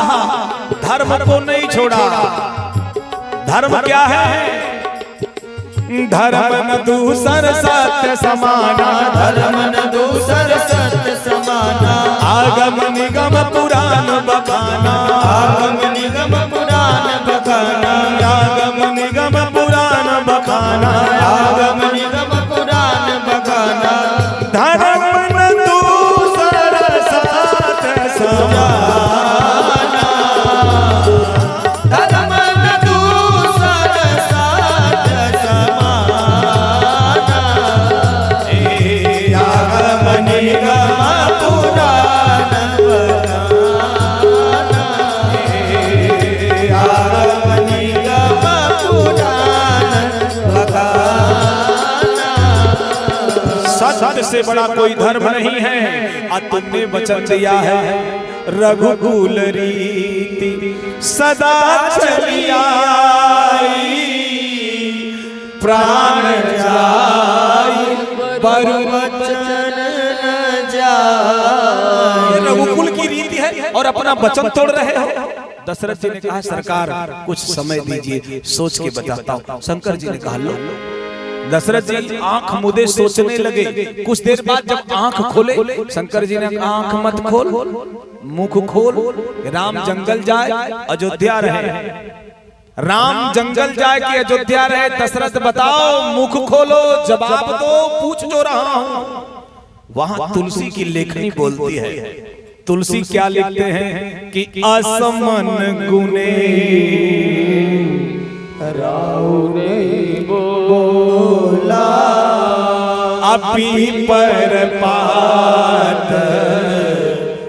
धर्म को नहीं छोड़ा। धर्म क्या है? धर्म न दूसर सत्य समाना, धर्म न दूसर सत्य समाना। आगम निगम पुराण बखाना, आगम निगम पुराण बखाना। आगम निगम पुराण बखाना, आगम निगम पुराण बखाना। धर्म न दूसर सत्य समाना, धर्म न दूसर सत्य समाना। आगम निगम पुराण बखाना। आगम निगम पुराण बखाना। सत्य से बड़ा कोई धर्म नहीं है। आज तुमने वचन दिया है रघुकुल रीति सदा चली आई, प्राण जाई पर वचन न जाए। ये रघुकुल की रीति है और अपना वचन तोड़ रहे हो। दशरथ जी ने कहा सरकार कुछ समय दीजिए, सोच के बताता हूँ। शंकर जी ने कहा लो। दशरथ जी आंख मुदे सोचने लगे। कुछ देर बाद जब आंख खोले, शंकर जी ने कहा आंख मत खोल, मुख खोल। राम जंगल जाए, अयोध्या रहे। राम जंगल जाए कि अयोध्या रहे, दशरथ बताओ, मुख खोलो, जवाब दो, पूछ जो रहा हूं। वहां तुलसी की लेखनी बोलती है। तुलसी क्या लिखते हैं कि असमन गुने राव ने बोला, अपी पर पात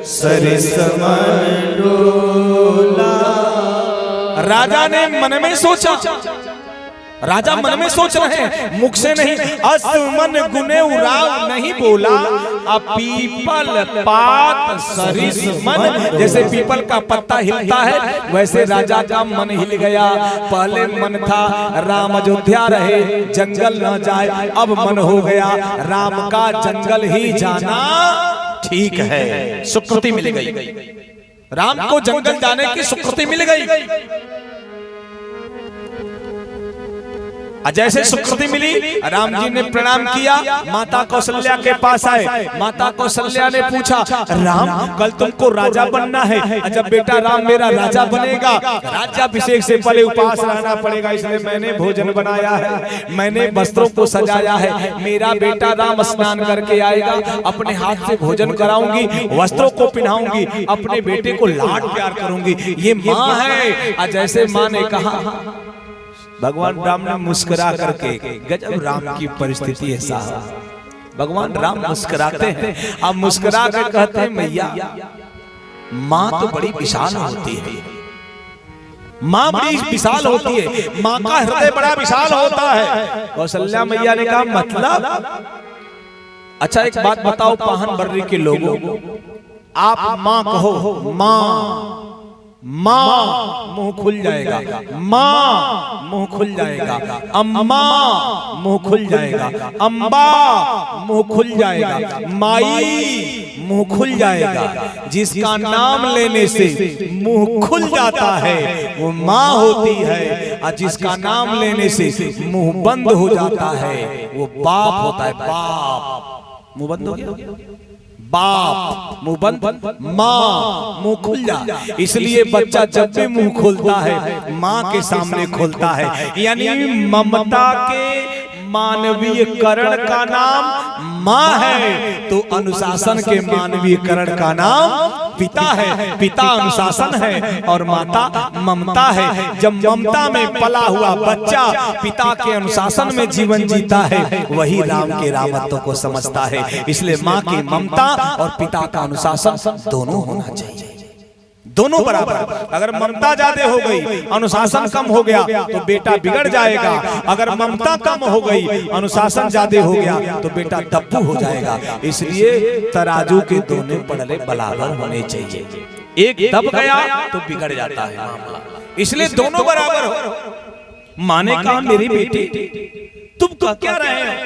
सरिस मंडोला। राजा ने मन में सोचा, राजा मन में सोच रहे हैं, मुख से नहीं, असमन गुने उराव नहीं बोला, पीपल पात सरिस मन। जैसे पीपल का पत्ता हिलता है वैसे राजा का मन हिल गया। पहले मन था राम अयोध्या रहे, जंगल न जाए, अब मन हो गया राम का जंगल ही जाना ठीक है। सुकृति मिल गई, राम को जंगल जाने की सुकृति मिल गई। जैसे सुकृति मिली, राम जी ने प्रणाम किया, माता कौशल्या के पास आए। माता कौशल्या ने पूछा, राम कल तुमको राजा बनना है, जब बेटा राम मेरा राजा बनेगा, राज्याभिषेक से पहले उपवास रहना पड़ेगा, इसलिए मैंने भोजन बनाया है, मैंने वस्त्रों को सजाया है। मेरा बेटा राम स्नान करके आएगा, अपने हाथ से भोजन कराऊंगी, वस्त्रों को पहनाऊंगी, अपने बेटे को लाड प्यार करूंगी। ये माँ है। जैसे माँ ने कहा, भगवान राम ने मुस्कुरा करके, गजब राम की परिस्थिति है साहब। भगवान राम मुस्कुराते हैं, अब मुस्कुरा कर कहते हैं, मैया माँ तो बड़ी विशाल होती है, माँ बड़ी विशाल होती है, माँ का हृदय बड़ा विशाल होता है। कौशल्या मैया ने कहा, मतलब? अच्छा एक बात बताओ पाहन बर्री के लोगों, आप माँ कहो, माँ, माँ मुंह खुल जाएगा, माँ मुंह खुल जाएगा, अम्मा मुंह खुल जाएगा, अम्बा मुंह खुल जाएगा, माई मुंह खुल जाएगा। जिसका नाम लेने से मुंह खुल जाता है वो माँ होती है, और जिसका नाम लेने से मुंह बंद हो जाता है वो बाप होता है। बाप मुंह बंद हो गया, बाप मुंह बंद, माँ मुंह खुल जा। इसलिए बच्चा जब भी मुंह खोलता है माँ के सामने खोलता है, यानी ममता के मानवीय करण का नाम माँ है, तो अनुशासन के मानवीय करण का नाम पिता है। पिता अनुशासन है और माता ममता है। जब ममता में पला हुआ बच्चा पिता के अनुशासन में जीवन जीता है, वही राम के रामत्व को समझता है। इसलिए माँ की ममता और पिता का अनुशासन दोनों होना चाहिए, दोनों बराबर। अगर ममता ज्यादा हो गई, अनुशासन कम हो गया तो बेटा बिगड़ जाएगा। अगर ममता कम हो गई, अनुशासन ज्यादा हो गया तो बेटा दब्बू हो जाएगा। इसलिए तराजू के दोनों पड़ले बराबर होने चाहिए, एक दब गया तो बिगड़ जाता है मामला। इसलिए दोनों बराबर हो। माँ ने कहा, मेरी बेटी तुम कह क्या रहे हैं?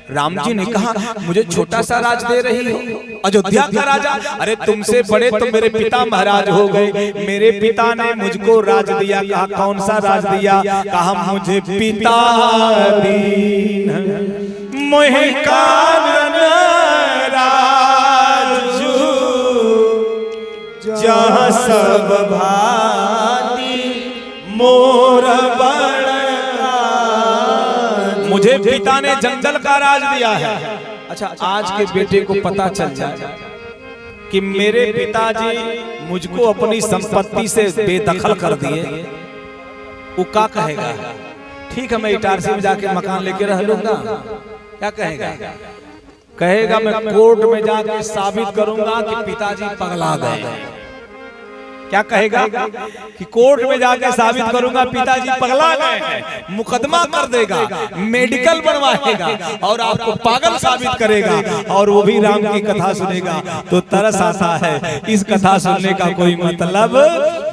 राम जी ने कहा, मुझे छोटा सा राज दे रही हो, अयोध्या का राजा? अरे तुमसे बड़े तो मेरे पिता महाराज हो गए, मेरे पिता ने मुझको राज दिया। कहा कौन सा राज दिया? कहा मुझे पिता दीन मोहे कानन राजू, जहाँ सब भांति मोर बड़। मुझे पिता ने जंगल का राज दिया है। अच्छा, आज के बेटे को पता चल जाए कि मेरे पिताजी मुझको अपनी संपत्ति से बेदखल कर दिए, वो क्या कहेगा? ठीक है, मैं इटारसी में जाके मकान लेके रह लूंगा। क्या कहेगा? कहेगा मैं कोर्ट में जाके साबित करूंगा कि पिताजी पगला गए। क्या कहेगा? कि कोर्ट में जाकर साबित करूंगा पिताजी पगला गए हैं। मुकदमा कर देगा, मेडिकल बनवाएगा और आपको पागल साबित करेगा, और वो भी राम की कथा सुनेगा तो तरस आता है। इस कथा सुनने का कोई मतलब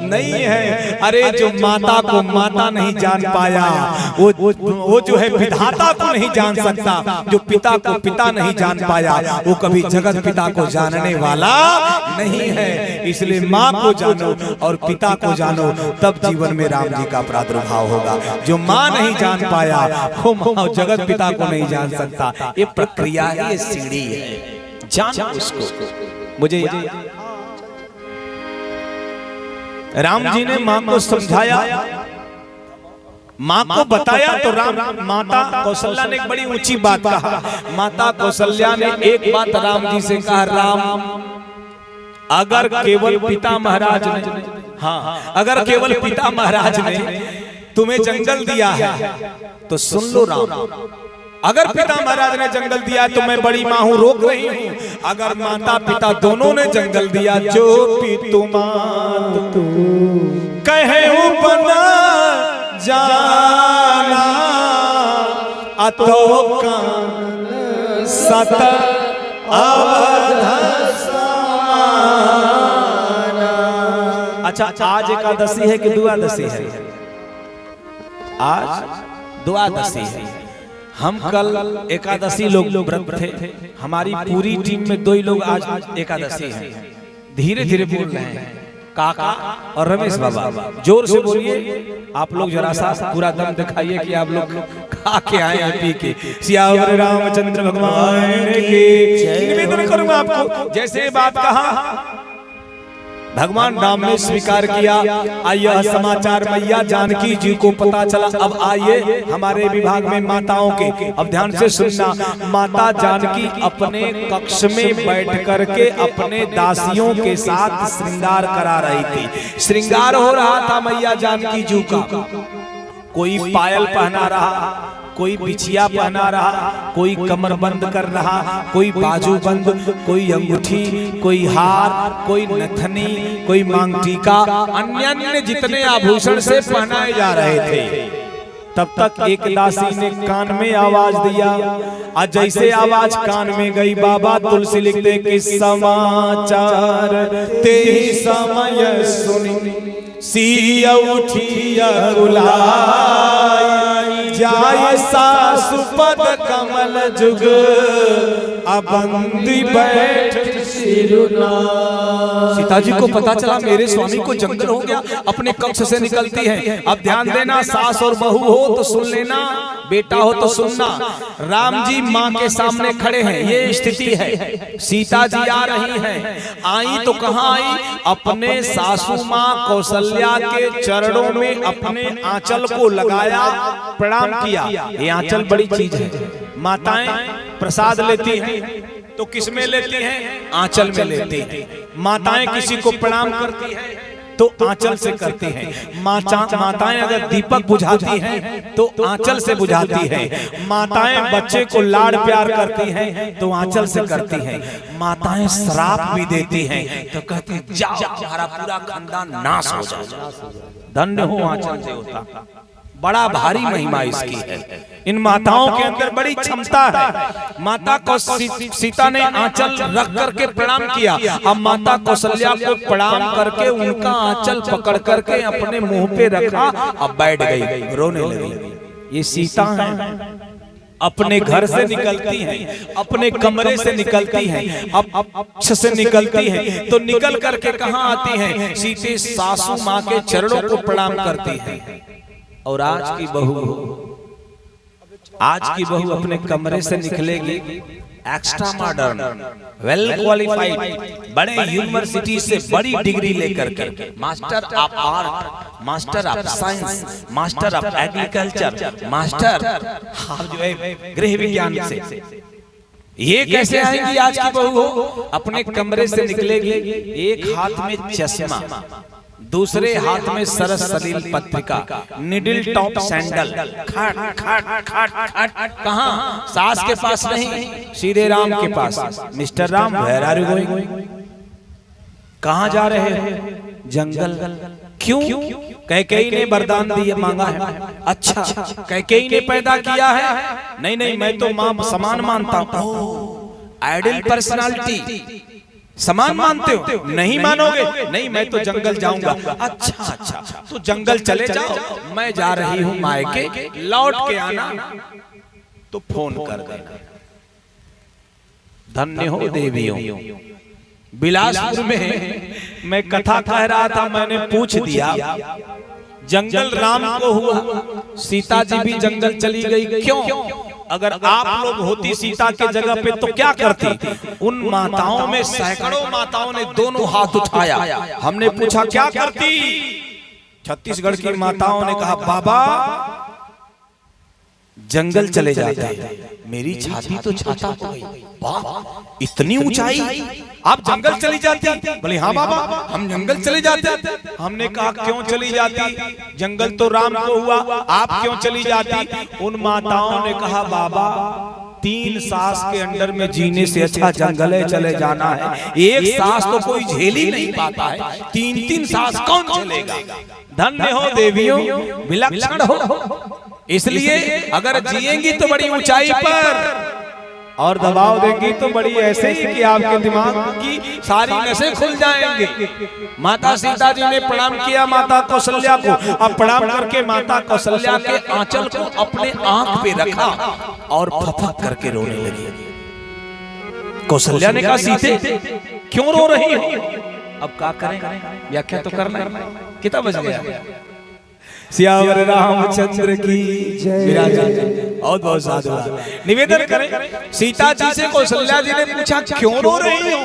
नहीं है। अरे जो माता को माता नहीं जान पाया, वो जो है विधाता को नहीं जान सकता। जो पिता को पिता नहीं जान पाया, वो कभी जगत पिता को जानने वाला नहीं है। इसलिए माँ को जानो और पिता को जानो, तब जीवन में राम जी का प्रादुर्भाव होगा। जो माँ नहीं जान पाया वो जगत पिता को नहीं जान सकता। ये प्रक्रिया है, ये सीढ़ी है, जानो उसको। मुझे राम जी ने माँ को समझाया, माँ को बताया तो राम माता कौशल्या ने एक बड़ी ऊंची बात कहा। माता कौशल्या ने एक बात राम जी से कहा, राम अगर केवल पिता महाराज ने, हाँ अगर केवल पिता महाराज ने तुम्हें जंगल दिया है तो सुन लो राम, अगर पिता महाराज ने जंगल दिया तो मैं बड़ी माँ हूँ, रोक रही हूँ। अगर माता पिता दोनों ने जंगल दिया, जो पितु मात कहे बना जाना अतो कान सत अवध। अच्छा आज एकादशी है कि द्वादशी है? आज द्वादशी है। हम कल एकादशी लोग व्रत थे, हमारी पूरी टीम में 2 ही लोग आज एकादशी हैं। धीरे धीरे बोल रहे हैं, काका और रमेश बाबा जोर से बोलिए। आप लोग जरा सा पूरा दम दिखाइए कि आप लोग खा के आए हैं, पी के। सियावर रामचंद्र भगवान की निवेदन करूंगा आपको, जैसे बात कहा भगवान राम ने स्वीकार किया। आइए समाचार मैया जानकी जी को पता चला। अब आइए हमारे विभाग में माताओं के, अब ध्यान से सुनना। माता जानकी अपने कक्ष में बैठ करके अपने दासियों के साथ श्रृंगार करा रही थी। श्रृंगार हो रहा था मैया जानकी जी का। कोई पायल पहना रहा, कोई बिछिया पहना रहा, कोई कमर बंद कर रहा, कोई बाजू बंद, कोई अंगूठी, कोई हार, कोई नथनी, कोई मांग टीका, अन्य अन्य जितने आभूषण से पहनाए जा रहे थे। तब तक एक दासी ने कान में आवाज दिया, और जैसे आवाज कान में गई, बाबा तुलसी लिखते कि समाचार ते समय सुनी सिया उठिया रुलाई, जाय सासु पद कमल जुग अबंदी बैठ सिरुना। सीता जी को पता चला मेरे स्वामी को जंगल हो गया, अपने कक्ष से निकलती है। अब ध्यान देना, सास और बहू हो तो सुन लेना, बेटा हो तो सुनना। राम जी माँ के सामने खड़े हैं, ये स्थिति है। सीता जी आ रही हैं, आई तो कहाँ आई? अपने सासू माँ कौशल्या के चरणों में अपने आंचल को लगाया, प्रणाम किया। ये आंचल बड़ी चीज है। माताएं प्रसाद लेती हैं तो किस में लेती हैं? आंचल में लेती हैं। माताएं किसी को प्रणाम करती हैं तो आंचल से करती हैं। माताएं अगर दीपक बुझाती हैं तो आंचल से बुझाती हैं। माताएं बच्चे को लाड़ प्यार करती हैं तो आंचल से करती हैं। माताएं श्राप भी देती हैं तो कहती हैं जाओ तुम्हारा पूरा खानदान नाश हो जाए। धन्य हो आंचल से होता। बड़ा भारी महिमा इसकी है। इन माताओं के अंदर बड़ी क्षमता है। माता को सीता ने आंचल रख करके प्रणाम किया। अब माता कौशल्या को प्रणाम करके उनका आंचल पकड़ करके अपने मुंह पे रखा, अब बैठ गई, रोने लगी। ये सीता है, अपने घर से निकलती हैं, अपने कमरे से निकलती हैं, अब से निकलती हैं तो निकल करके कहाँ आती हैं? सीधे सासू माँ के चरणों को प्रणाम करती हैं। और आज की बहू अपने कमरे से निकलेगी एक्स्ट्रा मॉडर्न, वेल क्वालिफाइड, बड़े यूनिवर्सिटी से बड़ी डिग्री लेकर के, master of art, master of science, master of agriculture, master जो है गृह विज्ञान से। ये कैसे आएगी आज की बहू? अपने कमरे से निकलेगी, एक हाथ में चश्मा, दूसरे हाथ में सरस सलील पत्रिका, निडिल टॉप सैंडल, खट खट खट खट। कहाँ? सास के पास नहीं, सीधे राम के पास। Mister Ram, where are you going? कहाँ जा रहे हैं? जंगल। क्यों? कैकेयी ने वरदान दिया, मांगा है। अच्छा, कैकेयी ने पैदा किया है? नहीं नहीं, मैं तो मां समान मानता हूँ। आइडियल पर्सनालिटी समान मानते हो? नहीं मानोगे? नहीं, मैं तो जंगल जाऊंगा। अच्छा अच्छा, तो जंगल चले जाओ, मैं जा रही हूँ मायके, लौट के आना तो फोन कर देना। धन्य हो देवियों। बिलासपुर में मैं कथा कह रहा था, मैंने पूछ दिया जंगल राम को हुआ, सीता जी भी जंगल चली गई, क्यों? अगर आप लोग होती सीता के जगह पे तो क्या करती? उन माताओं में सैकड़ों माताओं ने दोनों हाथ उठाया। हमने पूछा क्या करती? छत्तीसगढ़ की माताओं ने कहा बाबा जंगल चले जाते हैं। मेरी छाती तो छाता हो गई, वाह इतनी ऊंचाई, आप जंगल चली जाती? बोले हाँ बाबा हम जंगल चले जाते। हमने कहा क्यों चली जाती? जंगल तो राम को हुआ, आप क्यों चली जाती? उन माताओं ने कहा बाबा 3 सांस के अंदर में जीने से अच्छा जंगल चले जाना है। एक सांस तो कोई झेल ही नहीं पाता है, 3-3 सांस कौन चलेगा? धन्य हो देवियों, विलक्षण हो। इसलिए अगर जिएंगी तो बड़ी ऊंचाई पर और दबाव देंगी तो बड़ी ऐसे ही कि आपके दिमाग की सारी नसें खुल जाएंगे। माता सीता जी ने प्रणाम किया माता कौशल्या को। अब प्रणाम करके माता कौशल्या के आंचल को अपने आंख पे रखा और फफक करके रोने लगी। कौशल्या ने कहा सीते क्यों रो रही हो? अब क्या करें, व्याख्या तो करना है। कितना बज गया? सियावर रामचंद्र की जय। बहुत बहुत साधु। निवेदन करें सीता जी से कौशल्या जी ने पूछा क्यों रो रही हो,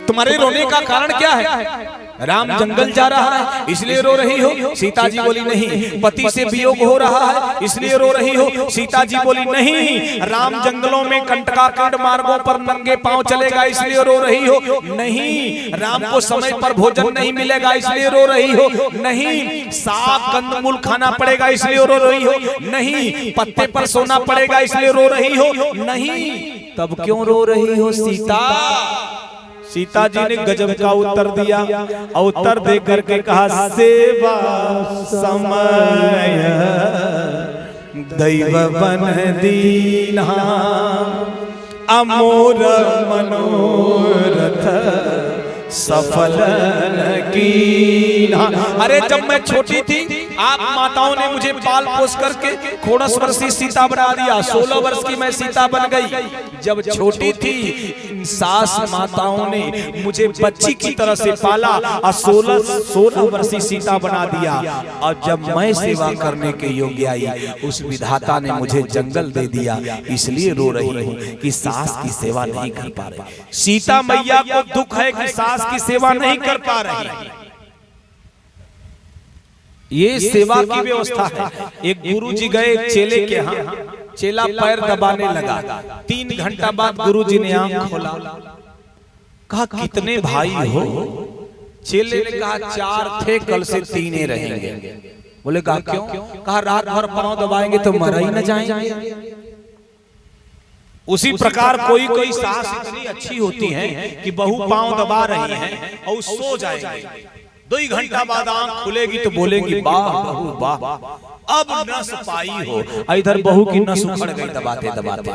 तुम्हारे रोने का कारण क्या है? राम जंगल जा रहा है इसलिए रो रही हो? सीता जी बोली नहीं। पति से वियोग हो रहा है इसलिए रो रही हो? सीता जी बोली नहीं। राम जंगलों में कंटकाकांड मार्गों पर नंगे पांव चलेगा इसलिए रो रही हो? नहीं। राम को समय पर भोजन नहीं मिलेगा इसलिए रो रही हो? नहीं। साग कंदमूल खाना पड़ेगा इसलिए रो रही हो? नहीं। पत्ते पर सोना पड़ेगा इसलिए रो रही हो? नहीं। तब क्यों रो रही हो सीता? सीता जी ने गजब का उत्तर दिया और उत्तर दे करके कहा सेवा समय दैव बन दीना अमोर मनोरथ सफल कीना। अरे जब मैं छोटी थी आप माताओं ने मुझे पाल पोस करके 16 वर्षीय सीता बना दिया। 16 वर्ष की मैं सीता बन गई। जब छोटी थी सास माताओं ने मुझे बच्ची की तरह से पाला और 16 वर्षीय सीता बना दिया। और जब मैं सेवा करने के योग्य आई उस विधाता ने मुझे जंगल दे दिया, इसलिए रो रही हूँ कि सास की सेवा नहीं कर पा रही। सीता मैया को दुख है कि सास की सेवा नहीं कर पा रही। ये सेवा की व्यवस्था है। एक गुरु जी गए चेले के यहाँ, चेला पैर दबाने लगा। 3 घंटा बाद गुरु जी ने आंख खोला, कहा कितने भाई हो? चेले ने कहा 4 थे, कल से 3 ही रहेंगे। बोले कहा क्यों? कहा रात भर पांव दबाएंगे तो मर ही न जाएंगे। उसी प्रकार कोई कोई सास इतनी अच्छी होती है कि बहू पांव दबा रही है और सो जाएगी। 2 घंटा बाद आंख खुलेगी तो बोलेगी वाह बहू वाह, अब नस पाई हो। इधर बहू की नस उखड़ गई दबाते दबाते।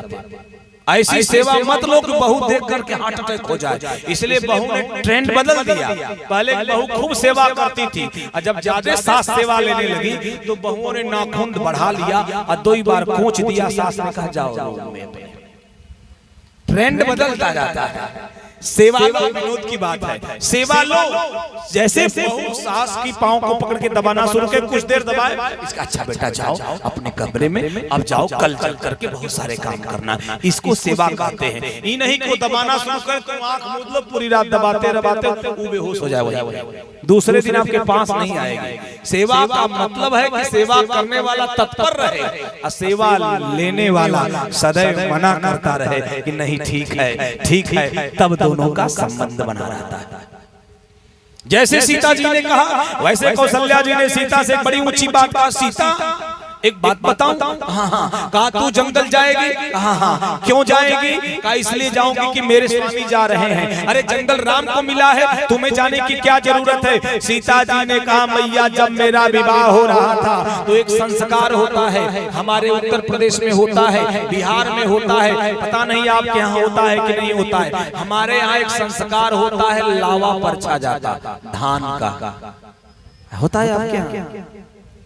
ऐसी सेवा मत लो कि बहू देख करके हार्ट अटैक हो जाए। इसलिए बहू ने ट्रेंड बदल दिया। पहले बहू खूब सेवा करती थी और जब ज्यादा सास सेवा लेने लगी तो बहुओं ने नाखून बढ़ा लिया और 2 बार कोंच दिया। सास ने कहा जाओ रूम में। ट्रेंड बदलता जाता है। सेवा लो, विनोद की बात है। सेवा लो, जैसे बहू सास की पांव को पकड़ के दबाना शुरू के कुछ देर दबाए, इसका अच्छा बेटा जाओ अपने कमरे में, अब जाओ कल चल करके बहुत सारे काम करना। इसको सेवा कहते हैं। ये नहीं को दबाना शुरू कर तुम आंख मूंद लो, पूरी रात दबाते दबाते वो बेहोश हो जाए, दूसरे दिन आपके पास नहीं आएगी। सेवा का मतलब है कि सेवा करने वाला तत्पर रहे और सेवा लेने वाला सदैव मना करता रहे कि नहीं ठीक है, तब दोनों का संबंध बना रहता है। जैसे सीता जी ने कहा वैसे कौशल्या जी ने सीता से बड़ी ऊंची बात कहा। सीता एक बात बताऊं? हाँ। कहा तू जंगल जाएगी? हाँ। क्यों जाएगी? कहा इसलिए जाऊंगी कि मेरे स्वामी जा रहे हैं। अरे जंगल राम को मिला है, तुम्हें जाने की क्या जरूरत है? सीता जी ने कहा मैया जब मेरा विवाह हो रहा था तो एक संस्कार होता है, हमारे उत्तर प्रदेश में होता है, बिहार में होता है, पता नहीं आपके यहाँ होता है कि नहीं होता है। हमारे यहाँ एक संस्कार होता है, लावा परछा जाता धान का होता है। आपके यहाँ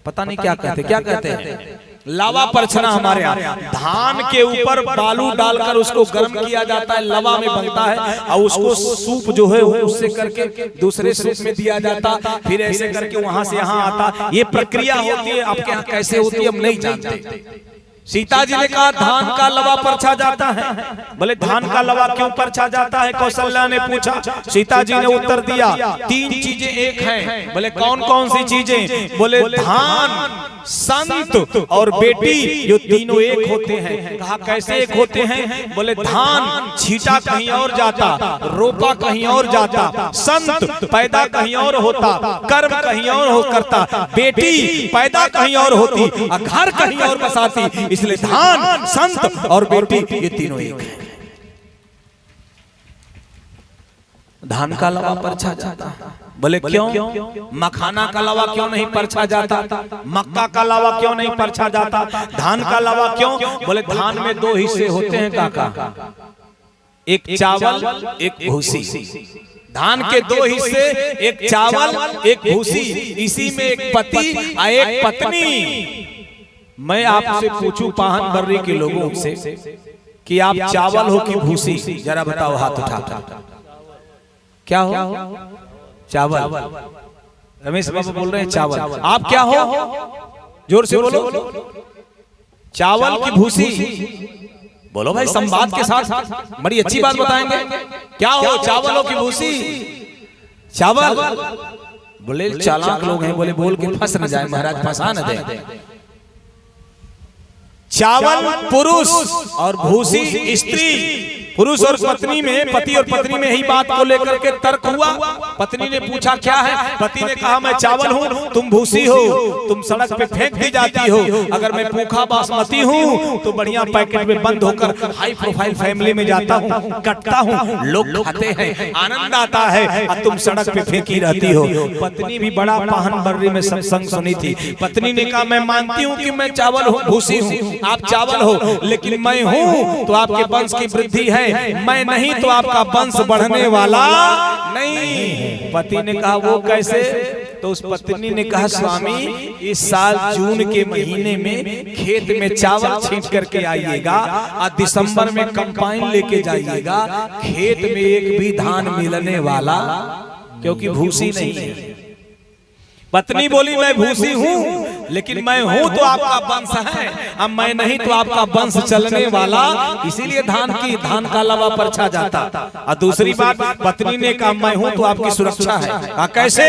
पता नहीं क्या कहते हैं लावा परछना। हमारे यहाँ धान के ऊपर बालू डालकर उसको गर्म किया जाता है, लवा में बनता है और उसको सूप जो है उससे करके दूसरे सूप में दिया जाता, फिर ऐसे करके वहां से यहाँ आता। ये प्रक्रिया होती है। आपके यहाँ कैसे होती है हम नहीं जानते। सीता जी ने कहा धान का लवा परछा जाता है। बोले धान का लवा क्यों परछा जाता है, कौशल्या ने पूछा। सीता जी ने उत्तर दिया 3 चीजें एक हैं। बोले कौन कौन सी चीजें? बोले धान, संत और बेटी, ये तीनों एक होते हैं। कहा कैसे एक होते हैं? बोले धान छीटा कहीं और जाता, रोपा कहीं और जाता, संत पैदा कहीं और होता, कर्म कहीं और हो करता, बेटी पैदा कहीं और होती और घर कहीं और बसाती, इसलिए धान, संत और बेटी ये तीनों एक हैं। धान का लवा परछा जाता। बोले क्यों? मखाना का लवा क्यों नहीं परछा जाता? मक्का का लवा क्यों नहीं परछा जाता? धान का लवा क्यों? बोले धान में 2 हिस्से होते हैं काका, एक चावल एक भूसी। धान के 2 हिस्से, एक चावल एक भूसी, इसी में एक पति और एक पत्नी। मैं आपसे पूछूं पाहन बर्री के लोगों से कि आप चावल हो कि भूसी? जरा बताओ हाथ उठा। क्या हो? चावल। रमेश बाबू बोल रहे हैं चावल। आप क्या हो? जोर से बोलो। चावल की भूसी? बोलो भाई संवाद के साथ, बड़ी अच्छी बात बताएंगे। क्या हो, चावल हो की भूसी? चावल। बोले चालाक लोग हैं, बोले बोल के फंस न जाए महाराज, फंसा न दे। चावल पुरुष और भूसी स्त्री। पुरुष और पत्नी में, पति और पत्नी में ही बात को लेकर के तर्क हुआ। पत्नी ने पूछा क्या है? पति ने कहा मैं चावल हूँ, तुम भूसी हो, तुम सड़क पे फेंक दी जाती हो। अगर मैं भूखा बासमती हूँ तो बढ़िया पैकेट में बंद होकर हाई प्रोफाइल फैमिली में जाता हूँ, कटता हूँ, लोग खाते हैं, आनंद आता है, और तुम सड़क पे फेंकी रहती हो। पत्नी भी बड़ा पाहन बर्री में सत्संग सुनी थी। पत्नी ने कहा मैं मानती हूँ कि मैं चावल हूँ, भूसी हूँ, आप चावल हो, लेकिन मैं हूँ तो आपके वंश की वृद्धि है, मैं नहीं तो आपका वंश बढ़ने वाला नहीं। पति ने कहा वो कैसे? तो उस पत्नी ने कहा स्वामी इस साल जून के महीने में खेत में चावल छींट करके आइएगा और दिसंबर में कंपाइन लेके जाइएगा, खेत में एक भी धान मिलने वाला, क्योंकि भूसी नहीं है। पत्नी बोली मैं भूसी हूँ लेकिन मैं हूँ तो आपका वंश है, अब मैं नहीं तो आपका वंश चलने वाला, इसीलिए धान का लवा परछा जाता। और दूसरी बात पत्नी ने कहा मैं हूँ तो आपकी सुरक्षा है। कहा कैसे?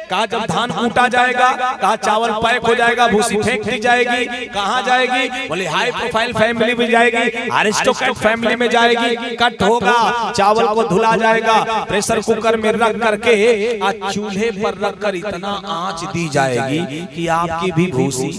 कहा जब धान कूटा जाएगा, कहा चावल पैक हो जाएगा, भूसी फेंक दी जाएगी, कहाँ जाएगी? बोले हाई प्रोफाइल फैमिली में जाएगी, अरिस्टोक्रेट फैमिली में जाएगी, कट होगा, चावल को धुला जाएगा, प्रेशर कुकर में रख करके आज चूल्हे पर रखकर इतना आंच दी जाएगी कि आपकी भी भूसी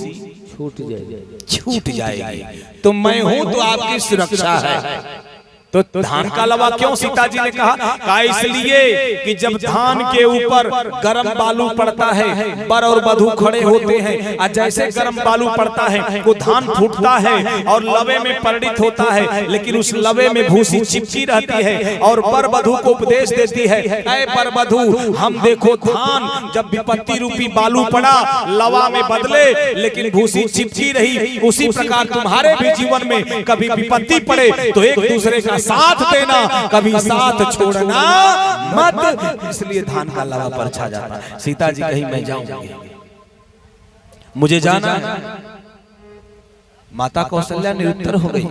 छूट जाएगी। तो मैं हूँ तो आपकी सुरक्षा है। तो धान का लवा क्यों सीता जी ने कहा? इसलिए कि जब धान के ऊपर गरम बालू पड़ता है, बर और वधू खड़े होते हैं, और जैसे गरम बालू पड़ता है वो धान फूटता है और लवे में परिणित होता है, लेकिन उस लवे में भूसी चिपकी रहती है और बर वधू को उपदेश देती है, ऐ बर वधू हम देखो धान जब विपत्ति रूपी बालू पड़ा लवा में बदले लेकिन भूसी चिपकी रही, उसी प्रकार तुम्हारे भी जीवन में कभी विपत्ति पड़े तो एक दूसरे का साथ देना, कभी साथ छोड़ना मत। इसलिए धान का लवा परछा जाता। सीता जी कहीं मैं जाऊंगी, मुझे जाना है। माता कौशल्या निरुत्तर हो गई,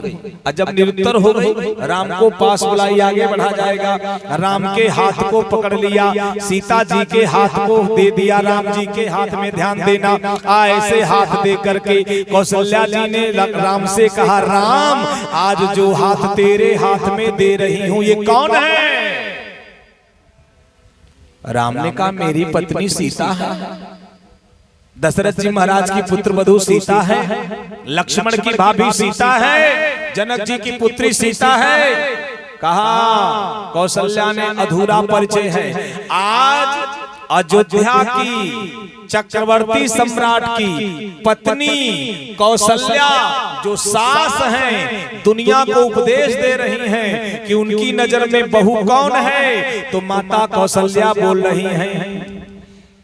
और जब निरुत्तर हो गई राम को पास बुलाई, आगे बढ़ा जाएगा। राम के हाथ को पकड़ लिया, सीता जी के हाथ को दे दिया, राम जी के हाथ में ध्यान देना। ऐसे हाथ दे करके कौशल्या जी ने राम से कहा राम आज जो हाथ तेरे हाथ में दे रही हूँ ये कौन है? राम ने कहा मेरी पत्नी सीता है, दशरथ जी महाराज की पुत्र वधू सीता है, लक्ष्मण की भाभी सीता है, जनक जी की पुत्री सीता है। कहा कौशल्या ने अधूरा परिचय है। आज अयोध्या की चक्रवर्ती सम्राट की पत्नी कौशल्या जो सास हैं दुनिया को उपदेश दे रही हैं कि उनकी नजर में बहू कौन है, तो माता कौशल्या बोल रही हैं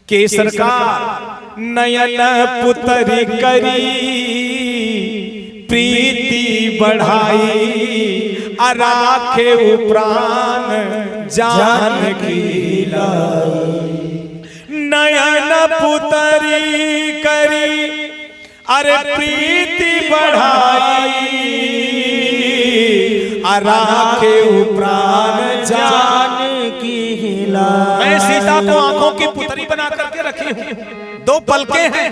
के सरकार नयन पुतरी करी प्रीति बढ़ाई राखे प्राण जानकी लाई। नयन पुतरी करी अरे प्रीति बढ़ाई राखे प्राण जान की हिला। मैं सीता को आंखों की पुतली बना करके रखी हूँ, दो पलके हैं,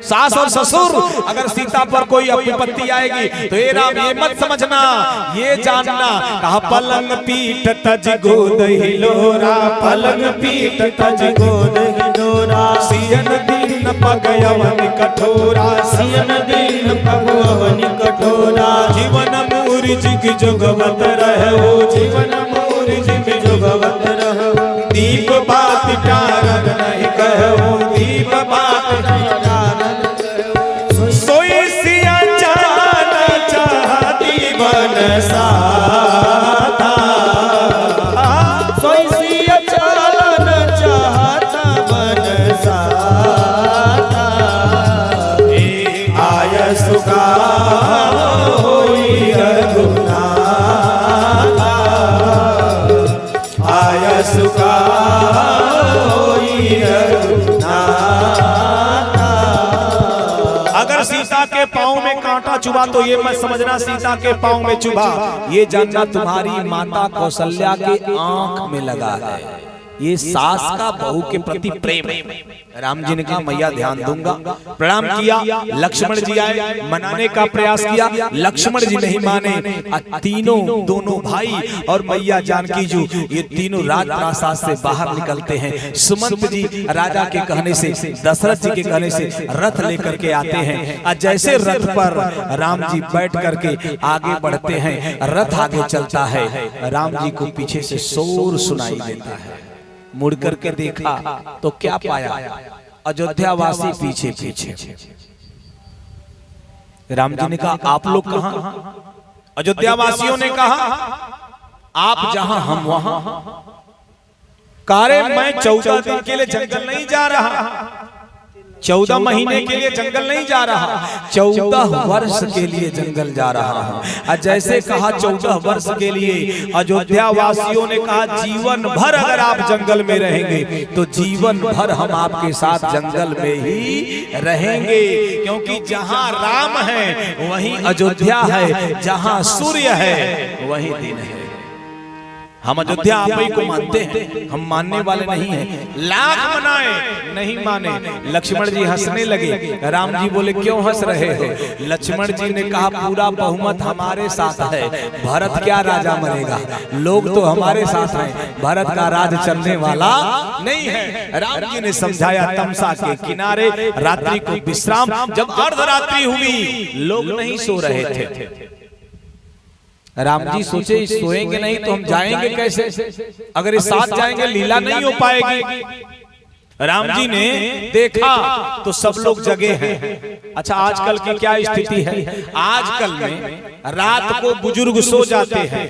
सास और ससुर। अगर सीता पर कोई विपत्ति आएगी तो ये राम ये मत समझना, ये जानना कहा पलंग पीठ तज गोद हिलोरा, पलंग पीठ तज गोद हिलोरा, सियन दीन पगयवन कठोरा, सियन दीन पगयवन कठोरा, जीवन मूरि जिग जुगवत रहो, जीवन मूरि जिग जुगवत रहो, दीप बात टारन नहीं कहो, दीप बात टारन सोई सिया जाना चाहती बन साथा, सोई सिया जाना चाहता बन साथा, आय सुखा होई रघुनाथा, आय सुखा होई रघुनाथा। अगर सीता के पाँव में कांटा चुभा तो ये मत समझना सीता के पाँव में चुभा, ये जानना तुम्हारी माता कौशल्या के आंख में लगा है। ये सास का बहू के प्रति प्रेम। राम जी ने कहा मैया ध्यान दूंगा, प्रणाम किया, लक्ष्मण जी आए, मनाने का प्रयास किया, लक्ष्मण जी नहीं माने। तीनों दोनों भाई और मैया जानकी जी ये तीनों राजप्रासाद से बाहर निकलते हैं। सुमंत जी राजा के कहने से, दशरथ जी के कहने से रथ लेकर के आते हैं और जैसे रथ पर राम जी बैठ करके आगे बढ़ते हैं, रथ आगे चलता है, राम जी को पीछे से शोर सुनाई देता है। मुड़ करके देखा तो क्या पाया, अयोध्यावासी पीछे पीछे। राम जी ने कहा आप लोग कहां? अयोध्यावासियों ने कहा आप जहां हम वहां। कारे मैं 14 दिन के लिए जंगल नहीं जा रहा, 14 महीने के लिए जंगल नहीं जा रहा, 14 वर्ष के लिए जंगल जा रहा हूं। जैसे कहा 14 वर्ष के लिए, अयोध्या वासियों ने कहा जीवन भर अगर आप जंगल में रहेंगे तो जीवन भर हम आपके साथ जंगल में ही रहेंगे, क्योंकि जहां राम है वहीं अयोध्या है, जहां सूर्य है वहीं दिन है। हम अयोध्या आप ही को मानते हैं, हम मानने वाले नहीं हैं। लाख मनाए नहीं माने। लक्ष्मण जी हंसने लगे। राम जी बोले क्यों हंस रहे हो? लक्ष्मण जी ने कहा पूरा बहुमत हमारे साथ है, भरत क्या राजा मरेगा, लोग तो हमारे साथ हैं, भरत का राज चलने वाला नहीं है। राम जी ने समझाया तमसा के किनारे रात्रि को विश्राम। जब अर्धरात्रि हुई लोग नहीं सो रहे थे। राम जी सोचे सोएंगे नहीं तो हम जाएंगे कैसे, अगर इस साथ जाएंगे लीला नहीं हो पाएगी। राम जी ने देखा तो सब लोग जगे हैं। अच्छा आजकल की क्या स्थिति है, आजकल में रात को बुजुर्ग सो जाते हैं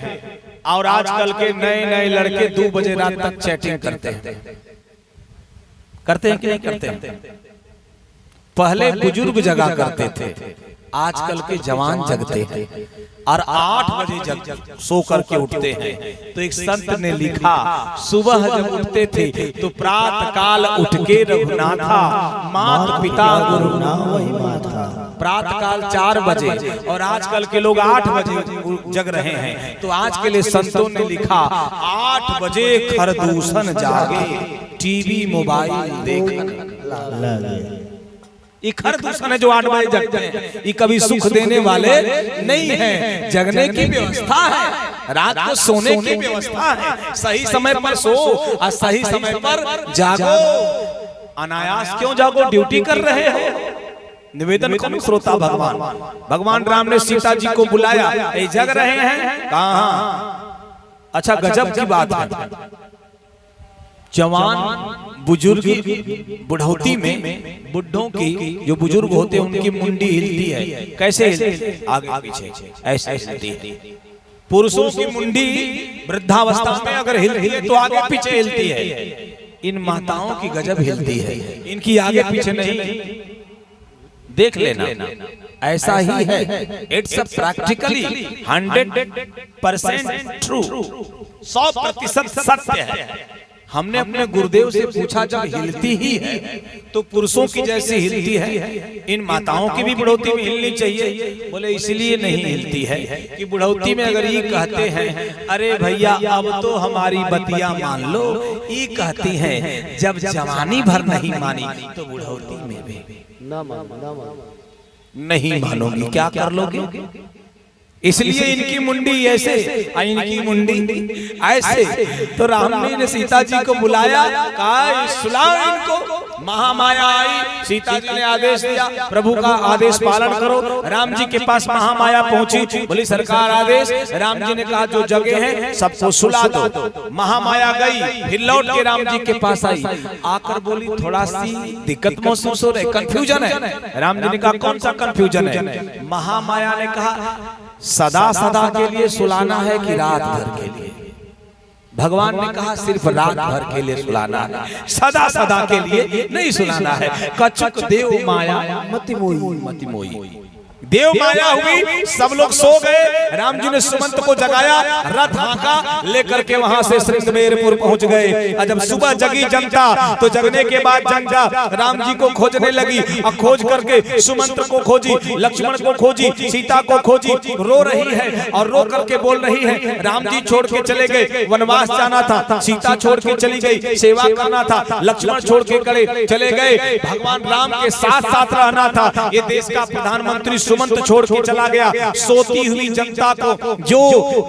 और आजकल के नए नए लड़के 2 बजे रात तक चैटिंग करते हैं। करते हैं कि नहीं करते हैं? पहले बुजुर्ग जगा करते थे, आजकल के जवान जगते हैं और 8 बजे जग सो करके उठते हैं। तो एक संत ने लिखा सुबह जब उठते थे तो प्रातः काल उठ के रघुनाथा, माता पिता गुरु नाम वही माथा। प्रातः काल 4 बजे और आजकल के लोग 8 बजे जग रहे हैं। तो आज के लिए संतों ने लिखा 8 बजे खरदूषण जागे, टीवी मोबाइल देखकर। ये खरदूषण है जो 8 बजे जगते हैं, ये कभी सुख देने वाले नहीं है। जगने की व्यवस्था है, रात को सोने की व्यवस्था है, सही समय पर सो और सही समय पर जागो। अनायास क्यों जागो, ड्यूटी कर रहे हो। निवेदन करो श्रोता भगवान राम ने सीता जी को बुलाया, ये जग रहे हैं कहाँ? अच्छा गजब की बात है, जवान बुजुर्ग बुढ़ौती में बुढ़ों की जो बुजुर्ग होते हैं उनकी मुंडी हिलती है। कैसे हिलती है? आगे पीछे ऐसे हिलती है। पुरुषों की मुंडी वृद्धावस्था में अगर हिलती है तो आगे पीछे हिलती है। इन माताओं की गजब हिलती है, इनकी आगे पीछे नहीं। देख लेना ऐसा ही है। इट्स प्रैक्टिकली 100% ट्रू, 100% सत्य है। हमने अपने गुरुदेव से पूछा, जब हिलती ही है तो पुरुषों की जैसी हिलती है, इन माताओं की भी बुढ़ौती में हिलनी चाहिए। बोले इसलिए नहीं हिलती है कि बुढ़ौती में अगर ये कहते हैं, अरे भैया अब तो हमारी बतिया मान लो, ये कहती हैं जब जवानी भर नहीं मानी तो बुढ़ौती में भी नहीं मानोगी, क्या कर लोगे? इसलिए इनकी मुंडी ऐसे, इनकी मुंडी ऐसे। तो राम ने सीता जी को बुलाया, कहा सुलाओ इनको। महामाया आई, सीता जी ने आदेश दिया, प्रभु का आदेश पालन करो। राम जी के पास महामाया पहुंची, बोली सरकार आदेश। राम जी ने कहा जो जगह है सबको सुला दो। महामाया गई, फिर लौट के राम जी के पास आई, आकर बोली थोड़ा सी दिक्कत महसूस हो रही, कंफ्यूजन है। राम जी ने कहा कौन सा कंफ्यूजन है? महामाया ने कहा सदा सदा के लिए सुलाना है कि रात भर के लिए? भगवान ने कहा सिर्फ रात भर के लिए सुलाना है, सदा सदा के लिए नहीं सुलाना है। कछुक देव माया मति मोही, मति मोही। देव माया हुई, सब लोग सो गए। राम जी ने सुमंत को जगाया, रथ हांका, लेकर के वहां से श्रृंगबेरपुर पहुंच गए। जब सुबह जगी जनता तो जगने के बाद जनता राम जी को खोजने लगी, और खोज करके सुमंत को खोजी, लक्ष्मण को खोजी, सीता को खोजी। रो रही है और रो करके बोल रही है राम जी छोड़ के चले गए, वनवास जाना था, सीता छोड़ के चली गई, सेवा करना था, लक्ष्मण छोड़ के चले गए, भगवान राम के साथ साथ रहना था। ये देश का प्रधानमंत्री सुमंत छोड़ के चला गया। सोती हुई जनता को जो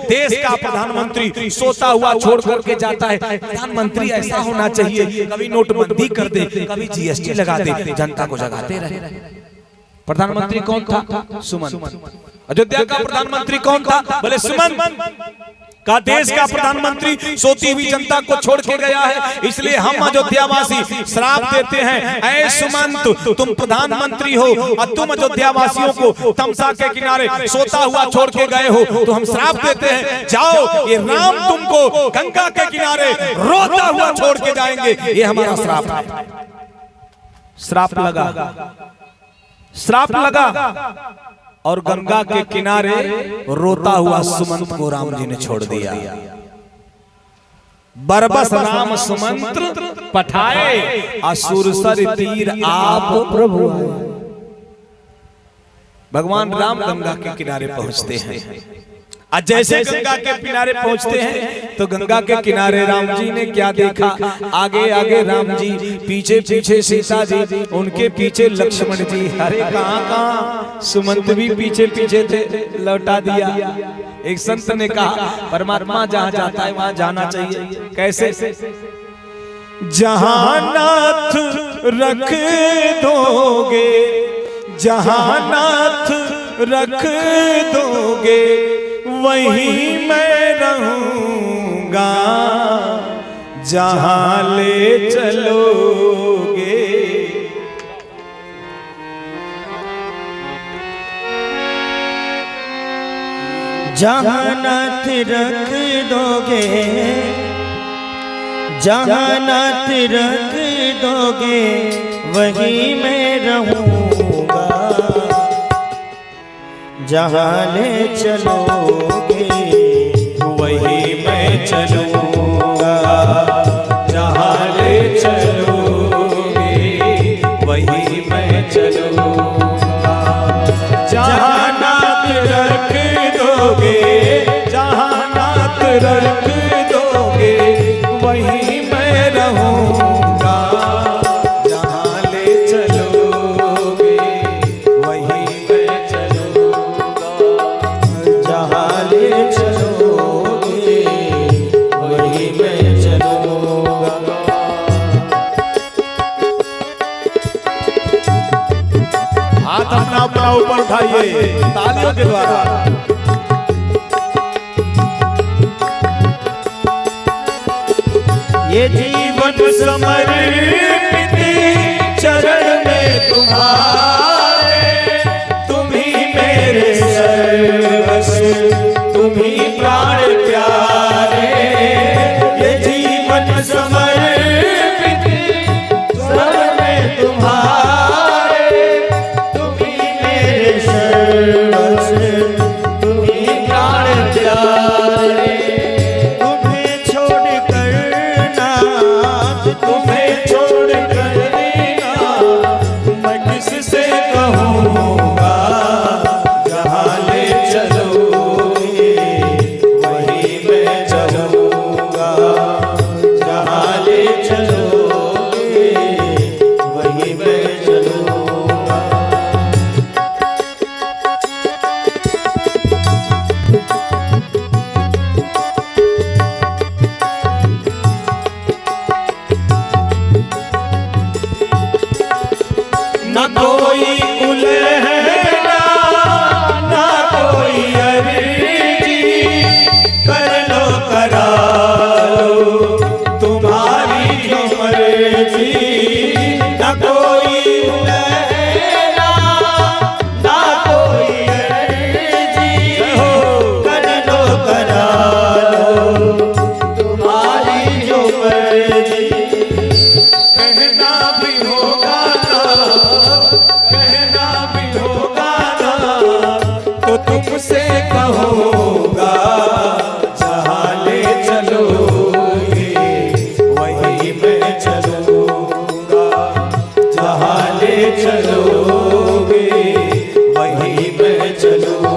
देश का प्रधानमंत्री सोता हुआ छोड़ करके जाता है, प्रधानमंत्री ऐसा होना चाहिए, कभी नोटबंदी कर दे, कभी जीएसटी लगा दे, जनता को जगाते रहे। प्रधानमंत्री कौन था? सुमंत। अयोध्या का प्रधानमंत्री कौन था? बोले सुमंत। का देश का प्रधानमंत्री सोती हुई जनता को छोड़ के गया है, इसलिए हम अयोध्यावासी श्राप देते हैं, ऐ सुमंत तुम प्रधानमंत्री हो और तुम अयोध्यावासियों को तमसा के किनारे सोता हुआ छोड़ के गए हो, तो हम श्राप देते हैं जाओ, ये राम तुमको गंगा के किनारे रोता हुआ छोड़ के जाएंगे, ये हमारा श्राप है। श्राप लगा, श्राप लगा, और गंगा के किनारे रोता हुआ सुमंत को राम जी ने छोड़ दिया। बरबस राम सुमंत पठाए, असुर सर तीर आप प्रभु। भगवान राम गंगा के किनारे पहुंचते हैं, और जैसे गंगा के किनारे पहुंचते हैं तो गंगा के किनारे राम जी ने क्या देखा? आगे आगे राम जी, पीछे पीछे सीता जी, उनके पीछे लक्ष्मण जी। अरे कहां कहां सुमंत भी पीछे पीछे थे, लौटा दिया। एक संत ने कहा परमात्मा जहां जाता है वहां जाना चाहिए। कैसे? जहां नाथ रख दोगे, जहां नाथ रख दोगे, वहीं मैं रहूंगा, जहां ले चलोगे। जहां नाथ रख दोगे, जहां नाथ रख दोगे, वहीं मैं रहूंगा, जहां ले चलोगे, वहीं मैं चलूंगा, जहां ले चलोगे, वहीं मैं चलूंगा। जहां नाथ रख दोगे, जहां नाथ रख दोगे, वहीं मैं रहूंगा, जहां ले चलोगे, वहीं मैं चलूंगा, जहां ले चलोगे, वहीं मैं चलूंगा। हाथ अपना अपना ऊपर उठाइए तालियों के द्वारा। ये जीवन समर्पित चरण में तुम्हारे, तुम ही मेरे सर्वस्व, तुम ही प्राण प्यारे। ये जीवन समर्पित चरण में तुम्हारे, तुम ही मेरे सर्वस्व, तुम ही प्राण प्यारे। तुम्हें छोड़ कर ना कहना भी होगा ना, कहना भी होगा ना, तो तुमसे कहूँगा जहाँ ले चलोगे वहीं मैं चलूँगा, जहाँ ले चलोगे वहीं मैं चलूँगा।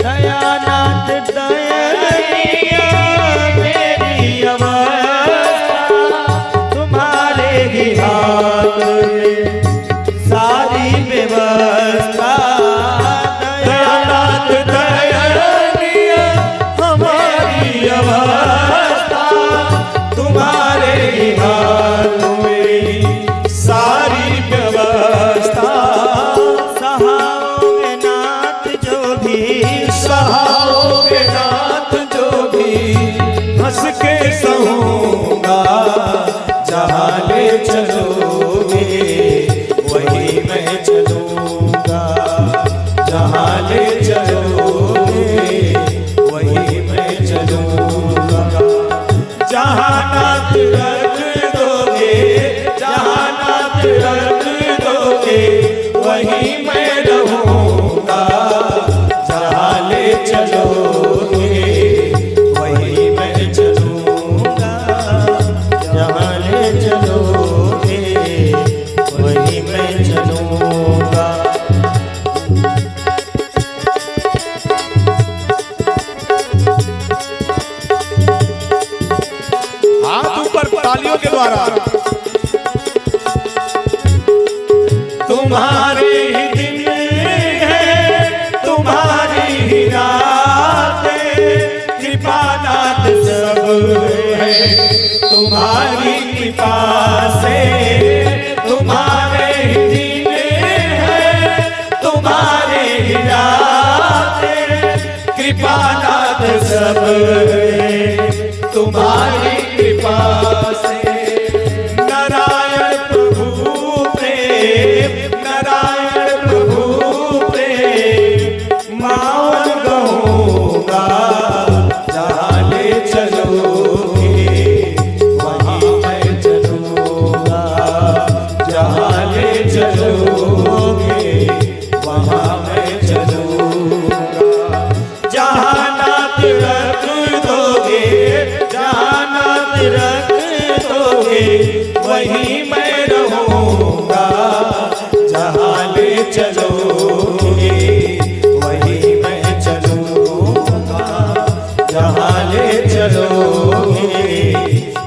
दयानाथ दयानिया मेरी अवस्था तुम्हारे ही हाथ में सारी व्यवस्था। दयानाथ दयानिया हमारी अवस्था तुम्हारे ही हाथ में सारी व्यवस्था। सहाओगे नाथ जो भी, सहाओगे नाथ जो भी, हंस के सहूँगा जहाँ ले चलोगे वहीं मैं चलूँगा, जहाँ ले चलोगे वहीं मैं चलूँगा। जहाँ नाथ रख दोगे, जहाँ नाथ रख दोगे वहीं मैं रहूँगा, जहाँ ले चलोगे वहीं मैं चलूँगा, जहाँ ले चलोगे वहीं मैं चलूँगा। हाथ ऊपर तालियों के द्वारा। तुम्हारे ही दिन है, तुम्हारी ही रातें, कृपानाथ सब है तुम्हारी कृपा से। तुम्हारे ही दिन है, तुम्हारे ही रातें, कृपानाथ सब है तुम्हारी कृपा से। नारायण प्रभु प्रेम, नारायण प्रभु प्रेम, मावन कहूँगा जहाँ ले चलोगे वहीं मैं चलूँगा, जहाँ ले चलोगे वहाँ मैं चलूँगा। जहाँ नाथ रख दोगे, जहाँ नाथ रख दोगे वहीं मैं रहूँगा, जहाँ ले चलोगे वहीं मैं चलूँगा, जहाँ ले चलोगे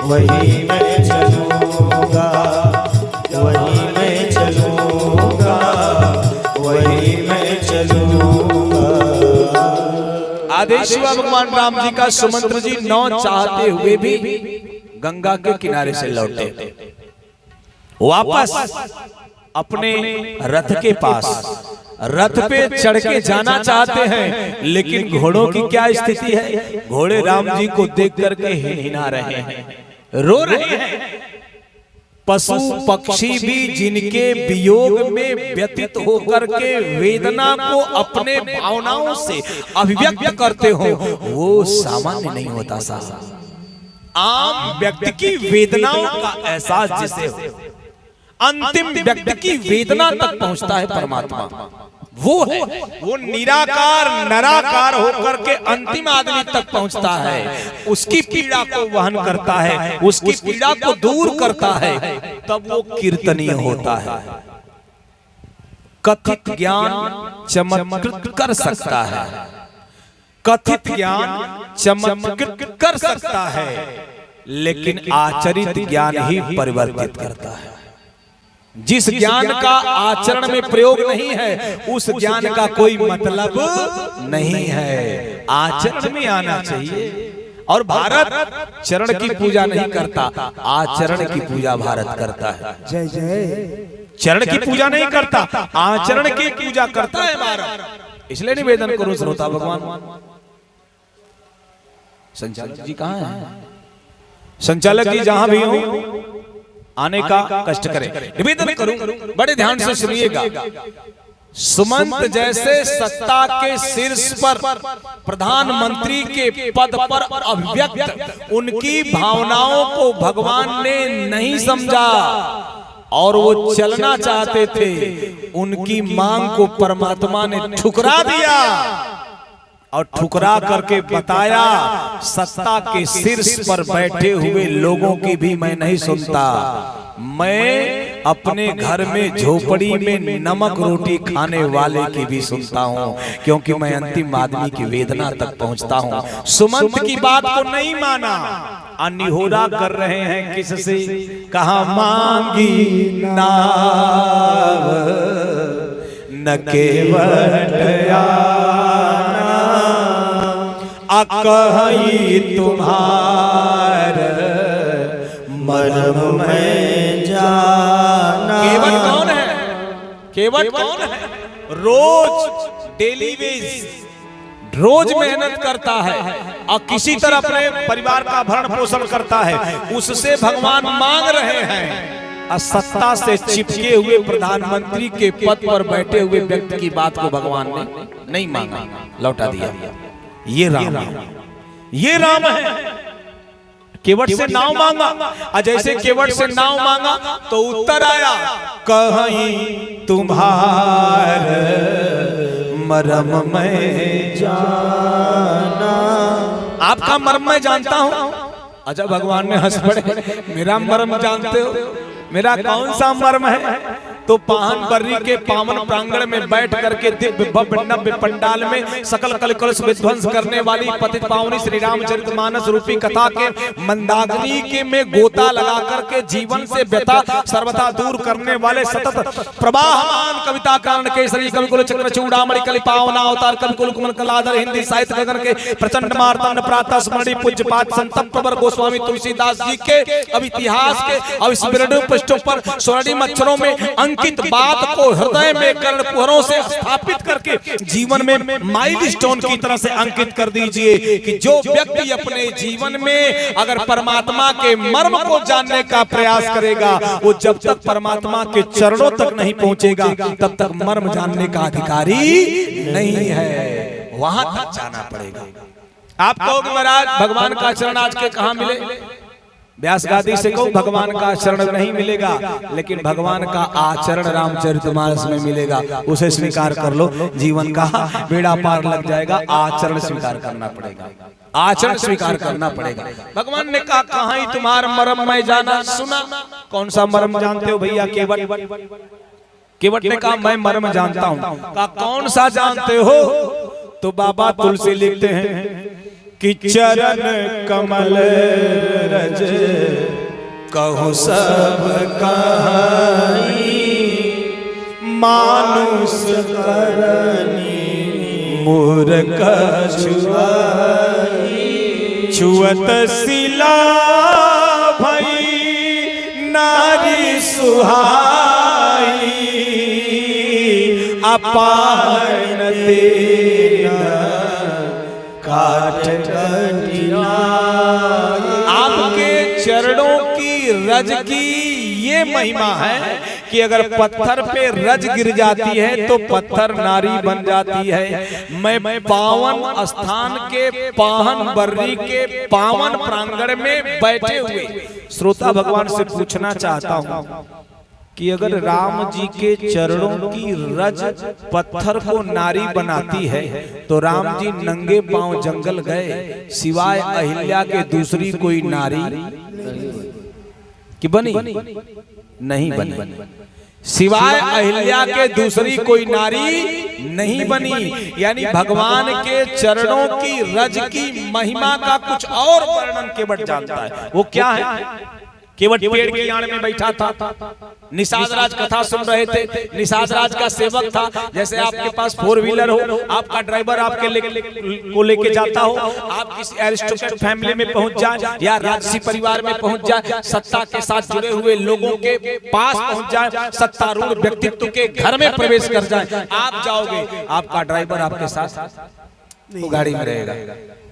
वहीं मैं चलूँगा, वहीं मैं चलूँगा, वहीं मैं चलूँगा। आदेश्वर भगवान राम जी का सुमंत्र जी नौ चाहते हुए भी गंगा के किनारे से लौटे, वापस अपने रथ के पास, रथ पे चढ़ के जाना चाहते हैं, लेकिन घोड़ों की क्या स्थिति है? घोड़े राम जी को देख करके हिनहिना रहे हैं, रो रहे हैं। पशु पक्षी भी जिनके वियोग में व्यतीत होकर के वेदना को अपने भावनाओं से अभिव्यक्त करते हो, वो सामान्य नहीं होता साहब। आम व्यक्ति की वेदनाओं का एहसास जिसे हो, अंतिम व्यक्ति की वेदना तक पहुंचता है परमात्मा, वो है, वो निराकार नराकार होकर के अंतिम आदमी तक पहुंचता है, उसकी पीड़ा को वहन करता है, उसकी पीड़ा को दूर करता है, तब वो कीर्तनीय होता है। कथित ज्ञान चमत्कृत कर सकता है, कथित ज्ञान चमत्कृत कर सकता है, लेकिन आचरित ज्ञान ही परिवर्तित करता है। जिस ज्ञान का आचरण में प्रयोग नहीं है, उस ज्ञान का कोई मतलब नहीं है, आचरण में आना चाहिए। और भारत चरण की पूजा नहीं करता, आचरण की पूजा भारत करता है। जय जय। चरण की पूजा नहीं करता, आचरण की पूजा करता है भारत। इसलिए निवेदन करूं श्रोता भगवान, संचालक जी कहाँ हैं? संचालक जी जहां भी हो, आने का कष्ट करें। निवेदन करूं, बड़े ध्यान से सुनिएगा। सुमंत जैसे सत्ता के शीर्ष पर प्रधानमंत्री के पद पर अभिव्यक्त उनकी भावनाओं को भगवान ने नहीं समझा और वो चलना चाहते थे। उनकी मांग को परमात्मा ने ठुकरा दिया और ठुकरा करके बताया, सत्ता के शीर्ष पर बैठे हुए लोगों की भी मैं नहीं सुनता, मैं अपने घर में झोपड़ी में नमक रोटी खाने वाले की भी सुनता हूँ, क्योंकि मैं अंतिम आदमी की वेदना तक पहुँचता हूँ। सुमंत की बात को नहीं माना, अनिहोरा कर रहे हैं किससे, कहा मांगी नाव न केवट अकही तुम्हार मरम में जाना। केवट कौन है? केवट कौन है? रोज डेली वेज रोज मेहनत करता है और किसी तरह अपने परिवार का भरण पोषण करता है, उससे भगवान मांग रहे हैं। सत्ता से चिपके हुए प्रधानमंत्री के पद पर बैठे हुए व्यक्ति की बात को भगवान ने नहीं मांगा, लौटा दिया। ये राम है, ये राम है। केवट से नाव मांगा और जैसे केवट से नाव मांगा तो उत्तर आया, कहीं तुम्हार मरम में जाना। आपका मर्म मैं जानता हूं। अच्छा, भगवान ने हंस पड़े, मेरा मर्म जानते हो? मेरा कौन सा मर्म है? तो पाहन बर्री के पावन प्रांगण में बैठ करके दिव्य भव्य नव्य पंडाल में सकल कलकलश विध्वंस करने वाली पतित पावनी श्री रामचरितमानस रूपी कथा के मंदाग्नि के में गोता लगा करके जीवन से व्यथा सर्वथा दूर करने वाले सतत प्रवाहमान कविता कारण केसरी कविकुल चक्र चूड़ामणि कलि पावना अवतार कविकुल कुमल कलाधर हिंदी साहित्य गगन के प्रचंड मार्तंड प्रातः स्मरणीय पूज्यपाद संत प्रवर गोस्वामी तुलसीदास जी के अब इतिहास के अविस्मरणीय पृष्ठों पर स्वर्णिम अक्षरों में अंकित बात को हृदय में कर्णपुरों से स्थापित करके जीवन में माइलस्टोन की तरह से अंकित कर दीजिए कि जो व्यक्ति अपने जीवन में अगर परमात्मा के मर्म को जानने का प्रयास करेगा, वो जब तक परमात्मा के चरणों तक नहीं पहुंचेगा तब तक मर्म जानने का अधिकारी नहीं है। वहां तक जाना पड़ेगा। आप कहोगे महाराज भगवान का चरण आज के कहां मिले? व्यास गादी से कहो भगवान का चरण नहीं मिलेगा, लेकिन भगवान का आचरण रामचरितमानस में मिलेगा। उसे स्वीकार कर लो, जीवन का बेड़ा पार लग जाएगा। आचरण स्वीकार करना पड़ेगा, आचरण स्वीकार करना पड़ेगा। भगवान ने कहा, कहाँ ही तुम्हारा मर्म मैं जाना। सुना, कौन सा मर्म जानते हो भैया? केवट। केवट ने कहा मैं मर्म जानता हूँ। कहा कौन सा जानते हो? तो बाबा तुलसी लिखते हैं कि चरण कमल रज कहु सब कहाई, मानुष करनी मूर्ख छुआई, छुअत सिला भई नारी सुहाई, अपान तेरा काट कटिया। आपके चरणों की रज की ये महिमा है कि अगर पत्थर पे रज गिर जाती है तो पत्थर नारी बन जाती है। मैं पावन स्थान के पाहन बर्री के पावन प्रांगण में बैठे हुए श्रोता भगवान से पूछना चाहता हूँ कि अगर राम जी के चरणों की रज पत्थर को नारी बनाती है तो राम जी नंगे पांव जंगल गए, सिवाय अहिल्या के दूसरी कोई नारी कि बनी? नहीं बनी। सिवाय अहिल्या के दूसरी कोई नारी नहीं बनी। यानी भगवान के चरणों की रज की महिमा का कुछ और वर्णन केवट जानता है। वो क्या है? केवट पेड़ की आड़ में बैठा था, निषाद राज कथा सुन रहे थे। निषाद राज का सेवक था। जैसे आपके पास 4 व्हीलर हो, आपका ड्राइवर आपके लेके जाता हो, आप किसी एरिस्टोक्रेट फैमिली में पहुंच जाए या राजसी परिवार में पहुंच जाए, सत्ता के साथ जुड़े हुए लोगों के पास पहुंच जाए, सत्तारूढ़ व्यक्तित्व के घर में प्रवेश कर जाए, आप जाओगे, आपका ड्राइवर आपके साथ गाड़ी में रहेगा।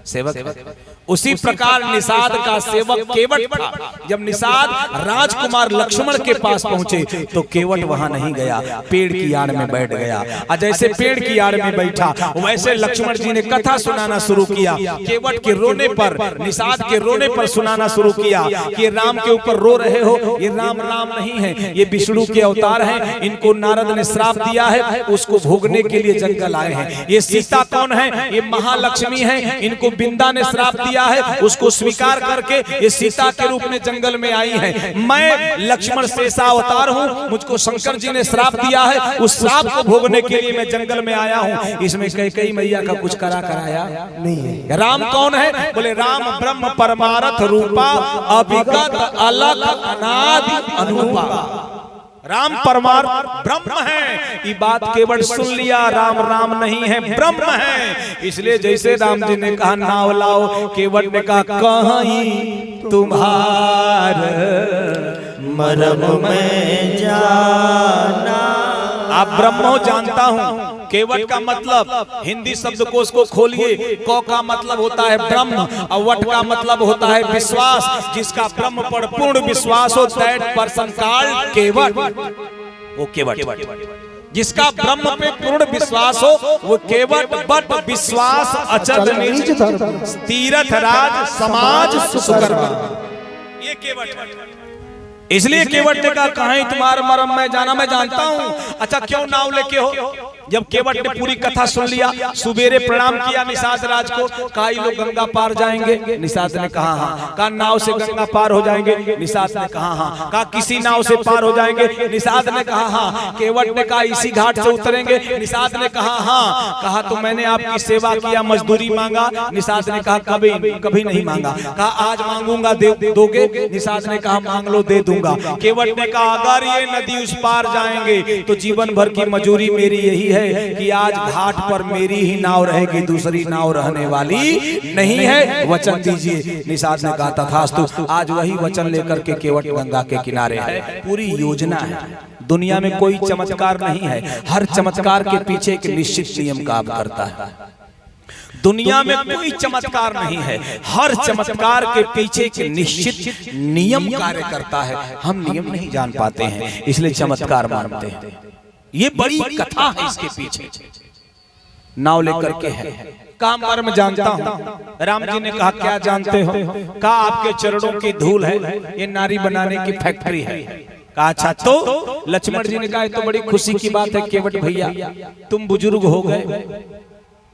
सेवक है। उसी प्रकार निषाद का सेवक केवट था। जब निषाद राजकुमार लक्ष्मण के पास पहुंचे तो केवट वहां नहीं गया, पेड़ की आड़ में बैठ गया। और जैसे पेड़ की आड़ में बैठा वैसे लक्ष्मण जी ने कथा सुनाना शुरू किया। केवट के रोने पर, निषाद के रोने पर सुनाना शुरू किया कि राम के ऊपर रो रहे हो, ये राम राम नहीं है, ये विष्णु के अवतार हैं। इनको नारद ने श्राप दिया है, उसको भोगने के लिए जंगल आए हैं। ये सीता कौन है? ये महालक्ष्मी है। इनको बिंदा ने श्राप दिया है, उसको स्वीकार करके ये सीता के रूप में जंगल में आई है। मैं लक्ष्मण शेषावतार हूँ, मुझको शंकर जी ने श्राप दिया है, उस श्राप को भोगने के लिए मैं जंगल में आया हूँ। इसमें कैकेयी मैया का कुछ कराया नहीं है। राम कौन है? बोले राम ब्रह्म परमार्थ रूपा, अभिगत अलग अनादि अनुपा। राम परमार्थ ब्रह्म है। ये बात केवट सुन लिया, राम राम नहीं है, ब्रह्म है। इसलिए जैसे राम जी ने कहा नाव लाओ, केवट ने कहा कहीं तुम्हार मरम में जाना। आप ब्रह्मो जानता हूँ। केवट का मतलब हिंदी शब्दकोश को खोलिए, क का मतलब होता है ब्रह्म और वट का मतलब होता है विश्वास। जिसका ब्रह्म पर पूर्ण विश्वास हो, दैट पर्सन कॉल्ड केवट। वो केवट। जिसका ब्रह्म पे पूर्ण विश्वास हो वो केवट। बट विश्वास अचल नीच तीर्थ राज समाज सुकर्म, ये केवट। इसलिए केवट ने कहा कहीं तुम्हारा मरम में जाना, मैं जानता हूँ। अच्छा क्यों नाव लेके हो? जब केवट ने पूरी कथा सुन लिया, सुबेरे प्रणाम किया निषाद राज को, कहा लोग गंगा पार जाएंगे? निषाद ने कहा हाँ। कहा नाव से गंगा पार हो जाएंगे? निषाद ने कहा हाँ। कहा किसी नाव से पार हो जाएंगे? निषाद ने कहा हाँ। केवट ने कहा इसी घाट से उतरेंगे? निषाद ने कहा हाँ। कहा तो मैंने आपकी सेवा किया, मजदूरी मांगा? निषाद ने कहा कभी नहीं मांगा। कहा आज मांगूंगा, दोगे? निषाद ने कहा मांग लो, दे दूंगा। केवट ने कहा अगर ये नदी उस पार जाएंगे तो जीवन भर की मजूरी मेरी यही है कि आज घाट पर मेरी ही नाव रहेगी, दूसरी नाव रहने वाली नहीं है, वचन दीजिए। निषाद ने कहा तथास्तु। आज वही वचन लेकर के केवट गंगा के किनारे है। पूरी योजना है। दुनिया में कोई चमत्कार नहीं है, हर चमत्कार के पीछे एक निश्चित नियम काम करता है। दुनिया में कोई चमत्कार नहीं है, हर चमत्कार के पीछे एक निश्चित नियम कार्य करता है। हम नियम नहीं जान पाते हैं, इसलिए चमत्कार मानते हैं। ये बड़ी कथा है इसके पीछे। नाव लेकर के है, काम मर्म जानता हूँ। राम जी ने कहा क्या जानते हो? कहा आपके चरणों की धूल है, ये नारी बनाने की फैक्ट्री है। कहा अच्छा तो? लक्ष्मण जी ने कहा तो बड़ी खुशी की बात है केवट भैया, तुम बुजुर्ग हो गए,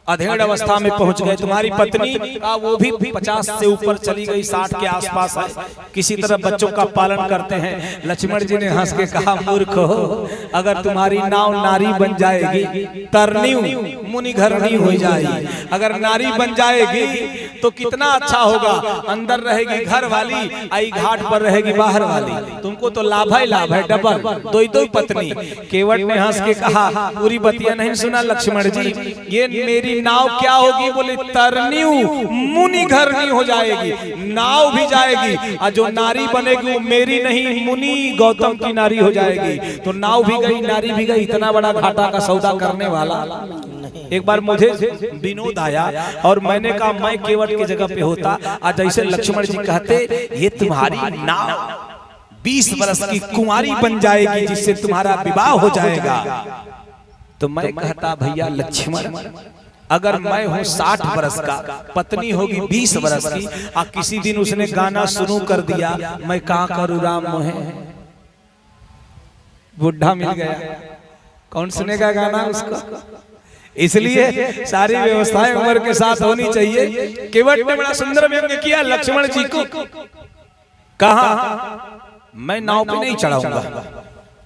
अधेड़ अवस्था में पहुंच गए। तुम्हारी पत्नी का वो भी 50 से ऊपर चली गई, 60 के आसपास है, किसी तरह बच्चों का पालन करते हैं। लक्ष्मण जी ने हंस के कहा मूर्ख हो, अगर तुम्हारी नाव नारी बन जाएगी, तरनी मुनि घरनी हो जाएगी। अगर नारी बन जाएगी तो कितना अच्छा होगा, अंदर रहेगी घर वाली, आई घाट पर रहेगी बाहर वाली, तुमको तो लाभ है डबल, दो पत्नी। केवट ने हंस के कहा पूरी बतिया नहीं सुना लक्ष्मण जी, ये मेरी नाव क्या होगी? बोले तरनी मुनि घरनी हो जाएगी, नाव भी जाएगी और जो नारी बनेगी वो मेरी नहीं मुनि गौतम की नारी हो जाएगी। तो नाव भी गई, नारी भी गई, इतना बड़ा घाटा का सौदा करने वाला। एक बार मुझे विनोद आया और मैंने कहा मैं केवट की जगह पे होता, आज ऐसे लक्ष्मण जी कहते ये तुम्हारी नाव 20 वर्ष की कुंवारी बन जाएगी जिससे तुम्हारा विवाह हो जाएगा। तो मैं कहता भैया लक्ष्मण, अगर मैं हूँ 60 वर्ष का, पत्नी होगी 20 वर्ष की, और किसी दिन उसने गाना शुरू कर दिया, मैं कहा करूँ राम मोहे, बुढ़ा मिल गया, कौन सुनेगा गाना उसको? इसलिए सारी व्यवस्थाएं उम्र के साथ होनी चाहिए। केवट ने बड़ा सुंदर व्यंग्य किया लक्ष्मण जी को। कहा मैं नाव पे नहीं चढ़ाऊंगा।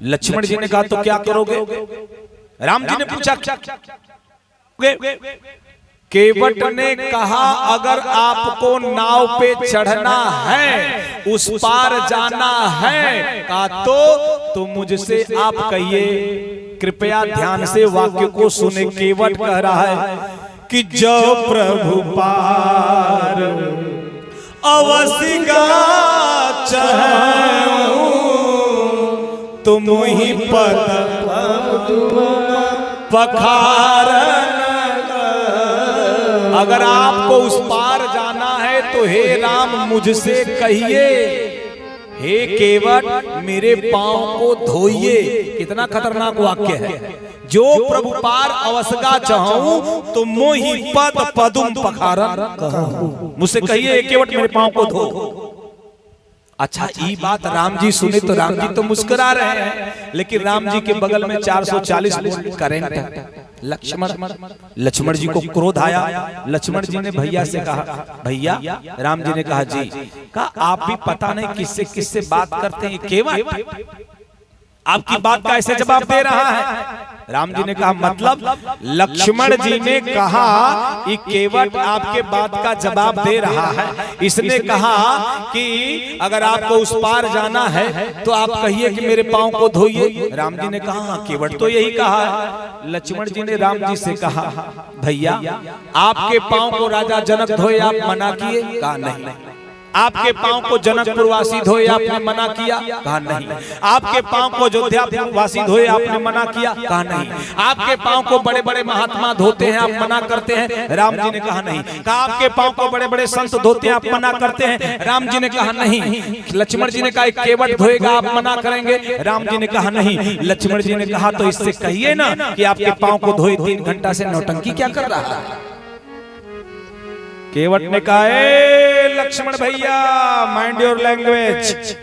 लक्ष्मण जी ने कहा तो क्या करोगे? राम जी ने पूछा केवट ने कहा अगर आपको नाव पे चढ़ना है, उस पार जाना है, कहा तो मुझसे आप कहिए। कृपया ध्यान से वाक्य को सुने। केवट कह रहा है कि जो प्रभु पार अवश्य चाहूं तुम ही पद पखार। अगर आपको उस पार तो हे राम मुझसे कहिए, हे केवट मेरे पांव को धोइए। कितना खतरनाक वाक्य है। जो प्रभु पार अवसगा चाहूं तो मोहि पद पदुम पखारन कहूं। मुझसे कहिए हे केवट मेरे पांव को धो। अच्छा ये बात राम जी सुने तो राम जी तो मुस्कुरा रहे हैं, लेकिन राम जी के बगल में 440 वोल्ट करंट है। लक्ष्मण जी को क्रोध आया। लक्ष्मण जी ने भैया से कहा, भैया, राम जी ने कहा जी, कहा आप भी पता नहीं किससे किससे बात करते हैं, केवट आपकी बात का ऐसे जवाब दे रहा है। राम जी ने कहा मतलब? लक्ष्मण जी ने कहा कि केवट आपके बात का जवाब दे रहा है। इसने कहा कि अगर आपको उस पार जाना है तो आप कहिए कि मेरे पांव को धोइए। राम जी ने कहा केवट तो यही कहा है। लक्ष्मण जी ने राम जी से कहा, भैया आपके पांव को राजा जनक धोए, आप मना किए? कहा नहीं। आपके पांव को जनकपुर वासी धोए, आपने मना किया? कहा नहीं। आपके पांव को अयोध्या वासी धोए, आपने मना किया? कहा नहीं। आपके पांव को बड़े बड़े महात्मा धोते हैं, आप मना करते हैं? राम जी ने कहा नहीं। कहा आपके पांव को बड़े बड़े संत धोते हैं, आप मना करते हैं? राम जी ने कहा नहीं। लक्ष्मण जी ने कहा केवट धोएगा, आप मना करेंगे? राम जी ने कहा नहीं। लक्ष्मण जी ने कहा तो इससे कहिए ना कि आपके पांव को धोए 3 घंटा से नौटंकी क्या कर रहा है। केवट ने कहा लक्ष्मण भैया माइंड योर लैंग्वेज,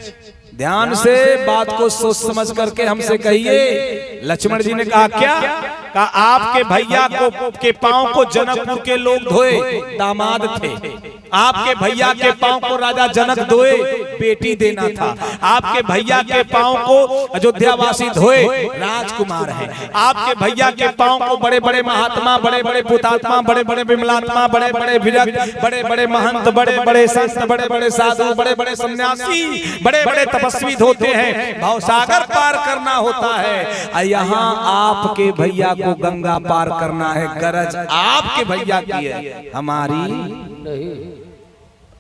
ध्यान से बात को सोच समझ करके हमसे कहिए। लक्ष्मण जी ने कहा क्या? कहा आपके भैया को के पांव को जनकपुर के लोग धोए, दामाद थे। आपके भैया के पांव को राजा जनक धोए, बेटी देना था। आपके भैया के पांव को अयोध्यावासी धोए, राजकुमार है। आपके भैया के पांव को बड़े बड़े महात्मा, बड़े बड़े पुतात्मा, बड़े बड़े विमलात्मा, बड़े बड़े विरक्त, बड़े बड़े महंत, बड़े बड़े संत, बड़े बड़े साधु, बड़े बड़े सन्यासी, बड़े बड़े तपस्वी धोते हैं। भवसागर पार करना होता है, यहाँ आपके भैया को गंगा पार करना है। गरज आपके भैया की है, हमारी नहीं।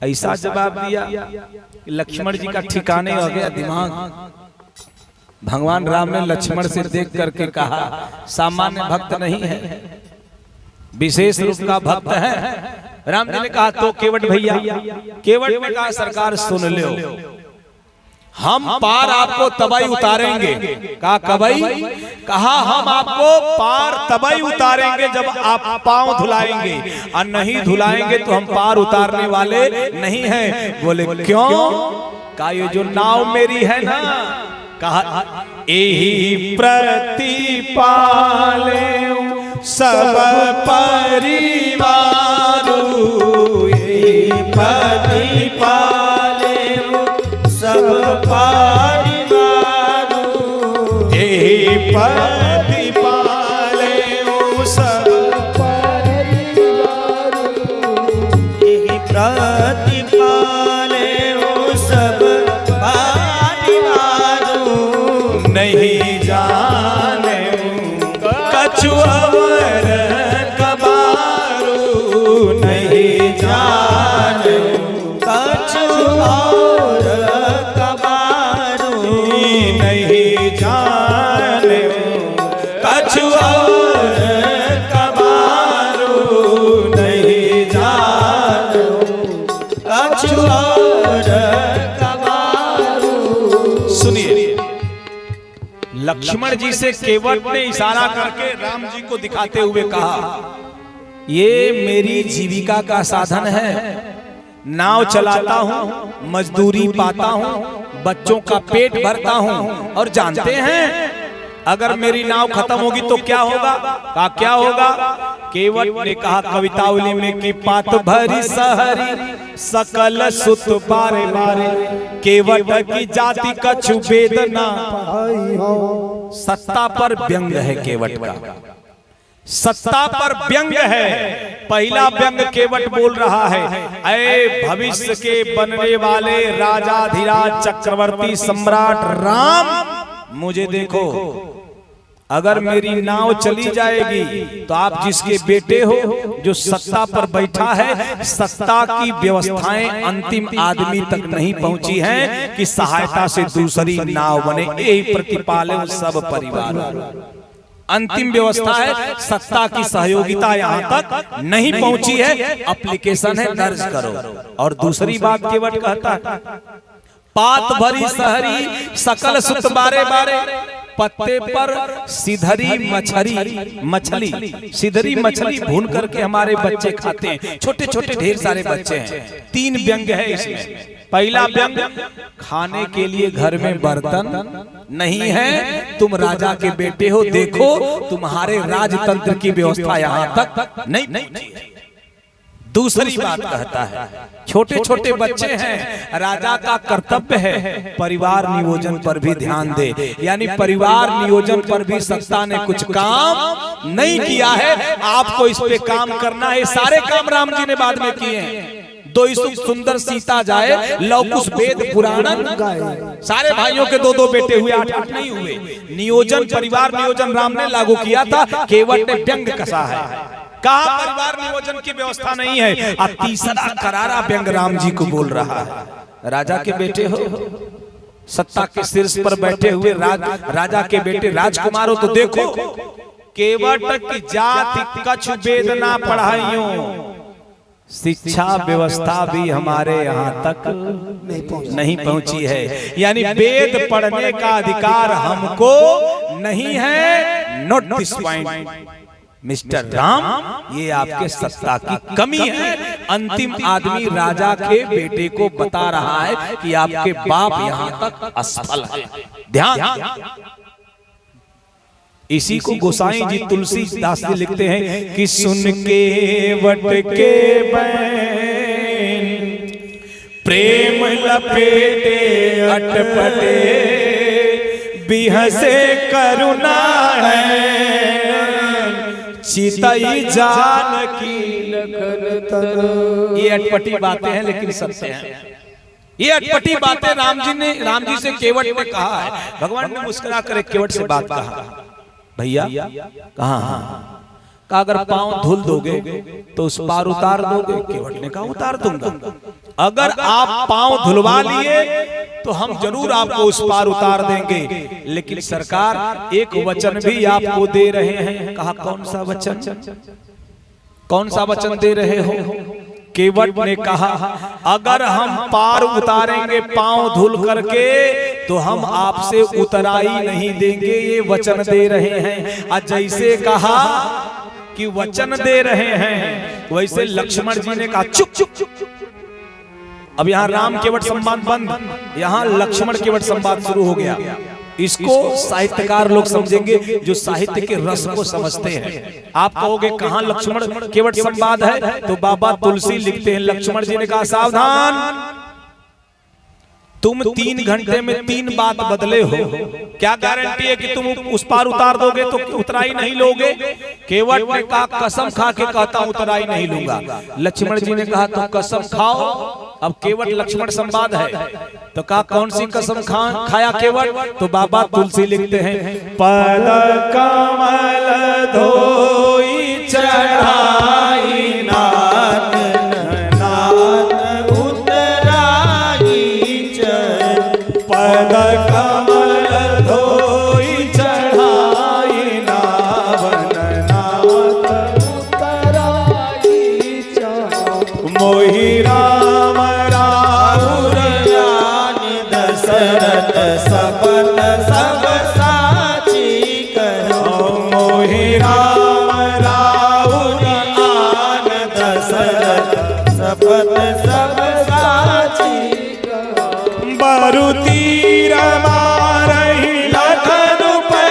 ऐसा जवाब दिया कि लक्ष्मण जी का ठिकाने हो गया दिमाग। भगवान राम ने लक्ष्मण से देख करके कहा सामान्य भक्त नहीं है, विशेष रूप का भक्त है। राम जी ने कहा तो केवट भैया? केवट ने कहा सरकार सुन लो, हम पार आपको तबाई उतारेंगे। कहा कबई? कहा हम आपको पार तबाई उतारेंगे जब आप पांव धुलाएंगे, और नहीं धुलाएंगे तो हम पार उतारने वाले नहीं हैं। बोले क्यों? कहा ये जो नाव मेरी है ना, कहा एही प्रतिपाले सब परिवार, एही प्रतिपाले सब परिवार, एही प्रतिपाले सब परिवार, एही प्रतिपाले सब परिवार। नहीं जाने कछुअवर कबारू, नहीं जाने कछुअर कबारू, नहीं जाने कछुअर कबारू, नहीं जाने कछुअर कबारू। सुनिए, लक्ष्मण जी से केवट ने इशारा करके राम जी को दिखाते हुए कहा ये मेरी जीविका का साधन है, नाव चलाता हूँ, मजदूरी पाता हूँ, बच्चों का पेट भरता हूँ। और जानते हैं अगर मेरी नाव खत्म होगी तो क्या होगा? कहा क्या होगा? केवट ने कहा कवितावली में कि पात भरी सहरी सकल सुत बारे बारे, केवट की जाति कछु वेदना। सत्ता पर व्यंग है केवट का, सत्ता पर व्यंग है। पहला व्यंग केवट बोल रहा है, ऐ भविष्य के बनने वाले राजाधिराज चक्रवर्ती सम्राट राम, मुझे देखो, अगर मेरी नाव चली जाएगी तो आप जिसके बेटे हो, जो सत्ता पर बैठा है, सत्ता की व्यवस्थाएं अंतिम आदमी तक नहीं पहुंची हैं कि सहायता से दूसरी नाव बने। यही प्रतिपाले सब परिवार। अंतिम व्यवस्था है, सत्ता की सहयोगिता यहाँ तक नहीं पहुंची है, एप्लीकेशन है दर्ज करो। और दूसरी बात केवट कहता है, पात भरी सहरी सकल सुत बारे बारे, पत्ते पर सिधरी मछली सिधरी मछली भून करके हमारे बच्चे खाते हैं। छोटे छोटे ढेर सारे बच्चे हैं। 3 व्यंग है इसमें। पहला व्यंग, खाने के लिए घर में बर्तन नहीं है, तुम राजा के बेटे हो, देखो तुम्हारे राजतंत्र की व्यवस्था यहाँ तक नहीं। दूसरी बात कहता है, छोटे छोटे बच्चे हैं, राजा का कर्तव्य है परिवार नियोजन पर भी ध्यान दे। यानी परिवार नियोजन पर भी सत्ता ने कुछ काम नहीं किया है, आपको इस पे काम करना है। सारे काम राम जी ने बाद में किए हैं। 2 सुंदर सीता जाए, लवकुश वेद पुराण गाए। सारे भाइयों के 2 बेटे हुए, 8 नहीं हुए। नियोजन, परिवार नियोजन राम ने लागू किया था, केवट ने व्यंग कसा है। कहा परिवार नियोजन की व्यवस्था नहीं है। और तीसरा करारा व्यंग राम जी को बोल रहा है, राजा के बेटे हो, सत्ता के शीर्ष पर बैठे हुए राजा के बेटे राजकुमार हो, तो देखो केवट की जाति कछु वेद ना पढ़ाइयों, शिक्षा व्यवस्था भी हमारे यहाँ तक नहीं पहुंची है। यानी वेद पढ़ने का अधिकार हमको नहीं है। Note this point mister Ram, ये आपके सत्ता की कमी है। अंतिम आदमी राजा के बेटे को बता रहा है कि आपके बाप यहाँ तक असफल है। ध्यान, इसी को गोसाई जी तुलसीदास जी लिखते हैं कि सुन के वट के बैन प्रेम लपेटे अटपटे, बिहसे करुणा है चितई जान की लखन तर। ये अटपटी बातें हैं लेकिन सत्य हैं। ये अटपटी बातें राम जी से केवट ने कहा है। भगवान ने मुस्कुरा कर केवट से बात कहा, भैया कहाँ का अगर पांव धुल दोगे तो उस पार उतार दोगे? केवट ने कहा उतार दूंगा। अगर आप पांव धुलवा लिए तो हम जरूर आपको उस पार उतार देंगे, लेकिन सरकार एक वचन भी आपको दे रहे हैं। कहा कौन सा वचन? कौन सा वचन दे रहे हो? केवट ने कहा अगर हम पार उतारेंगे पांव धुल करके तो हम आपसे उतराई नहीं देंगे, ये वचन दे रहे हैं। और जैसे कहा कि वचन दे रहे हैं, वैसे लक्ष्मण जी ने कहा चुप चुप चुप। अब यहाँ राम केवट संवाद बंद, यहाँ लक्ष्मण केवट संवाद शुरू हो गया। इसको साहित्यकार लोग समझेंगे जो साहित्य के रस को समझते हैं। आप कहोगे कहाँ लक्ष्मण केवट संवाद है, तो बाबा तुलसी लिखते हैं लक्ष्मण जी ने कहा सावधान, तुम 3 घंटे में 3 बात बदले हो, क्या गारंटी है कि तुम उस पार उतार दोगे तो उतराई नहीं लोगे? केवट ने कहा कसम खा के कहता हूं उतराई नहीं लूंगा। लक्ष्मण जी ने कहा तो कसम खाओ। अब केवट लक्ष्मण संवाद है, तो कहा कौन सी कसम खाया केवट? तो बाबा तुलसी लिखते हैं पद कमल धोई चढ़ाई नाथ पद कमल धोई चढ़ाई नावन नाथ उतराई मोहि राम राउर ज्ञान दशरथ सबत सब साची कहो। मोहि राम राउर ज्ञान दशरथ सबत सब साची बरुतीर मारही लखन पे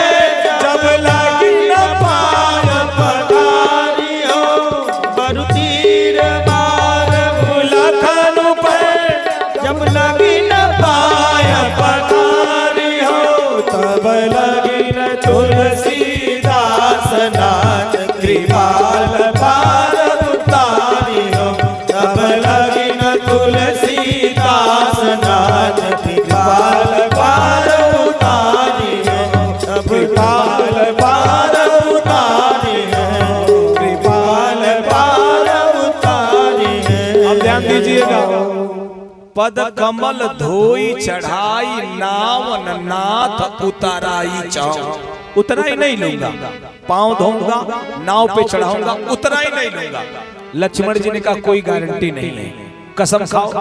जब लगी न पाय पधारी हो। बरुतीर मारहु लखन पे जब लगी न पाय पधारी हो। तब लगी न तुलसीदास नाथ कृपाल पार उतारी हो। तब लगी न तुलसीदास नाथ कृपाल पार उतारी है। कृपाल पार उतारी है। कृपाल पार उतारी है। अब ध्यान दीजिएगा, पद कमल धोई चढ़ाई नावन नाथ उताराई चाओ। उतना ही नहीं लूंगा, पांव धोऊंगा, नाव पे चढ़ाऊंगा, उतना ही नहीं लूंगा। लक्ष्मण जी ने कहा कोई गारंटी नहीं है, कसम खाओ।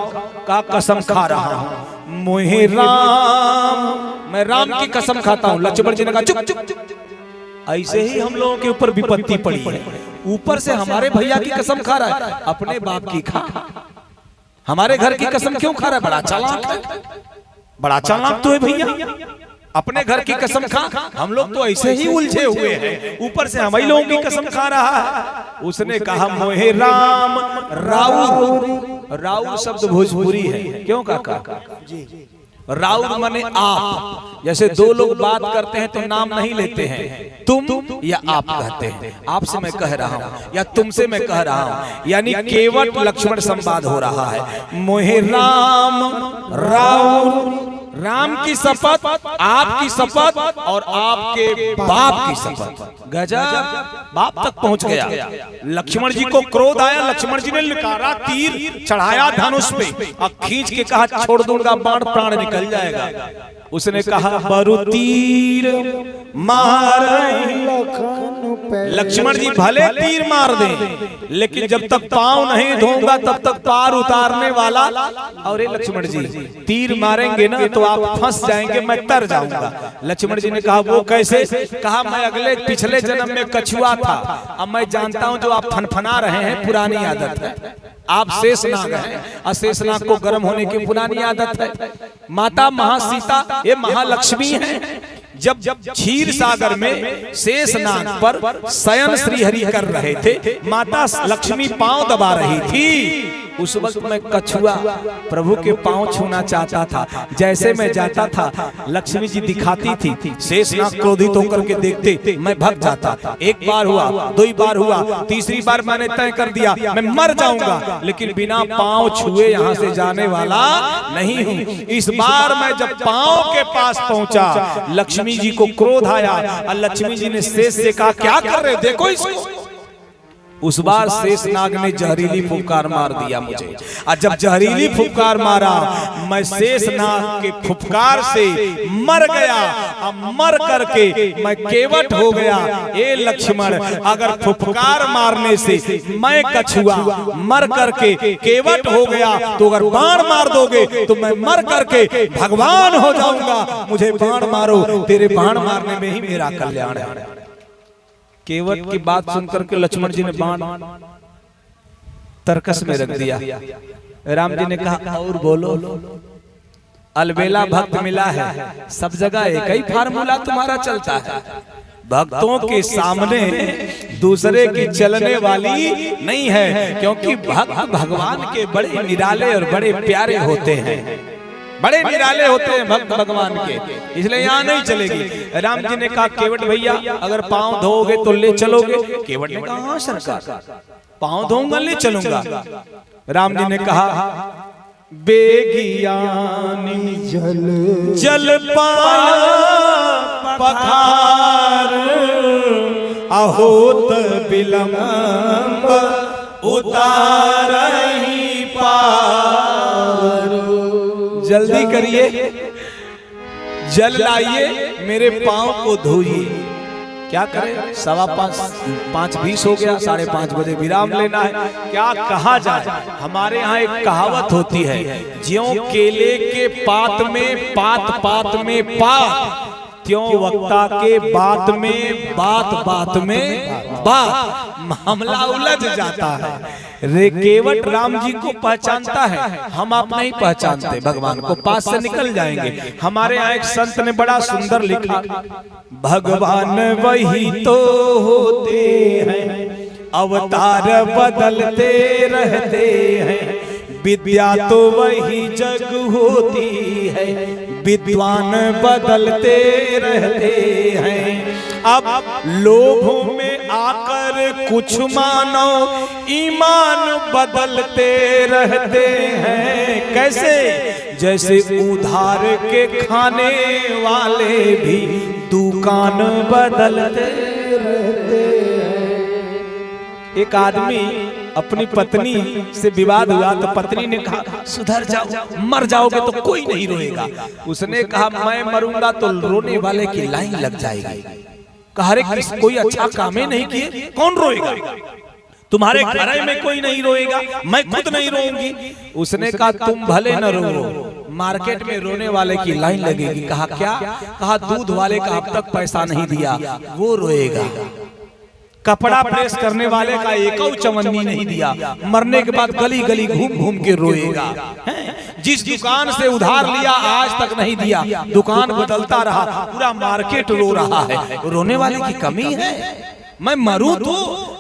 कहा कसम खा रहा हूं, मोहे राम, मैं राम की कसम खाता हूं। लक्ष्मण जी ने कहा चुप चुप चुप। ऐसे ही हम लोगों के ऊपर विपत्ति पड़ी है, ऊपर से हमारे भैया की कसम खा रहा है, अपने बाप की खा, हमारे घर की कसम क्यों खा रहा है? बड़ा चालाक है, बड़ा चालाक तो है भैया, अपने घर की कसम खा। हम लोग तो ऐसे ही उलझे हुए हैं, ऊपर से हम ही लोगों की कसम खा रहा है। उसने कहा मोहे राम, राउर, राउर शब्द भोजपुरी है, क्यों काका? राउर माने आप। जैसे दो लोग बात करते हैं तो नाम नहीं लेते हैं, तुम या आप कहते हैं। आपसे मैं कह रहा हूं या तुमसे मैं कह रहा हूं, यानी केवट लक्ष्मण संवाद हो रहा है। मोहे राम, राउर, राम की शपथ, आपकी शपथ और आपके बाप की शपथ। गजब, बाप तक पहुंच गया। लक्ष्मण जी को क्रोध आया, लक्ष्मण जी ने लकारा तीर चढ़ाया धनुष पे और खींच के कहा छोड़ दूंगा बाण, प्राण निकल जाएगा। उसने कहा बरु तीर मार। लक्ष्मण जी भले तीर मार दें, लेकिन जब तक पांव नहीं धोऊंगा तब तक पार उतारने वाला। और ये लक्ष्मण जी तीर मारेंगे ना तो आप फंस जाएंगे, मैं तर जाऊंगा। लक्ष्मण जी ने कहा वो कैसे? कहा मैं अगले पिछले जन्म में कछुआ था, अब मैं जानता हूं जो आप फनफना रहे हैं पुरानी आदत है। आप शेषनाग हैं और शेषनाग को गर्म होने की पुरानी आदत है। माता महासीता ये महालक्ष्मी है। जब क्षीर सागर में शेषनाग पर शयन श्रीहरि कर रहे थे, माता लक्ष्मी पांव दबा रही थी। उस वक्त मैं कछुआ प्रभु के पांव छूना चाहता था। जैसे मैं जाता था लक्ष्मी जी दिखाती थी, शेषनाग क्रोधित होकर के देखते, मैं भाग जाता। एक बार हुआ, दो बार हुआ, तीसरी बार मैंने तय कर दिया मैं मर जाऊंगा, लेकिन बिना पांव छुए यहाँ से जाने वाला नहीं हूँ। इस बार मैं जब पांव के पास पहुंचा, लक्ष्मी जी को क्रोध आया और लक्ष्मी जी ने शेष से कहा क्या कर रहे, देखो इसको। उस बार शेषनाग ने जहरीली फुफकार मार दिया मुझे, और जब जहरीली फुफकार मारा मैं शेषनाग के फुफकार से मर गया। अब मर करके मैं केवट हो गया। ए लक्ष्मण, अगर फुफकार मारने से मैं कछुआ मर करके केवट हो गया, तो अगर बाण मार दोगे तो मैं मर करके भगवान हो जाऊंगा। मुझे बाण मारो, तेरे बाण मारने में ही मेरा कल्याण है। केवट की बात सुनकर के लक्ष्मण जी ने बाण तरकस में रख दिया। राम जी ने कहा और बोलो। अलबेला भक्त मिला है, सब जगह एक ही फार्मूला तुम्हारा चलता है। भक्तों के सामने दूसरे की चलने वाली नहीं है, क्योंकि भक्त भगवान के बड़े निराले और बड़े प्यारे होते हैं, बड़े निराले होते हैं भक्त भगवान के, इसलिए यहाँ नहीं चलेगी। राम जी ने कहा केवट भैया अगर पांव धोओगे तो ले चलोगे? केवट ने कहा हाँ सरकार, पांव धोऊंगा, ले चलूंगा। राम जी ने कहा बेगियानी जल पखार, अहोत विलंब उतारही पार। जल्दी करिए, जल लाइए, मेरे पांव को धोइए। क्या करें, 5:15 हो गया, 5:30 बजे विराम लेना है। क्या कहा जाए, हमारे यहाँ एक कहावत होती है, ज्यों केले के पात में पात पात में पात, त्यों वक्ता के बात में बात बात में बात। मामला उलझ जाता है। रे केवट राम जी को पहचानता है, हम आप नहीं पहचानते भगवान को, पास से निकल जाएंगे। हमारे यहाँ एक संत ने बड़ा सुंदर लिखा, भगवान वही तो होते हैं, अवतार बदलते रहते हैं, विद्या तो वही जग होती है, विद्वान बदलते रहते हैं। अब लोभ में आकर कुछ मानो ईमान बदलते रहते हैं। कैसे? जैसे उधार के खाने वाले भी दुकान बदलते रहते हैं। एक आदमी अपनी पत्नी से विवाद हुआ तो पत्नी ने कहा सुधर जाओ, मर जाओगे तो कोई नहीं रोएगा। उसने कहा मैं मरूंगा तो रोने वाले की लाइन लग जाएगी। कहा रे कोई अच्छा काम ही नहीं किए, कौन रोएगा? तुम्हारे घर में कोई नहीं रोएगा, मैं खुद नहीं रोऊंगी। उसने कहा तुम भले न रो, मार्केट में रोने वाले की लाइन लगेगी। कहा क्या? कहा दूध वाले का अब तक पैसा नहीं दिया, वो रोएगा। कपड़ा प्रेस करने वाले का एक चवन्नी नहीं दिया, मरने के बाद गली गली घूम घूम के रोएगा। जिस दुकान से उधार लिया आज तक नहीं दिया, दुकान बदलता रहा, पूरा मार्केट रो रहा है। रोने वाले की कमी है? मैं मरूं तो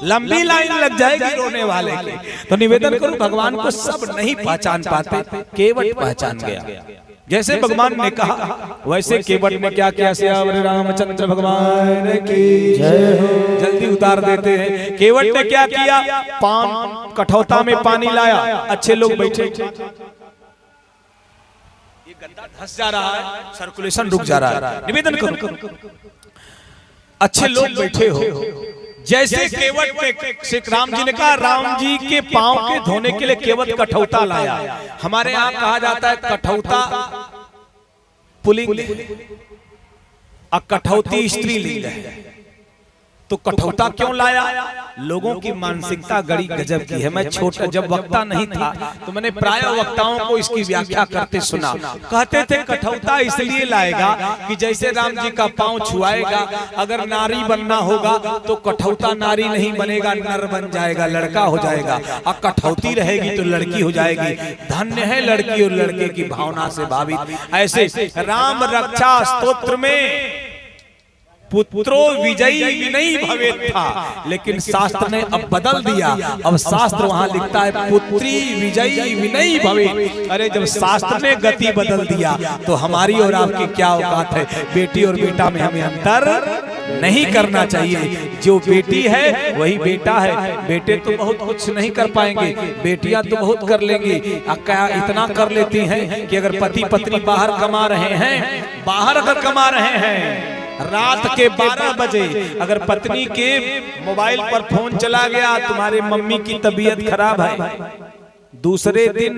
लंबी लाइन लग जाएगी रोने वाले की। तो निवेदन करूं, भगवान को सब नहीं पहचान पाते, केवट पहचान गया। जैसे भगवान ने कहा वैसे केवट ने क्या किया? श्री रामचंद्र भगवान की जय हो। जल्दी उतार देते हैं। केवट ने क्या किया? कठौता में पानी लाया, अच्छे लोग बैठे, ये गद्दा धंस जा रहा है, सर्कुलेशन रुक जा रहा है। निवेदन करो, अच्छे लोग बैठे हो। जैसे केवट ने, राम जी ने कहा राम जी के पांव के धोने के लिए केवट कठौता लाया। हमारे यहाँ कहा जाता है कठौता पुल्लिंग और कठौती स्त्रीलिंग है। तो कठौता क्यों लाया? लोगों की मानसिकता गड़ी गजब की है। मैं छोटा जब वक्ता नहीं था तो मैंने प्राय वक्ताओं को इसकी व्याख्या करते सुना। कहते थे कठौता इसलिए लाएगा कि जैसे राम जी का पांव छुआएगा, अगर नारी बनना होगा तो कठौता नारी नहीं बनेगा, नर बन जाएगा, लड़का हो जाएगा। और कठौती रहेगी तो लड़की हो जाएगी। धन्य है लड़की और लड़के की भावना से भावित। ऐसे राम रक्षा स्तोत्र में पुत्रो विजयी विनयी भवेत् था, लेकिन शास्त्र ने अब बदल दिया। अब शास्त्र वहां लिखता है पुत्री विजयी विनयी भवेत्। अरे जब शास्त्र ने गति बदल दिया तो हमारी और आपकी क्या औकात है? बेटी और बेटा में हमें अंतर नहीं करना चाहिए। जो बेटी है वही बेटा है। बेटे तो बहुत कुछ नहीं कर पाएंगे, बेटियां तो बहुत कर लेंगी। क्या इतना कर लेती हैं कि अगर पति पत्नी बाहर कमा रहे हैं, बाहर अगर कमा रहे हैं, रात के 12 बजे अगर पत्नी के मोबाइल पर फोन चला गया, तुम्हारे मम्मी की तबीयत खराब है, दूसरे दिन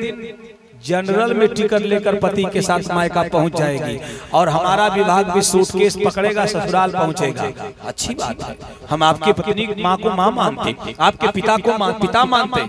जनरल में टिकट लेकर पति के साथ मायका पहुंच जाएगी और हमारा विभाग भी सूटकेस पकड़ेगा, ससुराल पहुंचेगा। अच्छी बात है। हम आपकी पत्नी माँ को माँ मानते, आपके पिता को पिता मानते।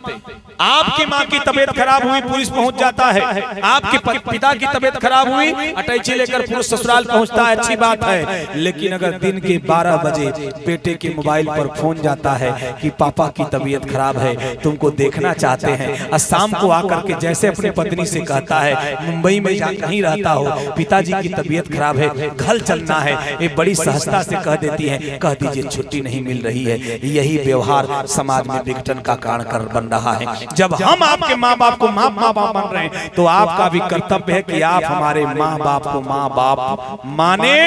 आपकी माँ की तबीयत खराब हुई, पुलिस पहुंच जाता है। आपके पिता की तबीयत खराब हुई, अटैची लेकर पुलिस ससुराल पहुंचता है, अच्छी बात है। लेकिन अगर दिन के 12 बजे बेटे के मोबाइल पर फोन जाता है कि पापा की तबीयत खराब है, तुमको देखना चाहते हैं, और शाम को आकर के जैसे अपनी पत्नी से कहता है, मुंबई में जहाँ कहीं रहता हो, पिताजी की तबीयत खराब है, घर चलना है, ये बड़ी सहजता से कह देती है, कह दीजिए छुट्टी नहीं मिल रही है। यही व्यवहार समाज में विघटन का कारण बन रहा है। जब हम आपके माँ बाप को माँ बाप बन रहे हैं तो आपका भी कर्तव्य है कि आप हमारे माँ बाप को माँ बाप माने,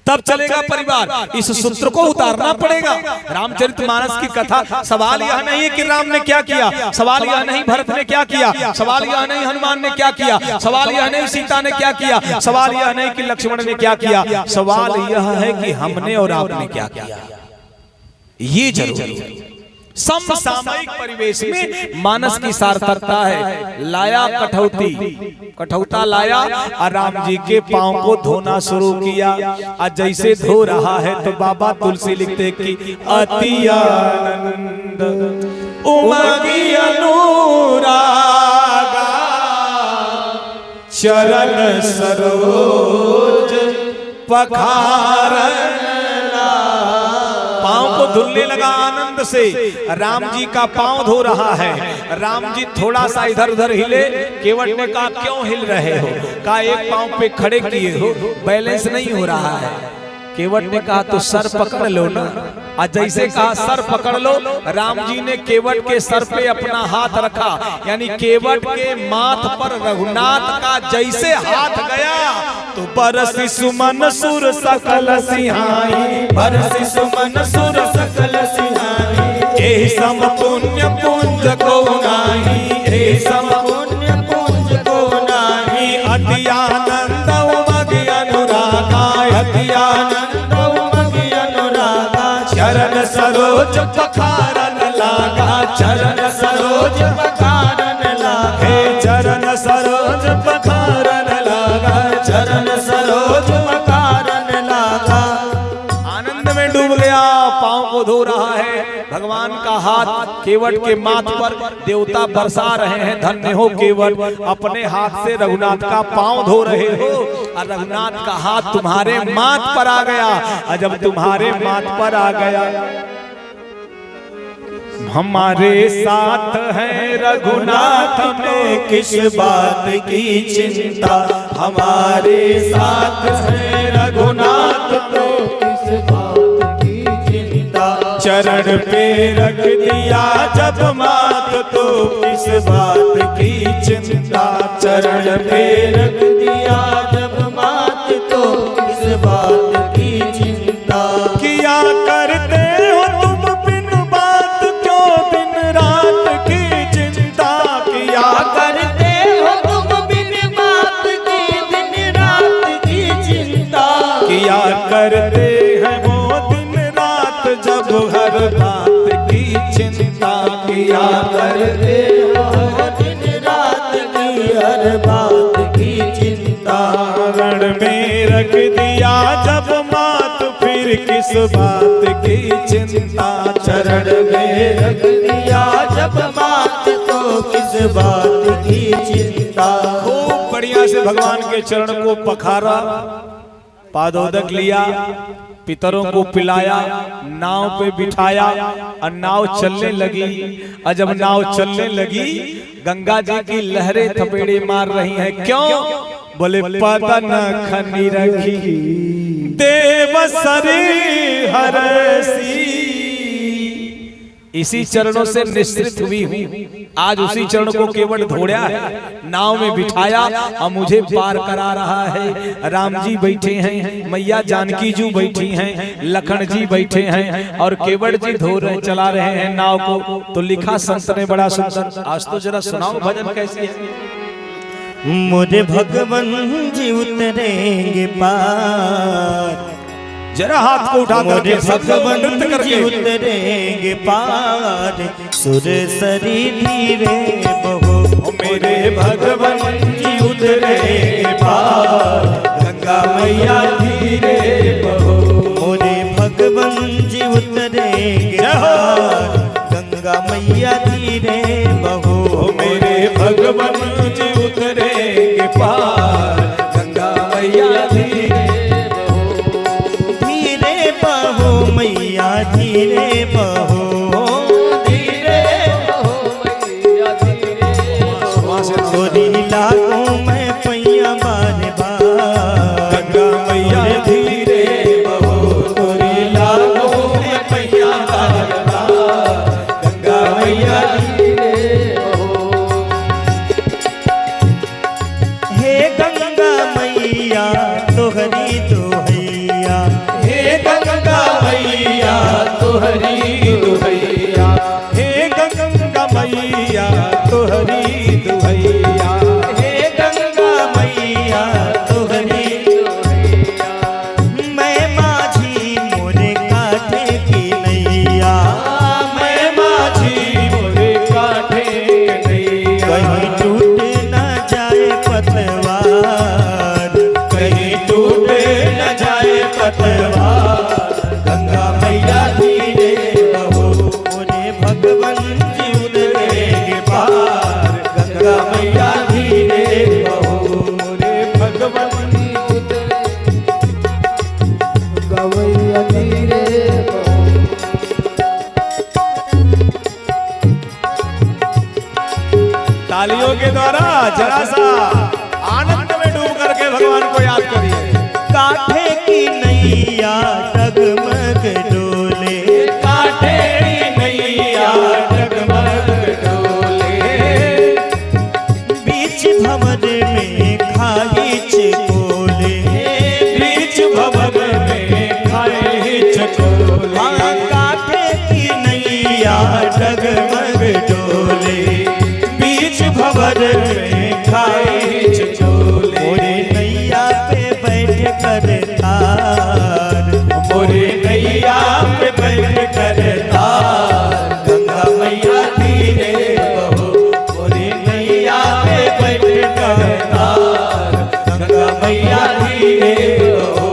तब चलेगा परिवार। इस सूत्र को उतारना पड़ेगा। रामचरितमानस की कथा, सवाल यह नहीं है कि राम ने क्या किया, सवाल यह नहीं भरत ने क्या किया, सवाल यह नहीं हनुमान ने क्या किया, सवाल यह नहीं सीता ने क्या किया, सवाल यह नहीं कि लक्ष्मण ने क्या किया, सवाल यह है कि हमने और आपने क्या किया। ये जरूरी है। समसामयिक परिवेश में मानस की सार्थकता है। लाया कठौता लाया और राम जी के पांव को धोना शुरू किया। और जैसे धो रहा है तो बाबा तुलसी लिखते कि अति आनंद उमगी अनुरागा चरण सरोज पखारन। पांव को धुलने लगा आनंद से। राम जी का पांव धो रहा है। राम जी थोड़ा सा इधर उधर हिले। केवट ने कहा क्यों हिल रहे हो? कहा एक पांव पे खड़े किए हो, बैलेंस नहीं हो रहा है। केवट ने कहा तो सर पकड़ लो ना। और जैसे कहा सर पकड़ लो, राम जी ने केवट के सर पे अपना हाथ रखा, यानी केवट के माथ पर रघुनाथ का जैसे हाथ गया तो बरसी सुमन सुर सकल सिहाई, बरसी सुमन सुर सकल सिहाई। एहि सम पुण्य पुंज को नाही, एहि सम पुण्य पुंज को नाही। अति आनंद उमगी अनुरागा, अति आनंद उमगी अनुरागा। चरण सरोज पखारन लागा, चरण सरोज पखारन लागे, चरण सरोज पखारन लागा, चरण सरोज पखारन लागा। केवट के माथ पर देवता बरसा रहे हैं। धन्य हो केवट, अपने हाथ से रघुनाथ का पांव धो रहे हो और रघुनाथ का हाथ तुम्हारे माथ पर आ गया। और जब तुम्हारे माथ पर आ गया, हमारे साथ है रघुनाथ में किस बात की चिंता, हमारे साथ है रघुनाथ तो किस बात की चिंता। चरण पे रख दिया जब माथ तो किस बात की चिंता। चरण पे रख दिया जब माथ तो किस बात की चिंता। किया करते हो तुम बिन बात क्यों दिन रात की चिंता। किया करते हो तुम बिन बात की दिन रात की चिंता। किया करते हैं वो दिन रात जब हर बात की चिंता। किया करते हो दिन रात की हर बात की चिंता। रण में रख दिया जब मात फिर किस बात की चिंता। चरण में रख दिया जब मात तो किस बात की चिंता। खूब बढ़िया से भगवान के चरण को पखारा, पादोदक लिया, पितरों को पिलाया, नाव पे बिठाया और नाव चलने लगी। और जब नाव चलने लगी, गंगा जी की लहरें थपेड़े मार रही हैं। क्यों? बोले पतन खनी रखी देव सरी हरसी। इसी चरणों से निश्चित हुई हूँ। आज उसी चरण को केवट धोड़ा है, नाव में बिठाया और मुझे पार करा रहा है। राम जी बैठे हैं, मैया जानकी जी बैठी हैं, लखन जी बैठे हैं और केवट जी धो रहे चला रहे हैं नाव को। तो लिखा संत ने बड़ा सुंदर। आज तो जरा सुनाओ भजन कैसी है। मोरे भगवन जी उतरेंगे पार, जरा हाथ को उठा मोरे भगवन नृत्य जी करके। उतरेंगे पार। सुर सरी धीरे बहो, मेरे भगवन जी उतरेंगे पार, गंगा मैया धीरे बहो। मोरे भगवन जी उतरेंगे पार, गंगा मैया धीरे बहो। मेरे भगवन जी उतरेंगे पार, गंगा मैया धीरे धीरे बहो मैया धीरे बहो। धीरे बहो मैया धीरे बहो। तोरी लागू मैं पैया बार बार, गंगा मैया धीरे बहो। तोरी लागू मैं पैया बार बार, गंगा मैया धीरे बहो। हे गंगा मैया तोहरी दोहैया। हे गंगा मैया तोहरी दुहैया, हे गंगा मैया तोहरी दुहैया। हे गंगा मैया तोहरी दोहैया। मैं माझी मोरे काठे की नैया। मैं माझी मोरे काठे कन्हैया। कहीं टूट न जाए पतवार, कहीं टूटे न जाए पतवार, गंगा मैया धीरे बहो। मोरे भगवन जी उतरेंगे पार, गंगा मैया धीरे बहो। मोरे भगवन गंगा मैया धीरे बहो। तालियों के द्वारा जरा सा आनंद में डूब करके भगवान को याद करिए। काठे की नैया डगमग डोले। काठे की नैया डगमग डोले। बीच भंवर में खाई चकोले। बीच भंवर में खाई चकोले। हाँ काठे की नैया डगमग डोले। बीच भंवर में खाई चकोले। मोरे नैया पे बैठ कर तार, मोरे नैया पे बैठ कर तार, गंगा मैया धीरे बहो। मोरे नैया पे बैठ कर तार, गंगा मैया धीरे बहो।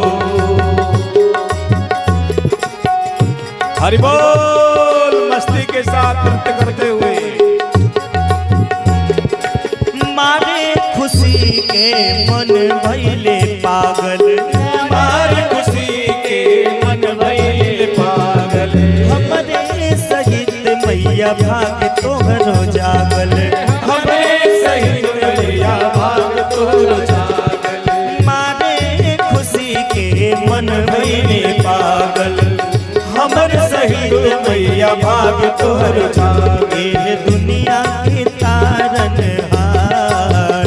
हरि बोल, मस्ती के साथ नृत्य करो। खुशी के मन भइले पागल, हमारी खुशी के मन भइले पागल, हमरे सहित मैया भाग तोहरो जागल, हमरे सहित मैया भाग तोहरो जागल, मारे खुशी के मन भइले पागल, हमर सहित मैया भाग तोहरो जागल। ये दुनिया के तारन हार,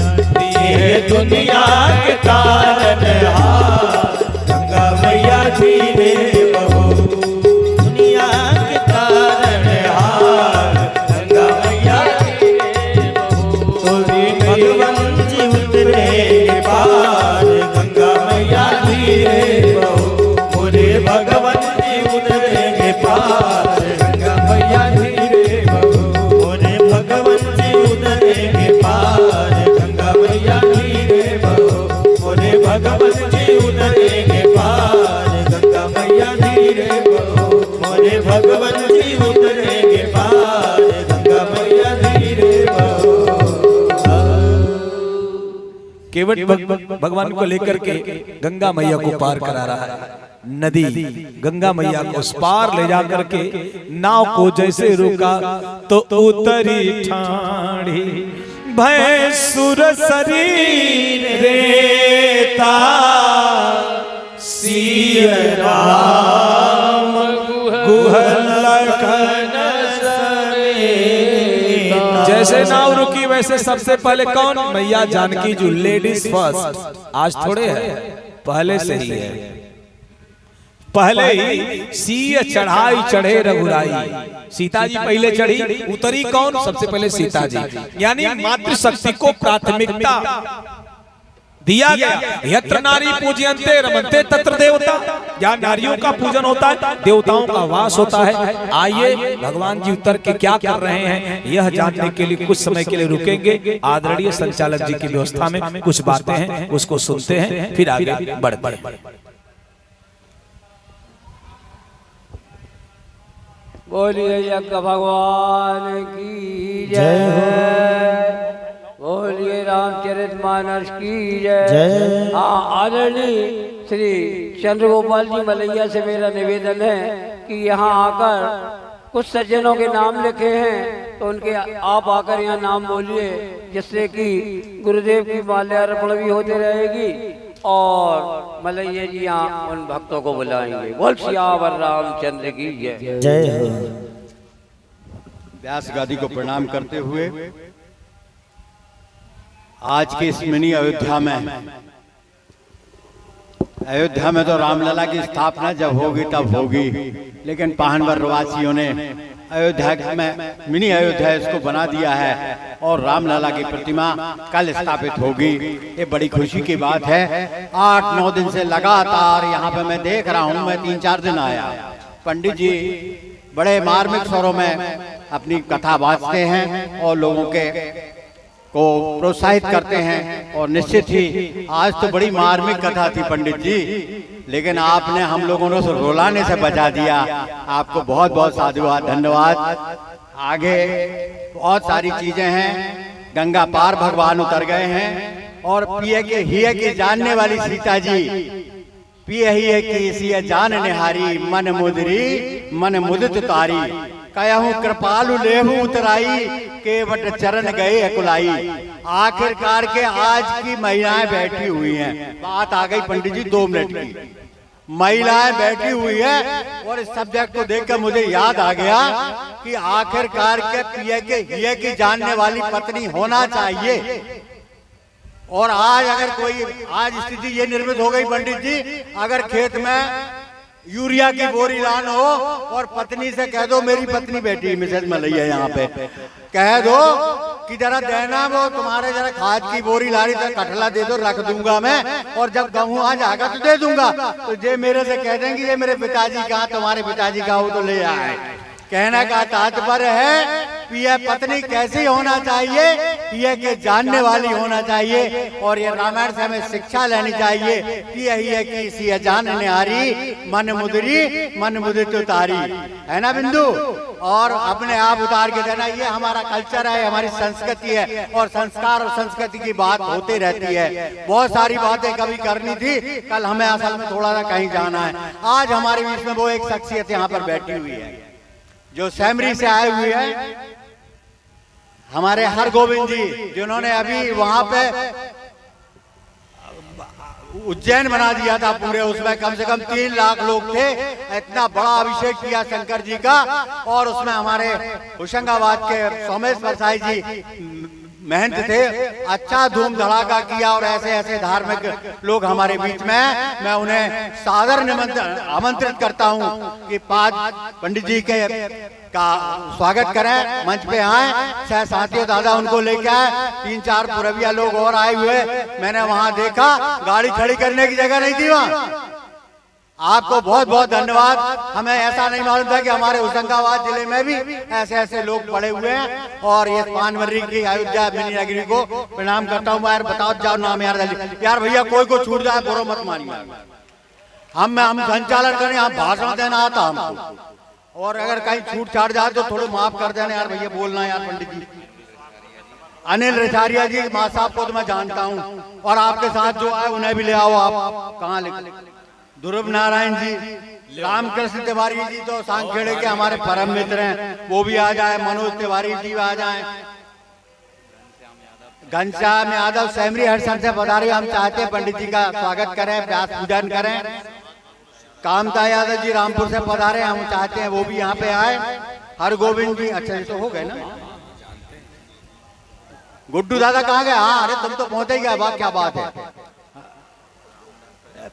ये दुनिया के तारन हार, गंगा मैया धीरे बहो, दुनिया के तारन हार, गंगा मैया भगवान जी उतरे पार, गंगा मैया धीरे बहो, मोरे भगवान जी उतरे पार, गंगा मैया धीरे बहो, मोरे भगवान जी उतरे पार, गंगा मैया धीरे बहो, मोरे भगवान जी उतरे पार, गंगा मैया धीरे बहो, मोरे भगवान जी उतरे पार, गंगा मैया धीरे बहो। केवट भगवान को लेकर के गंगा मैया को पार करा रहा है। नदी गंगा मैया को उस पार ले जाकर के नाव को जैसे रोका तो उतरी ठाड़ी भैंसुर शरीर रेता सिय राम गुहलखन समेता। जैसे नाव रुकी वैसे सबसे पहले कौन? मैया जानकी जी, लेडीज फर्स्ट। आज थोड़े है, पहले से ही है। पहले ही सिय चढ़ाई चढ़े रघुराई, सीता जी पहले चढ़ी, उतरी कौन? सबसे पहले सीता जी। यानी मातृशक्ति को प्राथमिकता दिया गया। यत्र नारी पूजयन्ते रमन्ते तत्र देवता। जहाँ नारियों का पूजन होता है, देवताओं का वास होता है। आइए भगवान जी उतर के क्या कर रहे हैं यह जानने के लिए कुछ समय के लिए रुकेंगे। आदरणीय संचालक जी की व्यवस्था में कुछ बातें हैं, उसको सुनते हैं, फिर आगे बढ़ते हैं। बोलिए यज्ञ भगवान की जय, बोलिए रामचरितमानस की जय। हाँ, आदरणीय श्री चंद्रगोपाल जी मलैया से मेरा निवेदन है कि यहाँ आकर कुछ सज्जनों के नाम लिखे हैं तो उनके आप आकर यहाँ नाम बोलिए, जिससे कि गुरुदेव की माल्यार्पण भी होती रहेगी और मलैया जी यहाँ उन भक्तों को बुलाएंगे। बोल सियावर रामचंद्र की जय। जय हो। व्यास गादी को प्रणाम करते हुए आज के इस मिनी अयोध्या में तो रामलला की स्थापना जब होगी तब होगी, लेकिन पाहनवर वासियों ने अयोध्या में मिनी अयोध्या इसको बना दिया है और रामलला की प्रतिमा कल स्थापित होगी। ये बड़ी खुशी की बात है। 8-9 दिन से लगातार यहाँ पे मैं देख रहा हूँ, मैं 3-4 दिन आया। पंडित जी बड़े मार्मिक स्वरों में अपनी कथा बांटते हैं और लोगों के को प्रोत्साहित करते हैं। और निश्चित ही आज तो बड़ी मार्मिक कथा थी पंडित जी, लेकिन आपने हम लोगों ने रुलाने से बचा दिया। आपको बहुत बहुत साधुवाद, धन्यवाद। आगे बहुत सारी चीजें हैं। गंगा पार भगवान उतर गए हैं और पिए के हिये की जानने वाली सीता जी, पिए हिये की सिय जान निहारी, मन मुदरी मन मुदित तारी, कहूँ कृपालु लेहू उतराई, केवट चरण गए अकुलाई। आखिरकार के आज की महिलाएं बैठी हुई हैं। बात आ गई पंडित जी 2 मिनट की। महिलाएं बैठी हुई है और इस सब्जेक्ट को देखकर मुझे याद आ गया कि आखिरकार के पिए के हिये की जानने वाली पत्नी होना चाहिए। और आज अगर कोई, आज स्थिति ये निर्मित हो गई पंडित जी, अगर खेत में यूरिया की बोरी लान हो और पत्नी से कह दो, मेरी पत्नी बैठी मिसेज मलैया यहाँ पे, कह दो कि जरा देना वो तुम्हारे जरा खाद की बोरी ला रही, तो कटला दे दो, रख दूंगा मैं, और जब गेहूं आ जाएगा तो दे दूंगा। तो ये मेरे से कह देंगे ये मेरे पिताजी कहाँ, तुम्हारे पिताजी कहाँ हो तो ले आए। कहने का तात्पर्य है पिया पत्नी कैसी होना चाहिए, पिया के जानने वाली होना चाहिए। और ये रामायण से हमें शिक्षा लेनी चाहिए। पिया ही है कि सी जान निहारी, मन मुदित उतारी, है ना बिंदु। और अपने आप उतार के देना, ये हमारा कल्चर है, हमारी संस्कृति है। और संस्कार और संस्कृति की बात होती रहती है। बहुत सारी बातें कभी करनी थी, कल हमें असल में थोड़ा सा कहीं जाना है। आज हमारे बीच में वो एक शख्सियत यहाँ पर बैठी हुई है जो सैमरी से आए हुए हैं, हमारे हरगोविंद जी, जिन्होंने अभी वहां पे उज्जैन बना दिया था पूरे। उसमें कम से कम 3 लाख लोग थे। इतना बड़ा अभिषेक किया शंकर जी का। और उसमें हमारे होशंगाबाद के सोमेश्वर साई जी महंत थे। अच्छा धूम धड़ाका किया। और ऐसे ऐसे धार्मिक लोग हमारे बीच में हैं। मैं उन्हें सादर आमंत्रित करता हूं कि पंडित जी के का स्वागत करें, मंच पे आए। सह साथियों दादा उनको लेके आए। 3-4 पुरबिया लोग और आए हुए। मैंने वहां देखा गाड़ी खड़ी करने की जगह नहीं थी वहां। आपको बहुत बहुत धन्यवाद। हमें ऐसा नहीं मालूम था कि हमारे होशंगाबाद जिले में भी ऐसे ऐसे लोग पड़े हुए हैं। और ये पानवर्री की अयोध्या मिनी नगरी को प्रणाम करता हूँ। यार बताओ जाओ नाम यार भैया कोई को छूट जाए बुरा मत मानिए। हम संचालन करें, हम भाषण देना आता हमको। और अगर कहीं छूट छाट जाए तो थोड़े माफ कर देना यार भैया, बोलना यार पंडित जी। अनिल रिसारिया जी माँ साहब को तो मैं जानता हूँ। और आपके साथ जो आए उन्हें भी ले आओ। आप कहाँ लिख, ध्रुव नारायण जी, रामकृष्ण तिवारी जी तो सांखेड़े के हमारे परम मित्र हैं, वो भी आ जाए। मनोज तिवारी जी आ जाए। घनश्याम यादव सैमरी हरसर से पधारे। हम चाहते हैं पंडित जी का स्वागत करें, व्यास पूजन करें। कामता यादव जी रामपुर से पधारे। हम चाहते हैं वो भी यहाँ पे आए। हरगोविंद जी, अच्छा तो हो गए ना। गुड्डू दादा कहाँ गए? हाँ अरे तुम तो पहुंचे ही गए, क्या बात है।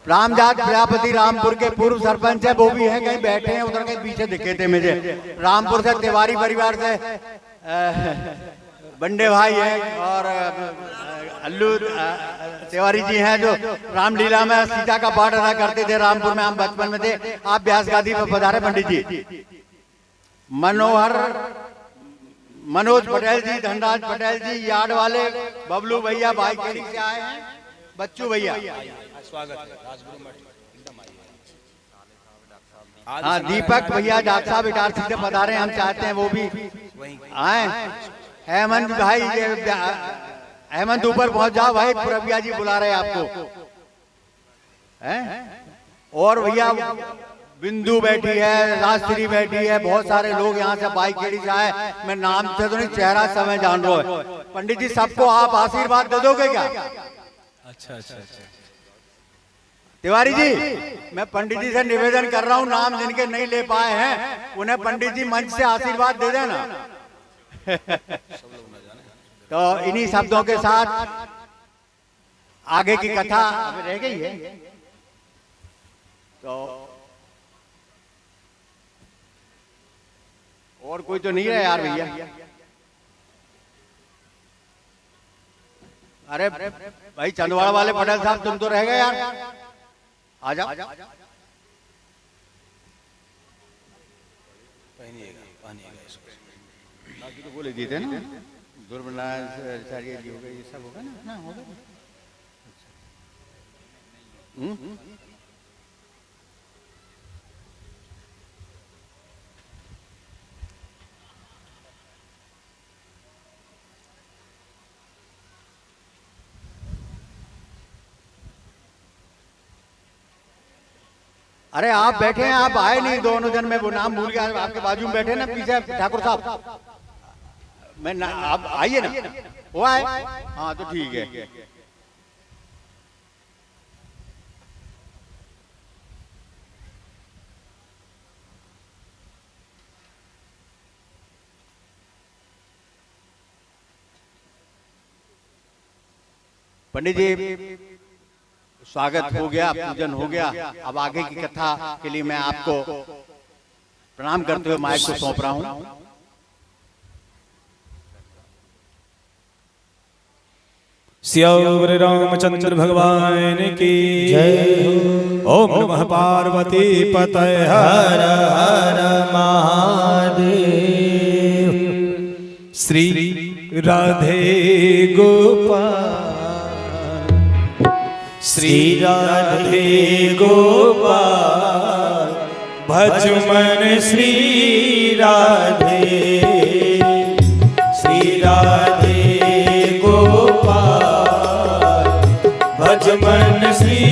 रामजात प्रजापति रामपुर के पूर्व सरपंच है, वो भी है, कहीं बैठे हैं उधर, कहीं पीछे दिखे थे मुझे। रामपुर से तिवारी परिवार से बंडे भाई है। और अल्लू तिवारी जी हैं जो रामलीला में सीता का पाठ अदा करते थे। रामपुर में हम बचपन में थे। आप व्यास गादी पर पधारे पंडित जी। मनोज पटेल जी, धनराज पटेल जी, यार्ड वाले बबलू भैया भाई खेड़ी से आए हैं। बच्चू भैया हाँ, दीपक भैया डॉक्टर साहब इटारसी से पधारे। हम चाहते हैं वो भी आए। हेमंत भाई, हेमंत ऊपर पहुंच जाओ भाई, पुरबिया जी बुला रहे हैं आपको। हैं? और भैया बिंदु बैठी है, राजश्री बैठी है, बहुत सारे लोग यहाँ से बाइक खेड़ी से आए। मैं नाम से तो नहीं, चेहरा समय जान रहा है। पंडित जी सबको आप आशीर्वाद दे दोगे क्या? अच्छा। तिवारी जी, मैं पंडित जी से निवेदन कर रहा हूँ, नाम जिनके नहीं ले पाए हैं उन्हें पंडित जी मंच से आशीर्वाद दे देना। तो इन्हीं शब्दों के साथ आगे की कथा रह गई है। तो और कोई तो नहीं है यार भैया। अरे भाई चंदवाड़ा वाले पटेल साहब तुम तो रह गए यार, आ जाओ। बाकी तो बोले दिए थे ना, दुर्बनाचार्य जी हो गए, ये सब होगा ना, होगा। अरे आप बैठे हैं, आप आए नहीं दोनों जन में, वो नाम भूल गया। आपके बाजू में बैठे ना पीछे ठाकुर साहब, मैं आप आइए ना, वो आए। हाँ तो ठीक है। पंडित जी स्वागत हो गया, पूजन हो गया। अब आगे की कथा के लिए मैं आपको प्रणाम करते हुए माइक को सौंप रहा हूं। श्री रामचंद्र भगवान की जय। ओम नमः पार्वती पतये हर हर महादेव। श्री राधे गोपाल, श्री राधे गोपाल, भज मन श्री राधे, श्री राधे गोपाल, भज मन श्री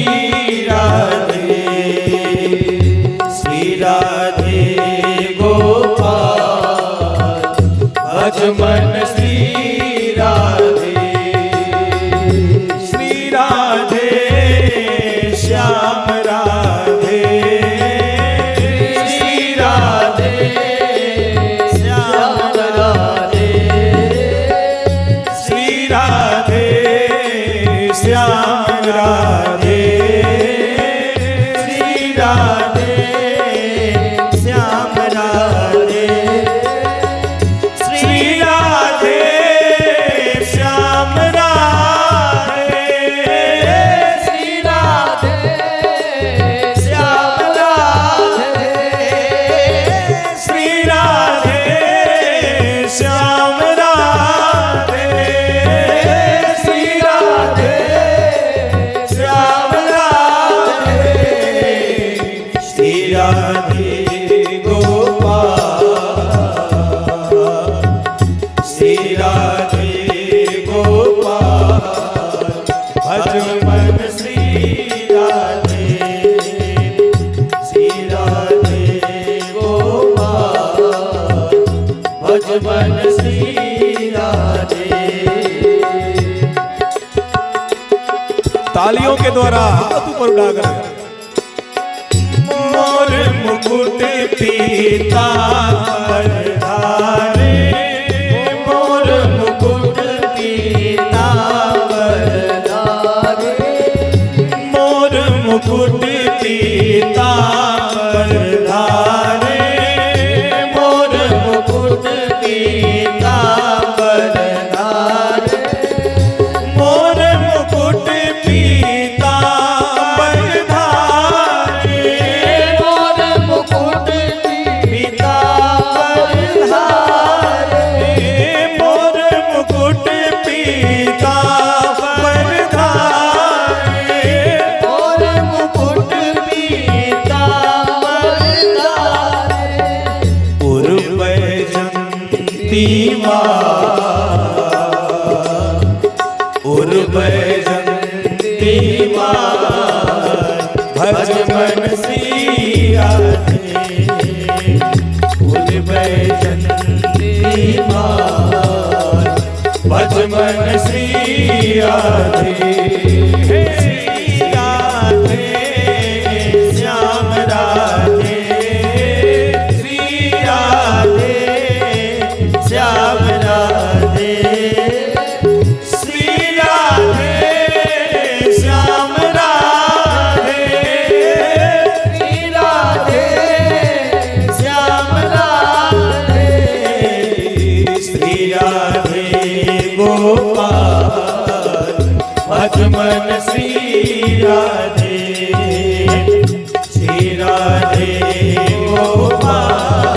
राधे, श्री राधे गोपाल, भज मन श्री राधे, श्री राधे श्याम राधे, श्री राधे श्याम राधे, श्री राधे श्याम राधे, श्री राधे श्याम राधे, श्री राधे श्याम राधे, श्री राधे श्याम राधे, श्री राधे श्याम राधे, श्री राधे श्याम राधे, श्री राधे गोपाल, श्री राधे गोपाल, भज मन श्री राधे, श्री राधे गोपाल, भज मन श्री राधे। तालियों के द्वारा हाथ ऊपर उठाकर मोर मुकुट पीतांबर धारे, मोर मुकुट पीतांबर धारे, मोर मुकुट पीतांबर धारे, मोर मुकुट पीतांबर धारे, मोर मुकुट पीतांबर धारे, मोर मुकुट पीतांबर धारे, मोर मुकुट पीतांबर धारे, मोर मुकुट पीतांबर धारे, पूर्व जंती पूर्व जंती भज मन श्री राधे, पूर्व जंती भज मन श्री राधे, श्री राधे श्याम राधे, श्री राधे श्याम राधे, श्री राधे श्याम राधे, श्री राधे श्याम राधे, श्री राधे गोपाल, भज मन श्री राधे, श्री राधे गोपाल,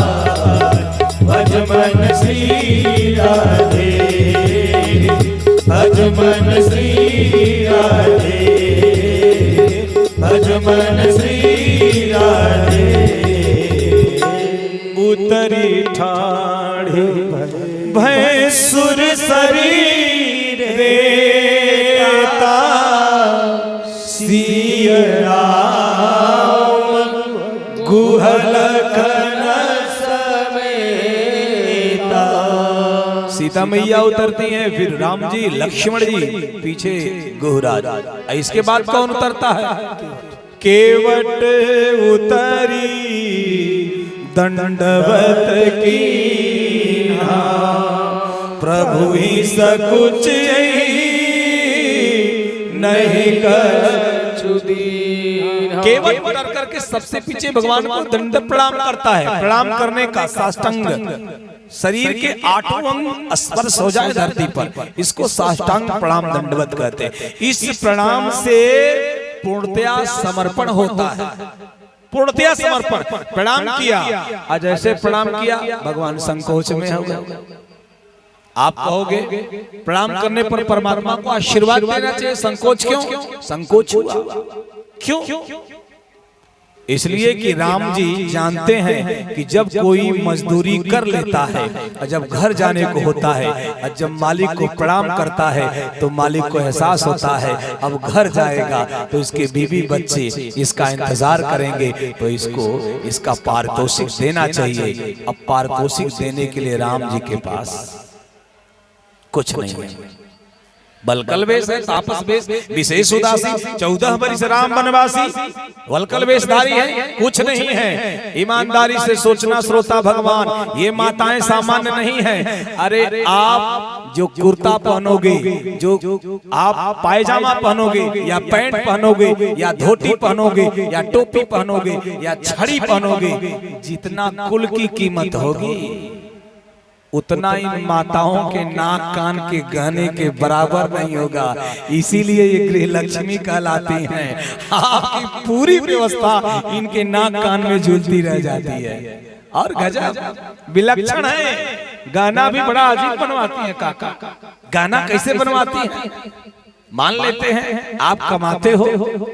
भज मन श्री राधे, भज मन श्री राधे, भज मन श्री राधे। उतरी ठाढ़ी भय सुर शरीर देता, सिय राम गुहल खन समेता। सीता मैया उतरती हैं, फिर राम जी, लक्ष्मण जी, पीछे गुहराज। इसके बाद कौन उतरता है? केवट उतरी दंडवत की, प्रभु ही सकुच नहीं कर केवल उतर करके सबसे पीछे भगवान को दंड प्रणाम करता है। प्रणाम करने का साष्टांग, शरीर के 8 अंग स्पर्श हो जाए धरती पर, इसको साष्टांग प्रणाम दंडवत कहते हैं। इस प्रणाम से पूर्णतया समर्पण होता है। पूर्णतया समर्पण, प्रणाम किया, आज ऐसे प्रणाम किया, भगवान संकोच में हो गए। आप कहोगे प्रणाम करने पर परमात्मा को आशीर्वाद देना चाहिए, संकोच क्यों? संकोच हुआ क्यों? इसलिए कि राम जी जानते हैं कि जब कोई मजदूरी कर लेता है और जब घर जाने को होता है और जब मालिक को प्रणाम करता है तो मालिक को एहसास होता है अब घर जाएगा तो इसके बीवी बच्चे इसका इंतजार करेंगे, तो इसको इसका पारितोषिक देना चाहिए। अब पारितोषिक देने के लिए राम जी के पास कुछ नहीं है। बलकल वेश है, तापस वेश, विशेष उदासी, 14 वर्ष राम वनवासी, वलकल वेशधारी है, कुछ नहीं है। ईमानदारी से सोचना श्रोता भगवान, ये माताएं सामान्य नहीं है। अरे आप जो कुर्ता पहनोगे, जो आप पायजामा पहनोगे या पैंट पहनोगे या धोती पहनोगे या टोपी पहनोगे या छड़ी पहनोगे, जितना कुल की कीमत होगी उतना इन माताओं के नाक कान के गहने के बराबर नहीं होगा। इसीलिए ये गृह लक्ष्मी कहलाती हैं। आपकी पूरी व्यवस्था इनके नाक कान में झूलती रह जाती है। और गजब विलक्षण है, गाना भी बड़ा अजीब बनवाती है। काका गाना कैसे बनवाती है? मान लेते हैं आप कमाते हो,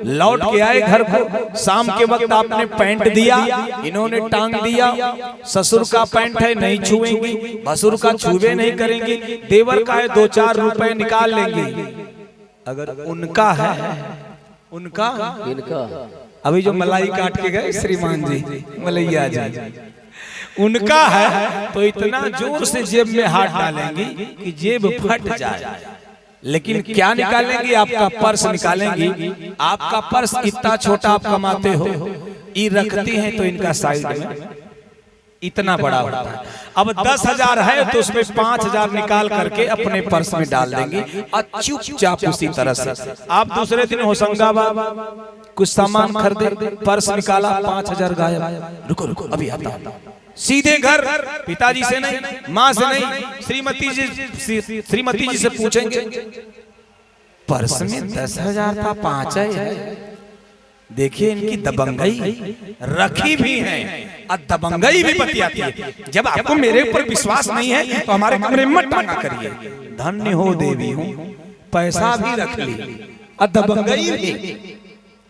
लौट के आए घर को, शाम के वक्त आपने पैंट दिया, इन्होंने टांग दिया, ससुर का पैंट है नहीं छुएंगी, भसुर का छुए नहीं करेंगी, देवर का है 2-4 रुपए निकाल लेंगे। अगर उनका है, उनका अभी जो मलाई काट के गए श्रीमान जी मलैया जी, उनका है तो इतना जोर से जेब में हाथ डालेंगी कि जेब फट जाए। लेकिन क्या निकालेंगी? आपका पर्स निकालेंगी। आपका पर्स इतना छोटा आप कमाते हो, ये रखती हैं तो इनका साइड में इतना बड़ा होता है। अब 10,000 है तो उसमें 5,000 निकाल करके अपने पर्स में डाल देंगी और चुपचाप उसी तरह से आप दूसरे दिन होशंगाबाद कुछ सामान खरीदे, पर्स निकाला, 5,000 गायब। रुको रुको अभी आता, सीधे घर, पिताजी से नहीं, माँ से नहीं, श्रीमती जी से पूछेंगे पर्स में 10,000 था, 5 है। देखिए इनकी दबंगई रखी भी है और दबंगई भी बतियाती है। जब आपको मेरे ऊपर विश्वास नहीं है तो हमारे कमरे में मत टांगा करिए। धन्य हो देवी हूँ, पैसा भी रख ली और दबंगई भी।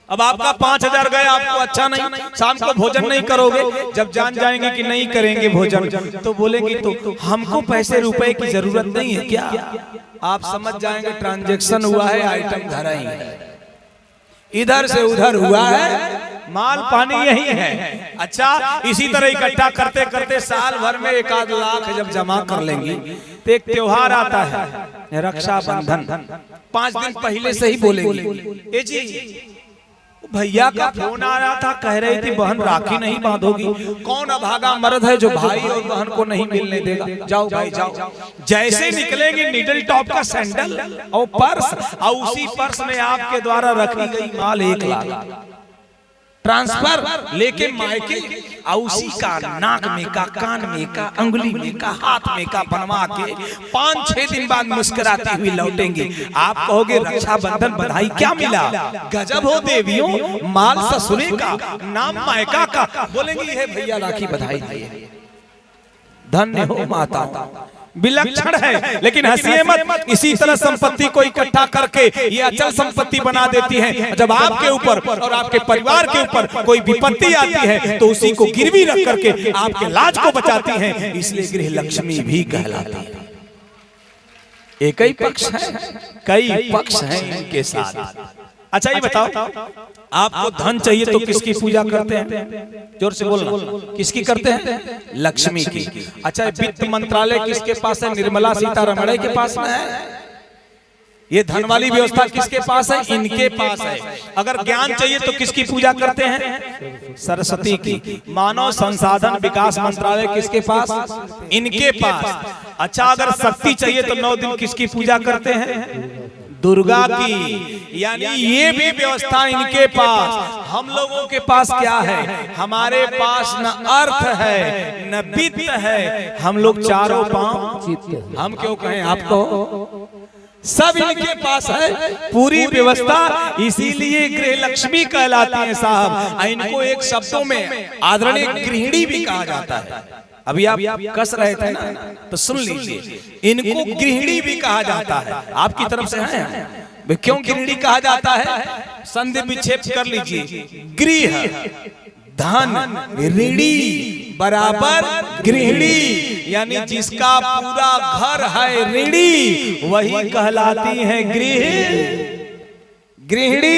अब आपका 5,000 गए, आपको अच्छा नहीं, शाम को भोजन नहीं करोगे। जब जान जाएंगे कि नहीं करेंगे भोजन तो बोलेंगे तो हमको पैसे रुपए की जरूरत नहीं है क्या? आप समझ जाएंगे ट्रांजैक्शन हुआ है, आइटम घर आई है, इधर से उधर हुआ है, माल पानी यही है। अच्छा इसी तरह इकट्ठा करते करते साल भर में 1-8 लाख जब जमा कर लेंगी तो एक त्योहार आता है रक्षाबंधन, 5 दिन पहले से ही बोलेंगी ए जी भैया का फोन आ रहा था, कह रही थी बहन राखी नहीं बांधोगी। कौन अभागा मर्द है जो भाई और बहन को नहीं मिलने देगा? जाओ भाई जाओ। जैसे निकलेंगे नीडल टॉप का सैंडल और पर्स, और उसी पर्स में आपके द्वारा रखी गई माल 1 लाख ट्रांसफर लेके मायके, और उसी का नाक में का, कान में का, अंगुली में का, हाथ में का बनवा के 5-6 दिन बाद मुस्कुराती हुई लौटेंगे। आप कहोगे रक्षाबंधन बधाई, क्या मिला? गजब हो देवियों, माल ससुरे का, नाम मायका का। बोलेंगे ये भैया राखी बधाई दिए। धन्य हो माता, विलक्षण है। लेकिन हंसिए मत, इसी तरह संपत्ति को इकट्ठा करके ये अचल संपत्ति बना देती है। जब आपके ऊपर और आपके परिवार के ऊपर कोई विपत्ति आती है तो उसी को गिरवी रख करके आपके लाज को बचाती हैं। इसलिए गृह लक्ष्मी भी कहलाती है। एक ही पक्ष है, कई पक्ष हैं इनके साथ। अच्छा ये बताओ, आपको धन चाहिए तो किसकी पूजा करते हैं? जोर से बोलना, किसकी करते हैं? लक्ष्मी की। अच्छा वित्त मंत्रालय किसके पास है? निर्मला सीतारमण के पास में है। ये धन वाली व्यवस्था किसके पास है? इनके पास है। अगर ज्ञान चाहिए तो किसकी पूजा करते हैं? सरस्वती की। मानव संसाधन विकास मंत्रालय किसके पास? इनके पास। अच्छा अगर शक्ति चाहिए तो 9 दिन किसकी पूजा करते हैं? दुर्गा की। यानी ये भी व्यवस्था इनके पास। हम लोगों के पास क्या है? हमारे पास न अर्थ है न वित्त है, हम लोग चारों पांव, हम क्यों कहें आपको, सब इनके पास है पूरी व्यवस्था। इसीलिए गृह लक्ष्मी कहलाती है साहब। इनको एक शब्दों में आदरणीय गृहिणी भी कहा जाता है। अभी आप कस रहे थे ना, तो सुन लीजिए, इनको गृहिणी भी कहा जाता है। आपकी तरफ से है क्यों गृहिणी कहा जाता है? संधि विक्षेप कर लीजिए, गृह धन ऋणी बराबर गृहिणी, यानी जिसका पूरा घर है ऋणी वही कहलाती है गृहिणी।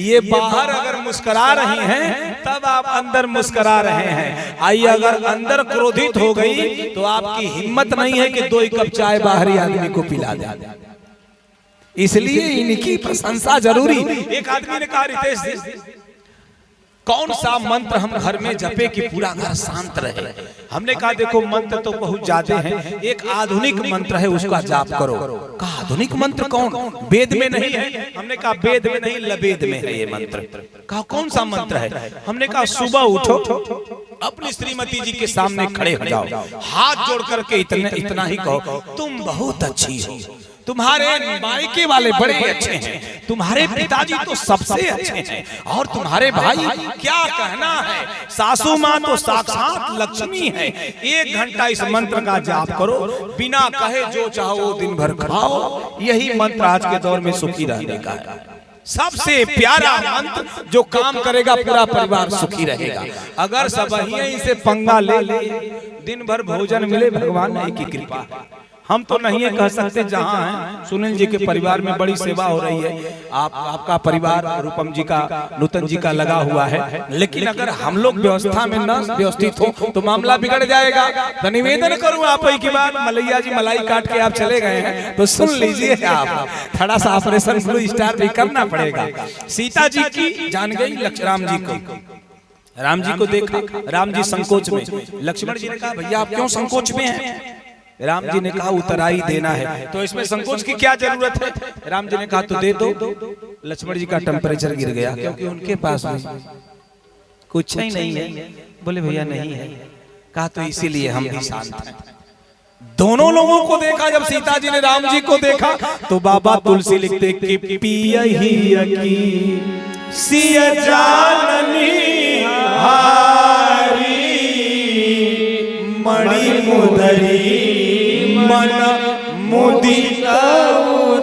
ये बाहर अगर मुस्कुरा रही हैं तब आप अंदर मुस्कुरा रहे हैं। आइए अगर अंदर क्रोधित हो गई तो आपकी हिम्मत नहीं है कि 2 कप चाय बाहरी आदमी को पिला दे, इसलिए इनकी प्रशंसा जरूरी। एक आदमी ने कहा, रितेश जी कौन सा मंत्र हम घर में जपे कि पूरा घर शांत रहे? हमने कहा देखो मंत्र तो बहुत ज्यादा हैं, एक आधुनिक मंत्र है उसका जाप करो। कहा आधुनिक मंत्र कौन? वेद में नहीं है। हमने कहा वेद में नहीं, लवेद में है ये मंत्र। कहा कौन सा मंत्र है? हमने कहा सुबह उठो, अपनी श्रीमती जी के सामने खड़े हो जाओ, हाथ जोड़ करके इतना ही कहो, तुम बहुत अच्छी हो, तुम्हारे मायके वाले बड़े अच्छे हैं, तुम्हारे पिताजी तो सबसे अच्छे हैं, और तुम्हारे भाई क्या कहना है, सासू माँ तो साक्षात लक्ष्मी है। 1 घंटा इस मंत्र का जाप करो, बिना कहे जो चाहो दिन भर खाओ। यही मंत्र आज के दौर में सुखी रहने का है, सबसे प्यारा मंत्र जो काम करेगा, पूरा परिवार सुखी रहेगा। अगर सब इसे पंगा ले दिन भर भोजन मिले, भगवान की कृपा। हम तो नहीं कह सकते, जहाँ हैं सुनील जी के परिवार में बड़ी सेवा हो रही है, आपका परिवार रूपम जी का, नूतन जी का लगा हुआ है, लेकिन अगर हम लोग व्यवस्था में न व्यवस्थित हो तो मामला बिगड़ जाएगा। तो निवेदन करूं आप ही की बात, मलैया जी मलाई काट के आप चले गए हैं तो सुन लीजिए, आप थोड़ा सा ऑपरेशन ब्लू स्टार भी करना पड़ेगा। सीता जी की जान गई राम जी को, राम जी को देखा, राम जी संकोच में। लक्ष्मण जी ने कहा भैया आप क्यों संकोच में हैं? राम जी ने कहा उतराई देना है, तो इसमें संकोच की क्या जरूरत है? राम जी ने कहा तो दे दो। लक्ष्मण जी का टेम्परेचर गिर गया, क्योंकि उनके पास कुछ ही नहीं है। बोले भैया नहीं है। कहा तो इसीलिए हम भी शांत हैं। दोनों लोगों को देखा, जब सीता जी ने राम जी को देखा तो बाबा तुलसी लिखते कि पिया ही की सिया जाननी हारी मणि मुदरी मन मुदित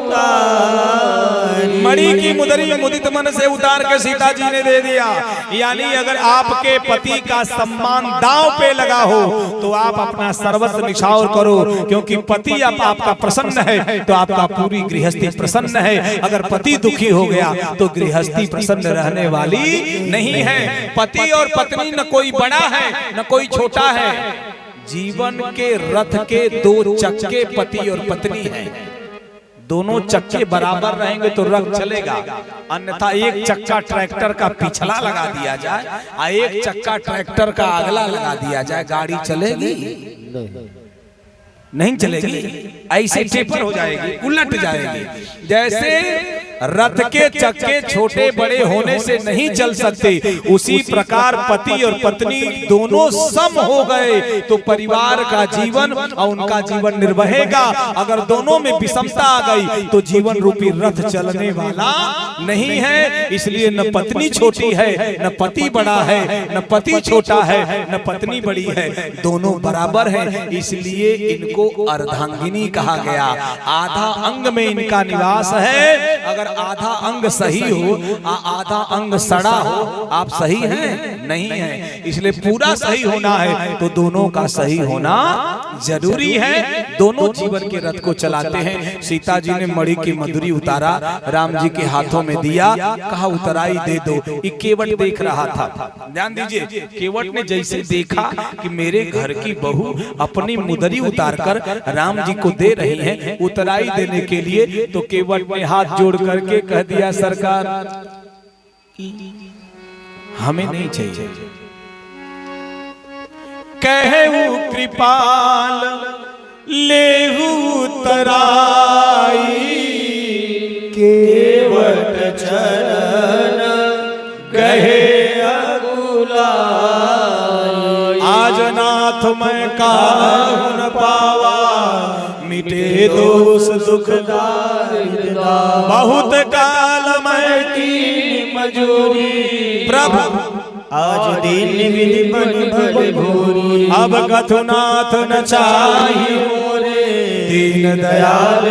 उतारी। मणि की मुदरी मुदित मन से उतार के सीता जी ने दे दिया। यानी अगर आपके पति का सम्मान दांव पे लगा हो तो आप अपना सर्वस्व निछावर करो, क्योंकि पति आपका प्रसन्न है तो आपका पूरी गृहस्थी प्रसन्न है। अगर पति दुखी हो गया तो गृहस्थी प्रसन्न रहने वाली नहीं है। पति और पत्नी न कोई बड़ा है न कोई छोटा है, जीवन के रथ के 2 चक्के पति और पत्नी हैं। दोनों चक्के बराबर रहेंगे तो रथ चलेगा, अन्यथा एक चक्का ट्रैक्टर का पिछला लगा दिया जाए और एक चक्का ट्रैक्टर का अगला लगा दिया जाए, गाड़ी चलेगी? नहीं चलेगी, ऐसे टेपर हो जाएगी, उलट जाएगी। जैसे रथ के चक्के छोटे बड़े होने से नहीं चल सकते, उसी प्रकार पति और पत्नी दोनों सम हो गए तो परिवार का जीवन और उनका जीवन निर्वहेगा। अगर दोनों में विषमता आ गई तो जीवन रूपी रथ चलने वाला नहीं है। इसलिए न पत्नी छोटी है न पति बड़ा है, न पति छोटा है न पत्नी बड़ी है, दोनों बराबर हैं। इसलिए इनको अर्धांगिनी कहा गया। आधा अंग में इनका निवास है। अगर आधा अंग सही हो, आधा अंग सड़ा हो, आप सही हैं? नहीं है। इसलिए पूरा सही होना है तो दोनों का सही होना जरूरी है। दोनों जीवन के रथ को चलाते हैं। सीता जी ने मणि की मधुरी उतारा, राम जी के हाथों में दिया, कहा उतराई दे दो। ये केवट देख रहा था, ध्यान दीजिए, केवट ने जैसे देखा कि मेरे घर की बहू अपनी मुदरी उतारकर राम जी को दे रही है उतराई देने के लिए, तो केवट ने हाथ जोड़ करके कह दिया सरकार हमें नहीं चाहिए। कहू कृपाल लेहू उतराई केवट चरण कहे अकुलाई। आज नाथ मैं काहू न पावा मिटे दोष दुख बहुत काल मैं की मजूरी। प्रभु आज दीन विधि बन भले भोरी। अब कथुनाथ न चाहिए दीन दयाल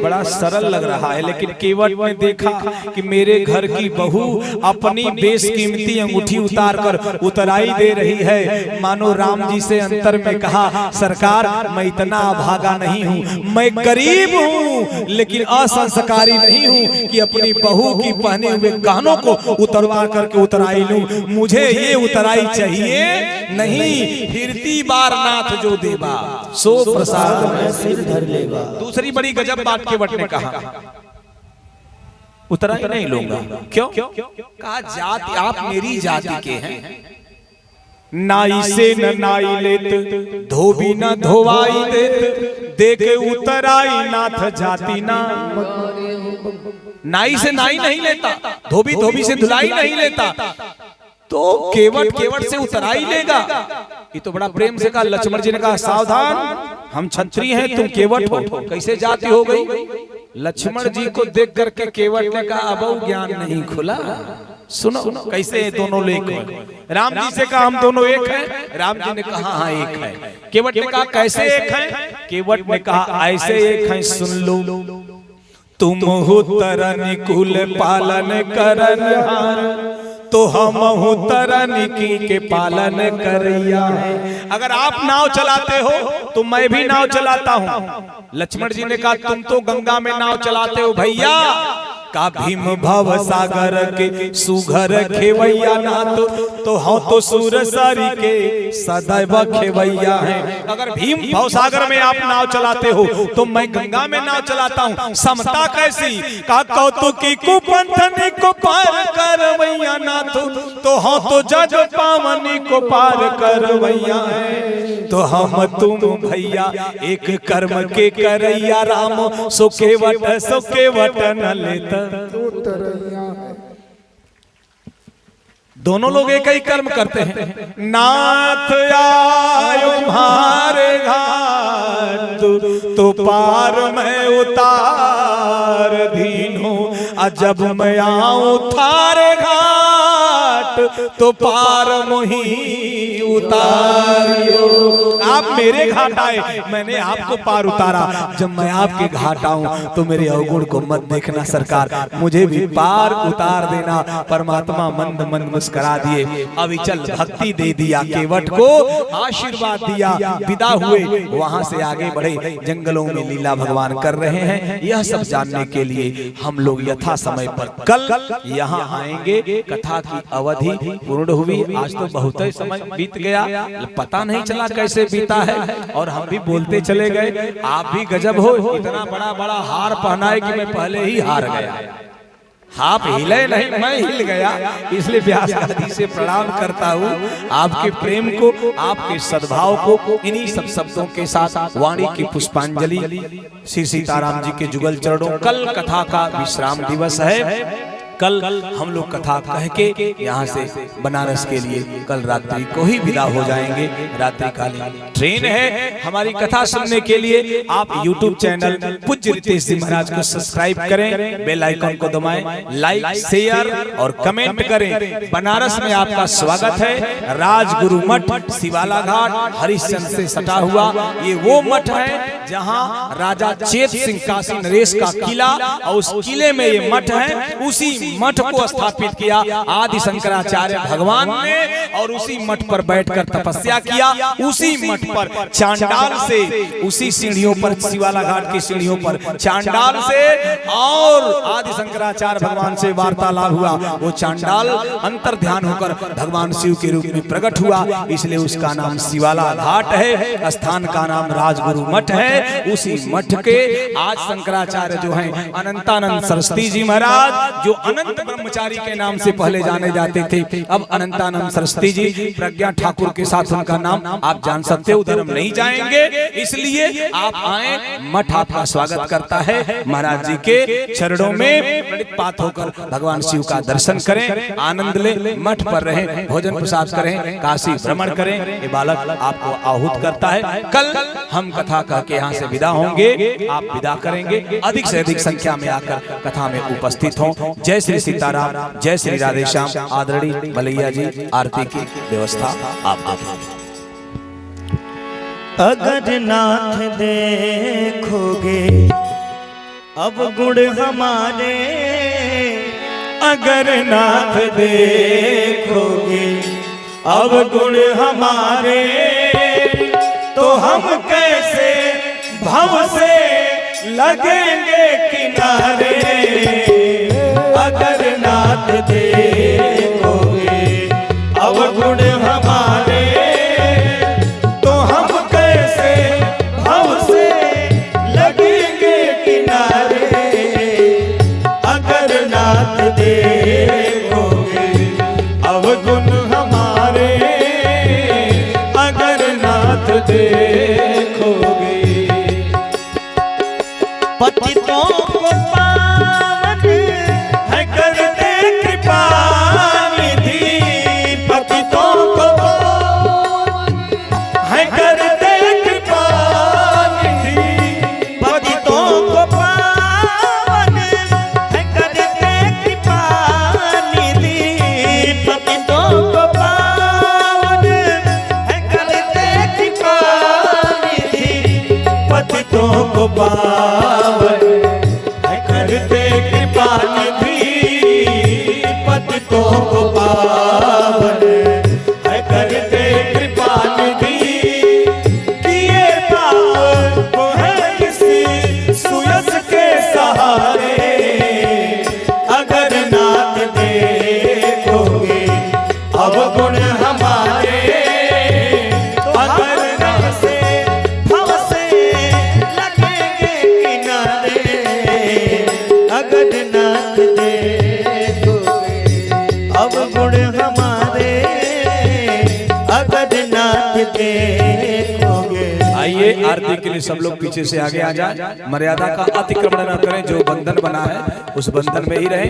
बड़ा सरल लग रहा है, लेकिन केवट ने देखा कि मेरे घर की बहू अपनी बेशकीमती अंगूठी उतार कर उतराई दे रही है। मानो राम जी से अंतर में कहा, सरकार मैं इतना अभागा नहीं हूँ, मैं गरीब हूँ लेकिन असंस्कारी नहीं हूँ कि अपनी बहू की पहने हुए गहनों को उतरवा करके उतराई लूं। मुझे ये उतराई चाहिए नहीं। फिरती बार नाथ जो देवा सो प्रसाद में सिर धर लेगा। दूसरी बड़ी गजब बात केवट ने कहा, उतराई नहीं लूंगा। क्यों? कहा जाति आप मेरी जाति के हैं, नाई से न नाई लेत, धोबी न धोवाई देत, देके उतराई नाथ जाति ना। नाई से नाई नहीं लेता, धोबी धोबी से धुलाई नहीं लेता, तो केवट केवट से उतराई लेगा। ये तो बड़ा प्रेम से कहा। लक्ष्मण जी ने कहा, सावधान, हम क्षत्रिय हैं, तुम केवट हो, कैसे जाति हो गई? लक्ष्मण जी को देख करके केवट ने कहा, अब ज्ञान नहीं खुला। सुनो कैसे दोनों एक हैं। राम जी से कहा, हम दोनों एक हैं। राम जी ने कहा, हाँ एक है। केवट ने कहा, कैसे एक हैं? केवट ने कहा, ऐसे एक हैं, सुन लो। तुम हो तरन कुल पालन करन हार, तो हम हो तरन की के पालन करैया है। अगर आप नाव चलाते हो तो मैं भी नाव चलाता हूँ। लक्ष्मण जी ने कहा, तुम तो गंगा में नाव चलाते हो भैया, का भीम भव सागर के सुघर खेवैया नाथ, तो हम तो सूरसरी के सदैव खेवैया हैं। अगर भीम भव सागर में आप नाव चलाते हो तो मैं गंगा में नाव चलाता हूँ। समता कैसी? का कौतुकी कुपंथनी को पार करवैया नाथ, तो हम तो जग पावनी को पार करवैया हैं। तो हम तुम भैया एक कर्म के करैया राम, सो केवट न लेता। दोनों लोग एक ही कर्म करते हैं। नाथ आयो हमारे घाट, तो पार में उतार दीनो, जब मैं आऊं थारे घाट, तो पार मोही उतारियो। आप मेरे घाट आए, मैंने आपको पार उतारा। जब मैं आपके घाट आऊं तो मेरे अवगुण को मत देखना सरकार, मुझे भी पार उतार देना। परमात्मा मंद मंद मुस्कुरा दिए, अविचल भक्ति दे दिया, केवट को आशीर्वाद दिया। विदा हुए, वहां से आगे बढ़े। जंगलों में लीला भगवान कर रहे हैं। यह सब जानने के लिए हम लोग यथा समय पर कल यहाँ आएंगे। कथा की अवधि पूर्ण हुई। आज तो बहुत ही समय बीत गया, पता नहीं चला कैसे बीता है, और हम भी बोलते चले गए। आप भी गजब हो, इतना बड़ा बड़ा हार पहनाए कि मैं पहले ही हार गया। आप हिले नहीं, मैं हिल गया। इसलिए व्यास आदि से प्रणाम करता हूँ आपके प्रेम को, आपके सद्भाव को। इन्हीं सब शब्दों के साथ वाणी की पुष्पांजलि श्री सीताराम जी के जुगल चरणों। कल कथा का विश्राम दिवस है। कल हम लोग कथा कह के यहाँ से बनारस के लिए कल रात्रि को ही विदा हो जाएंगे। रात्रिकालीन ट्रेन है। हमारी कथा सुनने के लिए आप YouTube चैनल पूज्य रितेश जी महाराज को सब्सक्राइब करें, बेल आइकन को दबाएं, लाइक शेयर और कमेंट करें। बनारस में आपका स्वागत है। राजगुरु मठ शिवाला घाट हरिश्चंद्र से सटा हुआ ये वो मठ है जहाँ राजा चेत सिंह काशी नरेश का किला, और उस किले में ये मठ है। उसी मठ को स्थापित किया आदि शंकराचार्य भगवान ने, और उसी मठ पर बैठकर तपस्या किया। उसी मठ पर चांडाल से, उसी सीढ़ियों पर, शिवाला घाट की सीढ़ियों पर चांडाल से और आदि शंकराचार्य भगवान से वार्तालाप हुआ। वो चांडाल अंतर ध्यान होकर भगवान शिव के रूप में प्रकट हुआ, इसलिए उसका नाम शिवाला घाट है। स्थान का नाम राजगुरु मठ है। उसी मठ के आज शंकराचार्य जो हैं अनंतानंद सरस्वती जी महाराज, जो अनंत ब्रह्मचारी के नाम से पहले जाने जाते थे, अब अनंतानंद सरस्वती जी। प्रज्ञा ठाकुर के साथ उनका नाम आप जान सकते हो, उधर हम नहीं जाएंगे। इसलिए आप आए, मठ आपका स्वागत करता है। महाराज जी के चरणों में प्रणिपात होकर भगवान शिव का दर्शन करें, आनंद ले, मठ पर रहें, भोजन प्रसाद करें, काशी भ्रमण करें। ये बालक आपको आहूत करता है। कल हम कथा कह के यहाँ से विदा होंगे, आप विदा करेंगे। अधिक से अधिक संख्या में आकर कथा में उपस्थित हों। जय श्री सीताराम, जय श्री राधेश्याम। आदरणीय मलैया जी आरती की व्यवस्था आप देखें। अगर नाथ देखोगे अब गुण हमारे, अगर नाथ देखोगे अब गुण हमारे, तो हम कैसे भव से लगेंगे किनारे। अगर नाथ देखोगे अब गुण हमारे, तो हम कैसे भव से लगेंगे किनारे। अगर नाथ देखोगे अब गुण हमारे, अगर नाथ देखोगे। पतितों को पावन है करते कृपा निधि, पतितों को है करते कृपा निधि। पतितों को पावन है करते कृपा निधि। पतितों को पावन है करते कृपा निधि। पतितों को पावन है करते कृपा निधि। पतितों को पावन है करते कृपा निधि। किए पाप को है किसी सुयस के सहारे। अगर नाथ देखोगे अब गुण हमारे, अगर नाथ से भव से लगेंगे किनारे। अगर नाथ देखोगे अब गुण हमारे, अगर नाथ देखोगे। आइए आरती के लिए सब लोग पीछे से आगे आ जाए। मर्यादा का अतिक्रमण न करें। जो बंधन बना है उस बंधन में ही रहें।